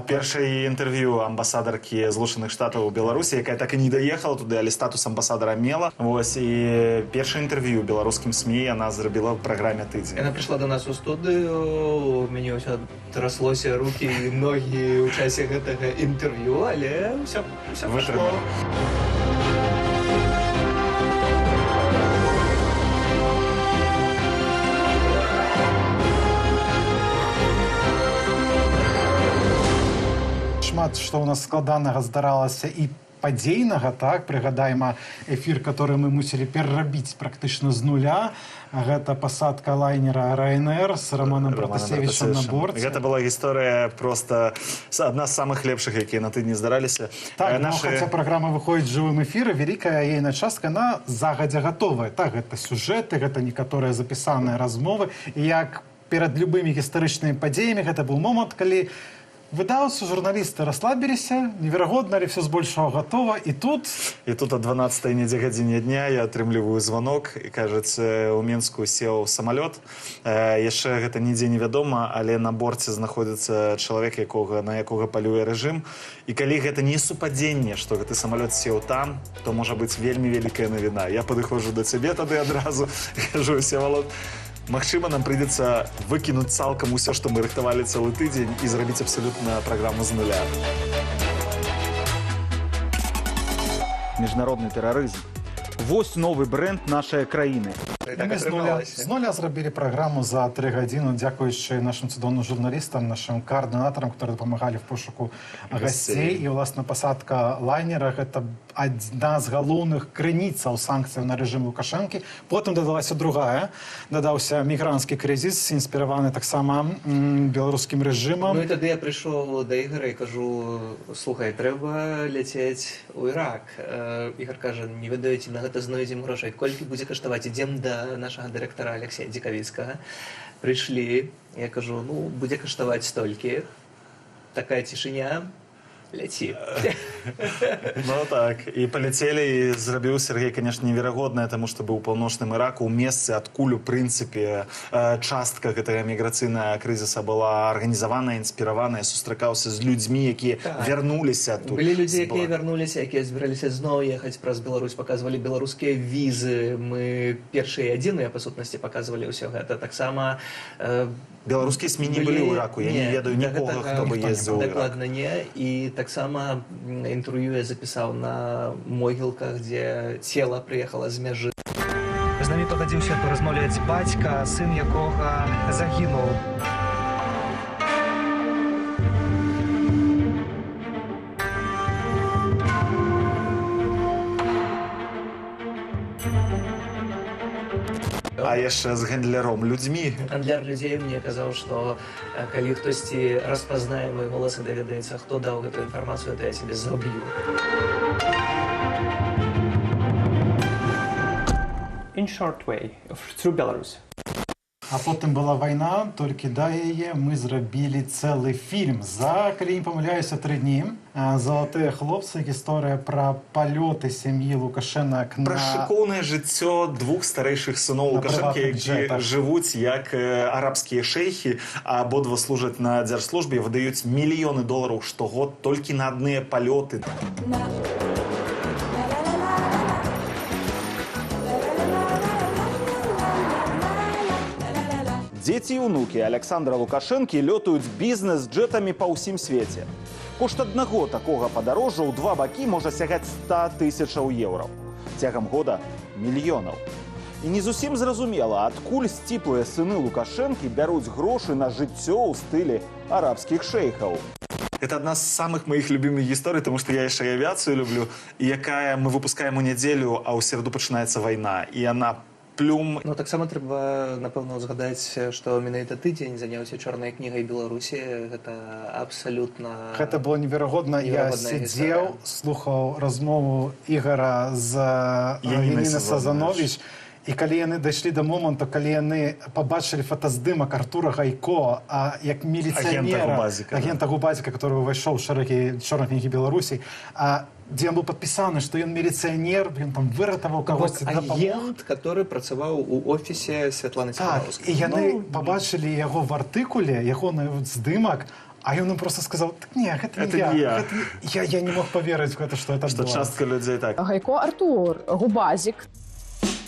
Першае інтэрв'ю амбасадаркі Злучаных Штатаў у Беларусі, якая так і не даехала туды, але статус амбасадара мела. Вось, і першае інтэрв'ю беларускім СМІ яна зрабіла ў праграме «Тыдзень». Яна прыйшла до нас у студыю, у мяне ўсё траслося рукі і ногі ў часе гэтага інтэрв'ю, але ўсё вышло. Шмат што ў нас складанага здаралася і падзейнага, так, прыгадаем эфір, который мы мусілі перарабіць практычна з нуля. Гэта пасадка лайнера Ryanair з Романом Пратасевічам на борце. Гэта была гісторыя просто адна з самых лепшых, якія на тыдні здараліся. Так, хаця праграма выходзіць жывым эфіры, вялікая ейная частка, она загадзя гатовая. Так, гэта сюжэты, гэта некаторыя запісаныя размовы. І як перад любымі гістарычнымі падзеямі, гэта быў момант, калі выдаўцы, журналісты расслабіліся, неверагодна, але все збольшага гатова, і тут о 12-й недзе гадзіне дня я атрымліваю звонок, і кажуць, у Мінску сеў самалёт. Яшчэ гэта нідзе невядома, але на борце знаходзіцца чалавек, на якога палюе рэжым. І калі гэта не супадзенне, што гэты самалёт сеў там, то можа быць вельмі вялікая навіна. Я падыходжу да цябе тады адразу, кажу, Всеволод, магчыма, нам прыйдзецца выкінуць цалкам усё, што мы рыхтавалі цэлы тыдзень і зрабіць абсалютна праграму з нуля. Міжнародны тэрарызм. Вось новы брэнд нашай краіны. Мы з нуля зрабілі праграму за 3 гадзіны, дзякуючы нашим цудоўным журналістам, нашим координатарам, которые дапамагалі в пошуку гасцей. І, уласна, пасадка лайнера – гэта адна з галоўных крыніцаў санкцыяў на рэжым Лукашэнкі. Потым дадалася другая, дадаўся мігранцкі крызіс, інспіраваны таксама беларускім рэжымам. Ну і тады я прыйшоў да Ігора і кажу, слухай, трэба ляцець у Ірак. Ігор кажа, не ведаеце, на гэта знойдзем грошай. Колькі будзе каштаваць? Ідзем да нашага дырэктара Алексея Дзікавіцкага. Прыйшлі, я кажу, ну, будзе каштаваць столькі. Такая цішыня. Ляці. Ну так, і паляцелі, і зрабіў Сергей, конечно, неверагоднае, таму што быў у паўночным Іраку, у месцы, адкуль, у прынцыпе, частка гэтага міграцыйнага крызіса была арганізаваная, інспіраваная, сустракаўся з людзьмі, якія вярнуліся тут. Былі людзі, якія вярнуліся, якія збіраліся зноў ехаць праз Беларусь, паказвалі беларускія візы. Мы першыя і адзіныя, па сутнасці, паказвалі ўсё гэта. Таксама беларускія СМІ не былі ў Іраку, я не ведаю нікога, хто бы ездзіў у Ірак. Дакладна не, і таксама інтэрв'ю я запісаў на могілках, дзе цела прыехала з мяжы. З намі пагадзіўся паразмаўляць бацька, сын якога загінуў. А яшчэ з гандляром людзьмі. Гандляр людзей мне казаў, што калі хтосьці распазнае мой голас і даведаецца, хто даў гэтую інфармацыю, то я цябе заб'ю. In short way, through Belarus. А потым была вайна, толькі да яе мы зрабілі цэлы фільм за, калі не памыляюся, 3 дні. «Залатыя хлопцы», гісторыя пра палёты сям'і Лукашэнак на... Пра шыкоўнае жыццё двух старэйшых сыноў Лукашэнкі, якія жывуць як арабскія шэйхі, а абодва служаць на дзяржслужбе, выдаюць мільёны долараў штогод толькі на адныя палёты. Дзеці і ўнукі Александра Лукашэнкі лётаюць бізнес-джэтамі па ўсім свеце. Кошт аднаго такога падарожжа ў два бакі можа сягаць 100 000 еўраў. Цягам года мільёнаў. І не зусім зразумела, адкуль сціплыя сыны Лукашэнкі бяруць грошы на жыццё ў стылі арабскіх шэйхаў. Гэта одна з самых моих любимых гісторый, тому што я яшчэ і авіяцыю люблю, і якая мы выпускаем у нядзелю, а ў сераду пачынаецца вайна, і яна плюм. Ну, таксама трэба, напэўна, узгадаць, што менавіта тыдзень заняўся чорнай кнігай Беларусі. Гэта абсалютна... Гэта было неверагодна. Я сидзеў, слухаў размову Ігара з Яніны Сазанович, і калі яны дайшлі да моманту, калі яны пабачылі фотаздымак Артура Гайко, як міліцыянера, агента Губазіка, который увайшоў у шэрагі чорнай кнігі Беларусі, дзе ён быў падпісаны, што ён міліцыянер, ён там выратаваў кагосьці, дапамог. Агент, который працаваў у офісе Святланы Ціканаўскай. Так, і яны пабачылі яго в артыкуле, ягоны здымак, а ён им просто сказал: так не, гэта не я. Я не мог поверыць в гэта, што это было. Што частка людзей так. Гайко Артур, Губазік,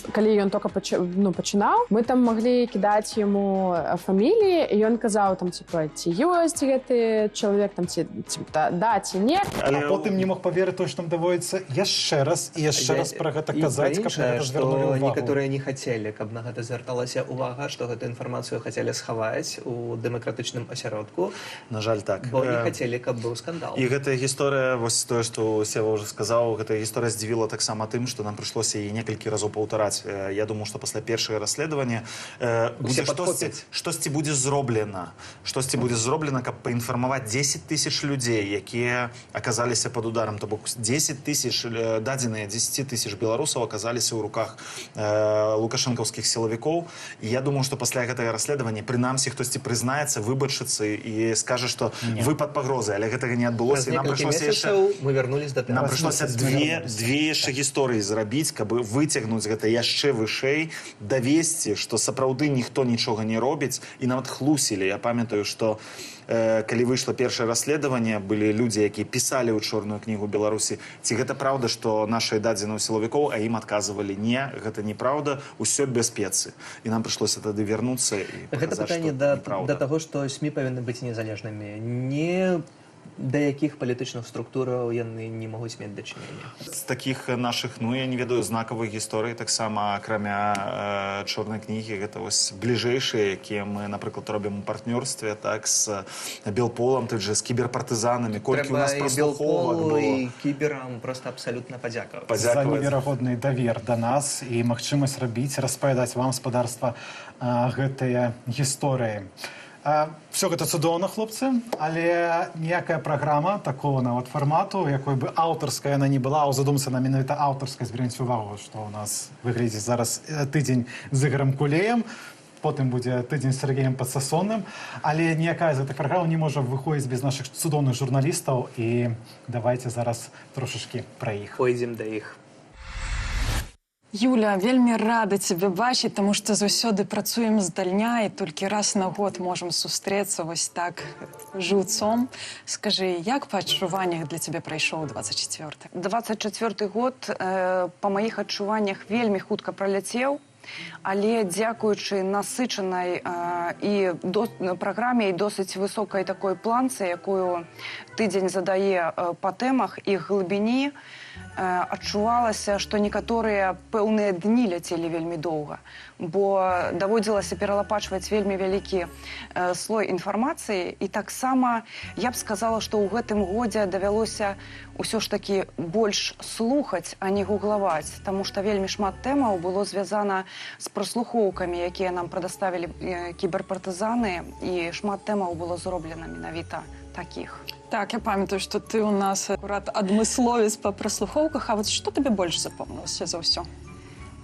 калі ён толькі пачынаў, мы там маглі кідаць яму фаміліі, і ён казаў там, типа, ці ёсць гэты чалавек, там, ці да, ці не. А потым не мог паверыць той, што нам даводзіцца яшчэ раз і яшчэ раз пра гэта казаць, каб на гэта звярнулі ўвагу. Некаторыя не хацелі, каб на гэта звярталася ўвага, што гэту інфармацыю хацелі схаваць у дэмакратычным асяродку. На жаль, так. Бо не хацелі, каб быў скандал. І гэтая гісторыя, вось тое, што Сева ўжо сказаў, гэтая гісторыя здзівіла таксама тым, што нам прыйшлося яе некалькі разоў паўтараць. Я думаю, што пасля першага расследавання штосьці будзе зроблена. Штосьці будзе зроблена, каб паінфармаваць 10 тысяч людзей, якія аказаліся пад ударам. То бок 10 тысяч, дадзеныя 10 тысяч беларусаў аказаліся ў руках лукашэнкаўскіх сілавікоў. І я думаю, што пасля гэтага расследавання прынамсі хтосьці прызнаецца, выбачыцца і скажа, што вы пад пагрозай, але гэтага не адбылося. Праз некалькі месяцаў мы вярнулись да тэмы. Нам прыйшлося две яшчэ гісторыі зрабіць, каб выцягнуць гэта яшчэ вышэй, давесці, што сапраўды ніхто нічога не робіць, і нават хлусілі. Я памятаю, што калі выйшла першае расследаванне, былі людзі, якія пісалі ў чорную кнігу Беларусі, ці гэта праўда, што нашыя дадзены ў сілавікоў, а ім адказвалі: не, гэта неправда, усё без спецы. І нам прыйшлося тады вярнуцца і паказаць, што неправда. Гэта пытанне да таго, што СМІ павінны быць незалежнымі. Не да якіх палітычных структураў яны не могуць мець дачынення. З такіх нашых, я не ведаю, знакавых гісторый, таксама акрамя чорнай кнігі, гэта вось бліжэйшыя, якія мы, напрыклад, робім у партнёрстве, так, з Белполам, тут же з кіберпартызанамі, колькі у нас праслуховак было. І кіберам проста абсалютна падзякаваць. За неверагодны давер да нас і магчымасць рабіць, распавядаць вам, спадарства, гэтыя гісторыі. Все гэта цудоўна, хлопцы, але ніякая праграма такого нават фармату, якой бы аўтарская яна не была, а ў задумцы на менавіта аўтарскай, зверніце ўвагу, што ў нас выглядзіць зараз тыдзень з Ігорем Кулеем, потым будзе тыдзень з Сергеем Падсасонным, але ніякая з гэтых праграм не можа выходзіць без нашых цудоўных журналістаў, і давайте зараз трошачкі пра іх. Пойдзем да іх. Юля, вельмі рада цябе бачыць, таму што заўсёды працуем здальня і толькі раз на год можам сустрэцца вось так жыўцом. Скажы, як па адчуваннях для цябе прайшоў 24-й? 24-й год па маіх адчуваннях вельмі хутка праляцеў, але дзякуючы насычанай і праграме і досыць высокай такой планцы, якую тыдзень задае па тэмах і глыбіні, адчувалася, што некаторыя пэўныя дні ляцелі вельмі доўга, бо даводзілася пералапачваць вельмі вялікі слой інфармацыі, і таксама я б сказала, што ў гэтым годзе давялося ўсё ж такі больш слухаць, а не гуглаваць, таму што вельмі шмат тэмаў было звязана з праслухоўкамі, якія нам прадаставілі кіберпартызаны, і шмат тэмаў было зроблена менавіта такіх. Так, я памятаю, што ты у нас акурат адмысловец па праслухоўках, а вот што табе больш запомнілася за ўсё?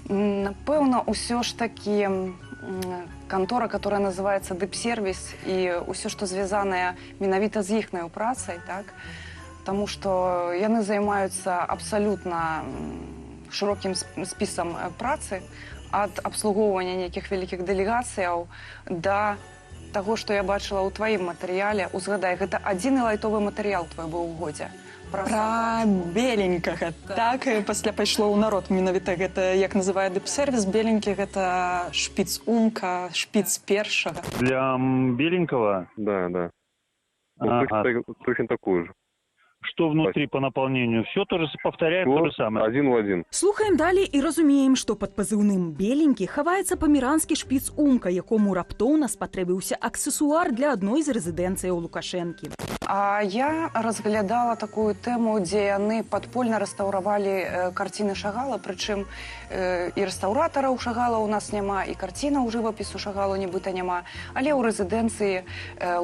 Напэўна, ўсё ж такі кантора, которая называецца Дыпсервіс, і ўсё, што звязанае менавіта з іхнай працай, так? Таму што яны займаюцца абсалютна шырокім спісам працы, ад абслугоўвання нейкіх вялікіх дэлегацыяў да таго, што я бачыла ў тваім матэрыяле. Узгадай, гэта адзіны лайтовы матэрыял твой быў у годзе. Пра беленькага. Так, пасля пайшло ў народ менавіта гэта, як называе Дыпсервіс, беленькі гэта шпіц умка, шпіц першага. Для беленького? Да. Точно такую же. Что внутри по наполнению? Все тоже повторяем, то же самое. Один в один. Слухаем далей і разумеем, што пад пазыўным «беленькі» хаваецца памеранскі шпіц умка, якому раптоўна спатрэбіўся аксесуар для адной з рэзідэнцыяў Лукашэнкі. А я разглядала такую тэму, дзе яны падпольна рэстаўравалі карціны Шагала, прычым і рэстаўратараў Шагала ў нас няма, і карцінаў жывапісу Шагалу нібыта няма, але ў рэзідэнцыі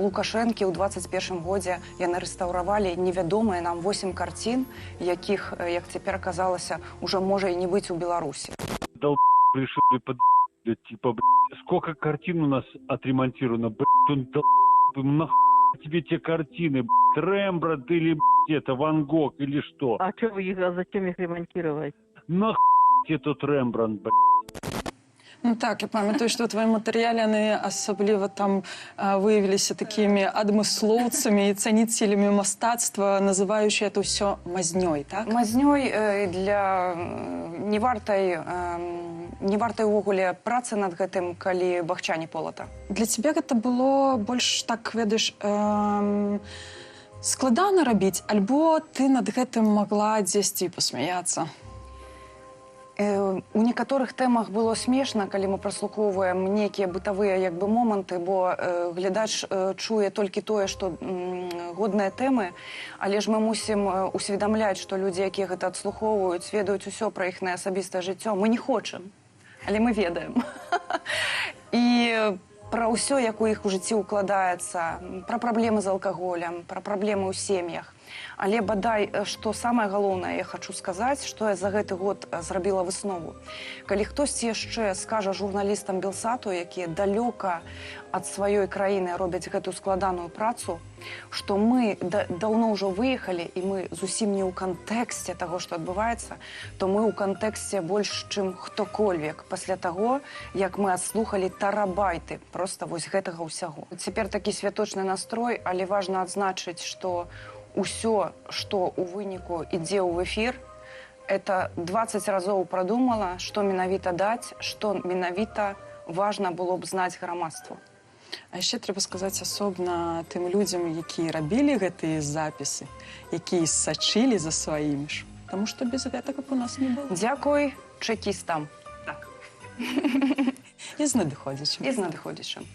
Лукашэнкі ў 21 годзе яны рэстаўравалі невядомыя нам 8 карцін, якіх, як цяпер аказалася, уже можа і не быць у Беларусі. Решили типа, сколько картин у нас отремонтировано, он нахуй тебе те картины, Рембрандт или это Ван Гог или что? А что вы их, зачем их ремонтировать? Нахуй этот Рембрандт, Ну так, я памятаю, што ў тваім матэрыяле яны асабліва там выявіліся такімі адмыслоўцамі і цаніцеламі мастацтва, называючы это ўсё мазнёй, так? Мазнёй для не вартай увогуле працы над гэтым, калі бахча не полата. Для цябе гэта было больш так, ведаеш, складана рабіць, альбо ты над гэтым магла дзесьці пасмяяцца? У некаторых тэмах было смешна, калі мы праслухоўваем нейкія бытавыя як бы моманты, бо глядач чуе толькі тое, што годныя тэмы, але ж мы мусім усведамляць, што людзі, якія гэта адслухоўваюць, ведаюць усё пра іхнае асабістае жыццё. Мы не хочам, але мы ведаем. І пра ўсё, як у іх у жыцці ўкладаецца, пра праблемы з алкаголем, пра праблемы ў сем'ях. Але бадай, што самае галоўнае я хачу сказаць, што я за гэты год зрабіла выснову. Калі хтосьці яшчэ скажа журналістам Белсату, якія далёка ад сваёй краіны робяць гэтую складаную працу, што мы даўно ўжо выехалі і мы зусім не ў кантэксце таго, што адбываецца, то мы ў кантэксце больш, чым хто-кольвек пасля таго, як мы адслухалі тарабайты проста вось гэтага ўсяго. Цяпер такі святочны настрой, але важна адзначыць, што усё, што ў выніку ідзе ў эфір, это 20 разоў прадумала, што менавіта даць, што менавіта важна было б знаць грамадству. А яшчэ трэба сказаць асобна тым людзям, якія рабілі гэтыя запісы, якія сачылі за сваімі ж. Таму што без гэтага б у нас не было. Дзякуй чэкістам. Так. І з надыходзячым. І з надыходзячым.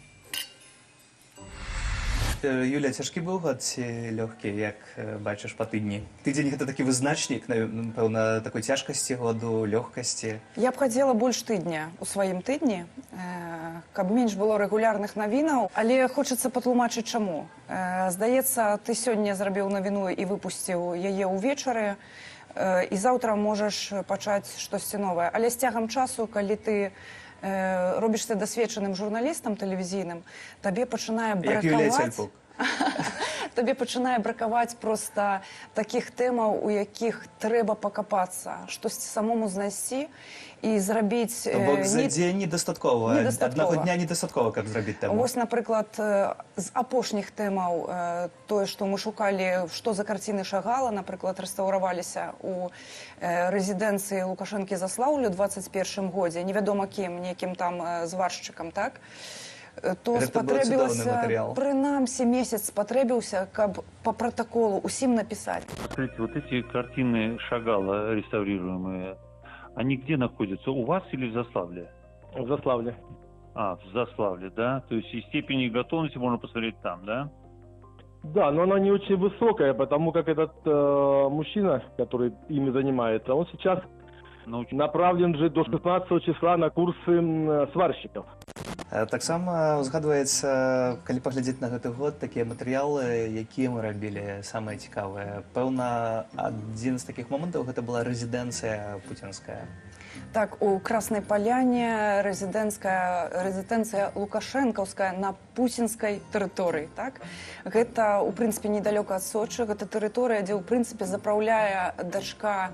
Юля, цяжкі быў год ці лёгкі, як бачыш па тыдні? Тыдзень гэта такі вызначнік, напэўна, такой цяжкасці году, лёгкасці. Я б хацела больш тыдня ў сваім тыдні, каб менш было рэгулярных навінаў, але хочацца патлумачыць чаму. Здаецца, ты сёння зрабіў навіну і выпусціў яе ўвечары, і заўтра можаш пачаць штосьці новае. Але з цягам часу, калі ты робішся дасведчаным журналістам тэлевізійным, табе пачынае бракаваць... Табе пачынае бракаваць проста такіх тэмаў, у якіх трэба пакапацца, штосьці самому знайсці і зрабіць... То бок за дзень недастаткова, аднаго дня недастаткова, каб зрабіць тэму. Вось, напрыклад, з апошніх тэмаў, тое, што мы шукалі, што за карціны Шагала, напрыклад, рэстаўраваліся ў рэзідэнцыі Лукашэнкі Заслаўлю ў 21 годзе, невядома кім, нейкім там зваршчыкам, так? То спатрэбілася, прынамсі месяц спатрэбіўся, каб по протоколу усім написать. Смотрите, вот эти картины Шагала реставрируемые, они где находятся? У вас или в Заславле? В Заславле. А, в Заславле, да? То есть и степени готовности можно посмотреть там, да? Да, но она не очень высокая, потому как этот мужчина, который ими занимается, он сейчас направлен же до 16 числа на курсы сварщиков. Таксама узгадваецца, калі паглядзець на гэты год, такія матэрыялы, якія мы рабілі, самыя цікавыя. Пэўна, адзін з такіх момантаў гэта была рэзідэнцыя пуцінская. Так, у Краснай Паляне рэзідэнцыя Лукашэнкаўская на пуцінскай тэрыторыі. Так? Гэта, у прынцыпе, недалёка ад Сочы. Гэта тэрыторыя, дзе, у прынцыпе, запраўляе дачка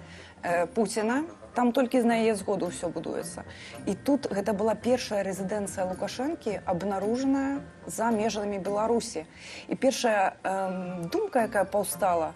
Пуціна. Там толькі на яе згоду ўсё будуецца. І тут гэта была першая рэзідэнцыя Лукашэнкі, абнаружаная за межамі Беларусі. І першая думка, якая паўстала,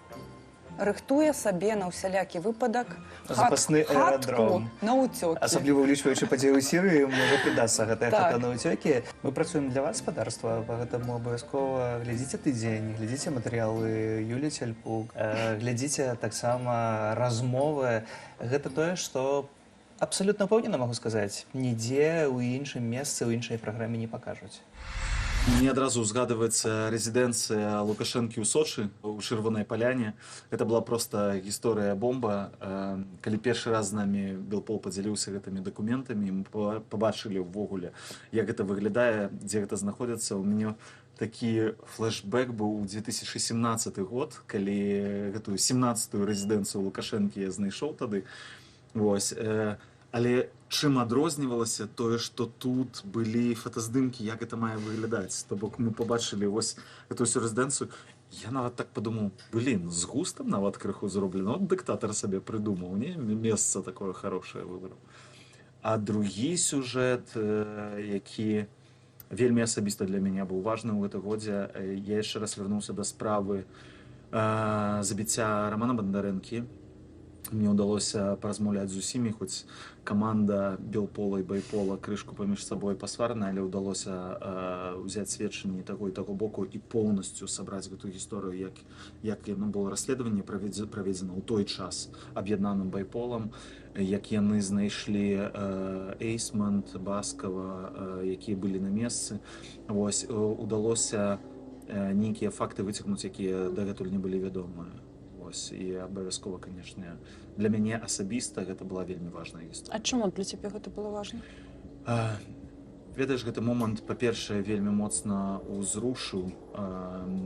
рыхтуе сабе на ўсялякі выпадак запасны аэрадром на ўцёкі. Асабліва ўлічваючы падзеі ў Сірыі, можа прыдацца гэтая хата на ўцёкі. Мы працуем для вас, спадарства, гэтаму абавязкова глядзіце тыдзень, глядзіце матэрыялы Юлі Цяльпук, глядзіце таксама размовы. Гэта тое, што абсалютна пэўнена магу сказаць, нідзе ў іншым месцы, ў іншай праграме не пакажуць. Мне адразу узгадываецца рэзідэнцыя Лукашэнкі ў Сочы у Чырвонай паляне. Гэта была проста гісторыя бомба. Калі першы раз з намі Белпол падзяліўся гэтымі дакументамі, мы пабачылі ўвогуле, як гэта выглядае, дзе гэта знаходзіцца. У мяне такі флешбэк быў у 2017 год, калі гэтую 17-ю рэзідэнцыю Лукашэнкі я знайшоў тады. Вось. Але чым адрознівалася тое, што тут былі фотаздымкі, як гэта мае выглядаць. То бок мы пабачылі вось гэтую ўсю рэзідэнцыю. Я нават так падумаў, з густам нават крыху зроблена. От дыктатар сабе прыдумаў, не? Месца такое хорошае выбраў. А другі сюжэт, які вельмі асабіста для мяне быў важны ў гэты годзе, я яшчэ раз вярнуўся да справы забіцця Романа Бондарэнкі. Мне ўдалося паразмаўляць з усімі, хоць каманда Белпола і Байпола крышку паміж сабой пасварная, але ўдалося ўзяць сведчанні таго і таго боку і поўнасцю сабраць гэтую гісторыю, як яно было расследаванне праведзена ў той час аб'яднаным Байполам, як яны знайшлі Эйсмонт, Баскова, якія былі на месцы. Вось, удалося нейкія факты выцягнуць, якія дагэтуль не былі вядомыя. І абавязкова, канешне, для мяне асабіста гэта была вельмі важная гісторыя. А чаму для цябе гэта было важна? Ведаеш, гэты момант, па-першае, вельмі моцна ўзрушыў.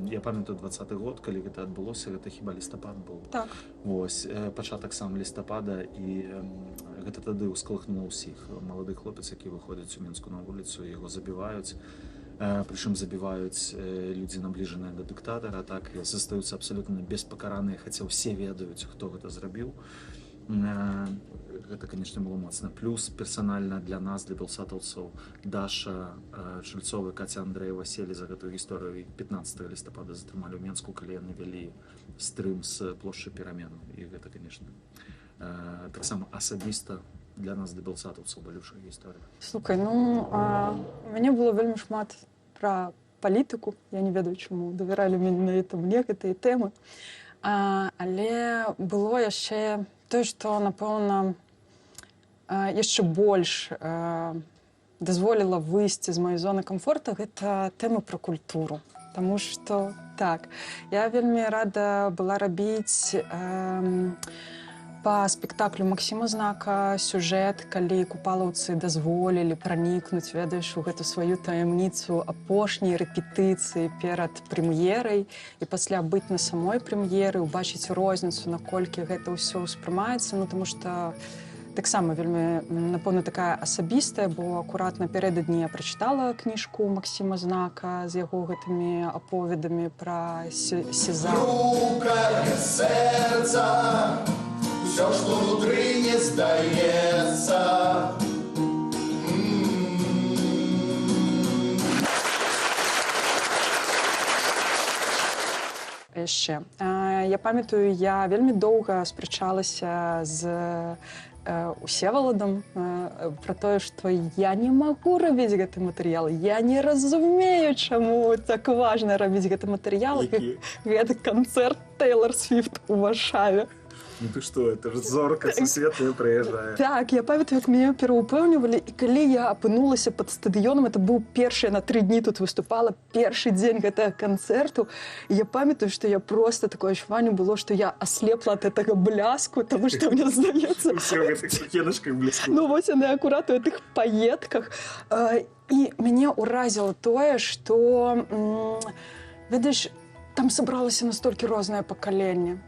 Я памятаю 20-й год, калі гэта адбылося, гэта хіба лістапад быў. Так. Вось, пачатак сам лістапада, і гэта тады ўскалыхнула ўсіх. Малады хлопец, які выходзіць у Мінску на вуліцу, яго забіваюць. Причем забиваюць людзі, набліжаныя да дыктатара, так, і застаюцца абсалютна беспакараныя, хаця ўсе ведаюць, хто гэта зрабіў. Гэта, канешне, было моцна. Плюс персанальна для нас, для белсатаўцаў, Даша Чальцова і Каця Андрэева селі за гэтую гісторыю. 15 лістапада затрымалі ў Менску, калі яны вялі стрым з плошчы Перамену. І гэта, канешне, таксама асабіста для нас, для белсатаўцаў, балючая гісторыя. Слухай, у мяне было вельмі шмат пра палітыку. Я не ведаю, чаму давяралі менавіта мне гэтыя тэмы. Але было яшчэ тое, што, напэўна, яшчэ больш дазволіла выйсці з маёй зоны камфорта, гэта тэма пра культуру. Таму што, так, я вельмі рада была рабіць па спектаклю Максіма Знака сюжэт, калі купалаўцы дазволілі пранікнуць, ведаеш, у гэту сваю таямніцу апошняй рэпетыцыі перад прэм'ерай і пасля быць на самой прэм'еры, убачыць розніцу, наколькі гэта ўсё ўспрымаецца, таму што таксама вельмі, напэўна, такая асабістая, бо акурат напярэдадні я прачытала кніжку Максіма Знака з яго гэтымі аповедамі пра Сезам. Руками сердца все, что внутри не сдается. Яшчэ. Я памятаю, я вельмі доўга спрачалася з Усеваладам пра тое, што я не магу рабіць гэты матэрыял. Я не разумею, чаму так важна рабіць гэты матэрыял. Гэты канцэрт Тэйлор Свіфт у Варшаве. Ну ты што, это ж зорка сусветная прыязджае. Так, я памятаю, як мяне пераўпэўнівалі, і калі я апынулася пад стадыёнам, это быў першы, на 3 дні тут выступала, першы дзень гэтага канцэрту, і я памятаю, што я проста такое адчуванне было, што я аслепла ад гэтага бляску, таму што мне здаецца... Усё ў гэтых сукеначках бліску. Ну вось яны акурат у гэтых паетках. І мяне ўразіла тое, што, ведаеш, там сабралася настолькі рознае пакаленне.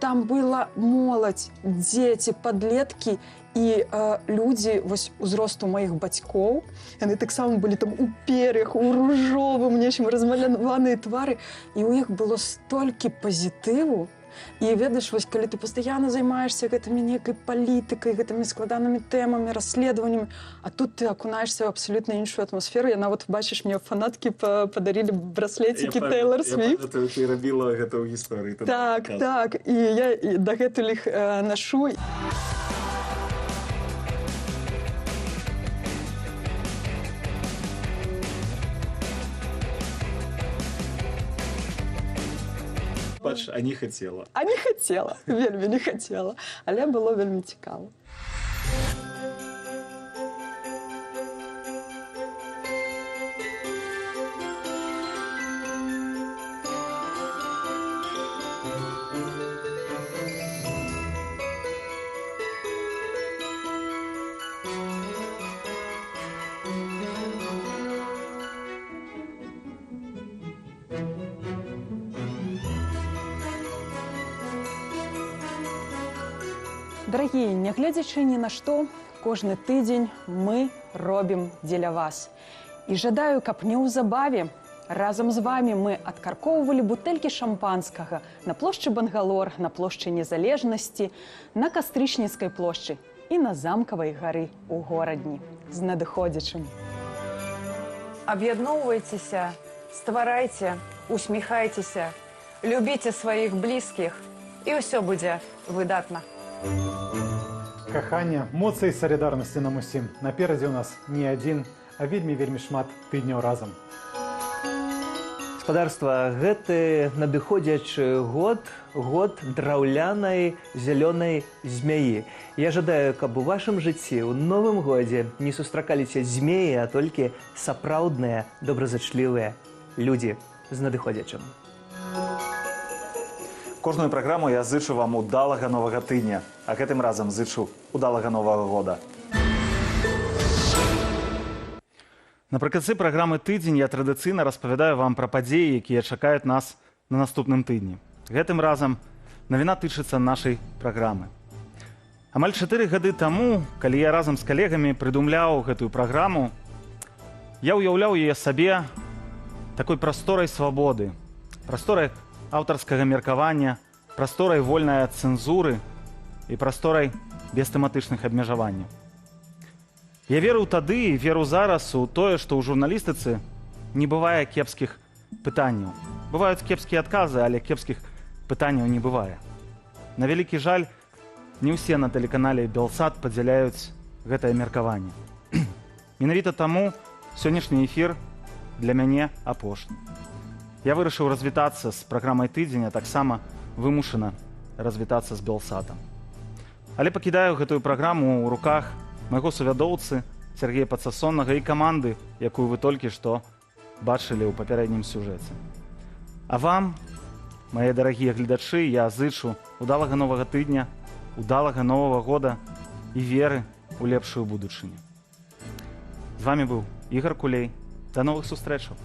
Там была моладзь, дзеці, падлеткі і людзі вось узросту маіх бацькоў. Яны таксама былі там у пер'ях, у ружовым, нечым размаляваныя твары. І ў іх было столькі пазітыву. І ведаеш, вось калі ты пастаянна займаешся гэтымі нейкай палітыкай, гэтымі складанымі тэмамі, расследаваннямі, а тут ты акунаешься ў абсалютна іншую атмасферу. Яна, вот бачыш, мне фанаткі падарілі браслецікі Тэйлор Свіфт. Я памятаю, ты рабіла гэта ў гісторыі. Так, так. І я дагэтуль іх нашу. Бач, а не хацела. А не хацела, вельмі не хацела. Але было вельмі цікава. Дарагія, нягледзячы ні на што, кожны тыдзень мы робім дзеля вас. І жадаю, каб неўзабаве разам з вамі мы адкаркоўвалі бутэлькі шампанскага на плошчы Бангалор, на плошчы Незалежнасці, на Кастрычніцкай плошчы і на Замкавай гары ў горадні. З надыходзячым. Аб'ядноўвайцеся, стварайце, усміхайцеся, любіце сваіх блізкіх, і ўсё будзе выдатна. Каханне, моцы і салідарнасці нам усім. Наперадзе ў нас не адзін, а вельмі шмат тыдняў разам. Гаспадарства, гэты надыходзячы год драўлянай зялёнай змяі. Я жадаю, каб у вашым жыцці ў новым годзе не сустракаліся змеі, а толькі сапраўдныя, добразычлівыя людзі з надыходзячым. Кожную праграму я зычу вам удалага новага тыдня, а гэтым разам зычу удалага новага года. Напрыканцы праграмы «Тыдзень» я традыцыйна распавядаю вам пра падзеі, якія чакаюць нас на наступным тыдні. Гэтым разам навіна тычыцца нашай праграмы. Амаль 4 гады таму, калі я разам з калегамі прыдумляў гэтую праграму, я ўяўляў яе сабе такой прасторай свабоды, прасторай аўтарскага меркавання, прасторай вольнай ад цэнзуры і прасторай без тэматычных абмежаванняў. Я верыў тады і веру зараз у тое, што ў журналістыцы не бывае кепскіх пытанняў. Бываюць кепскія адказы, але кепскіх пытанняў не бывае. На вялікі жаль, не ўсе на тэлеканале «Белсат» падзяляюць гэтае меркаванне. Менавіта таму сённяшні эфір для мяне апошні. Я вырашыў развітацца з праграмай «Тыдзень», а таксама вымушана развітацца з «Белсатам». Але пакідаю гэтую праграму ў руках майго сувядоўцы Сергея Пацасоннага і каманды, якую вы толькі што бачылі ў папярэднім сюжэце. А вам, мае дарагія гледачы, я зычу удалага новага тыдня, удалага новага года і веры ў лепшую будучыню. З вамі быў Ігор Кулей. Да новых сустрэчаў!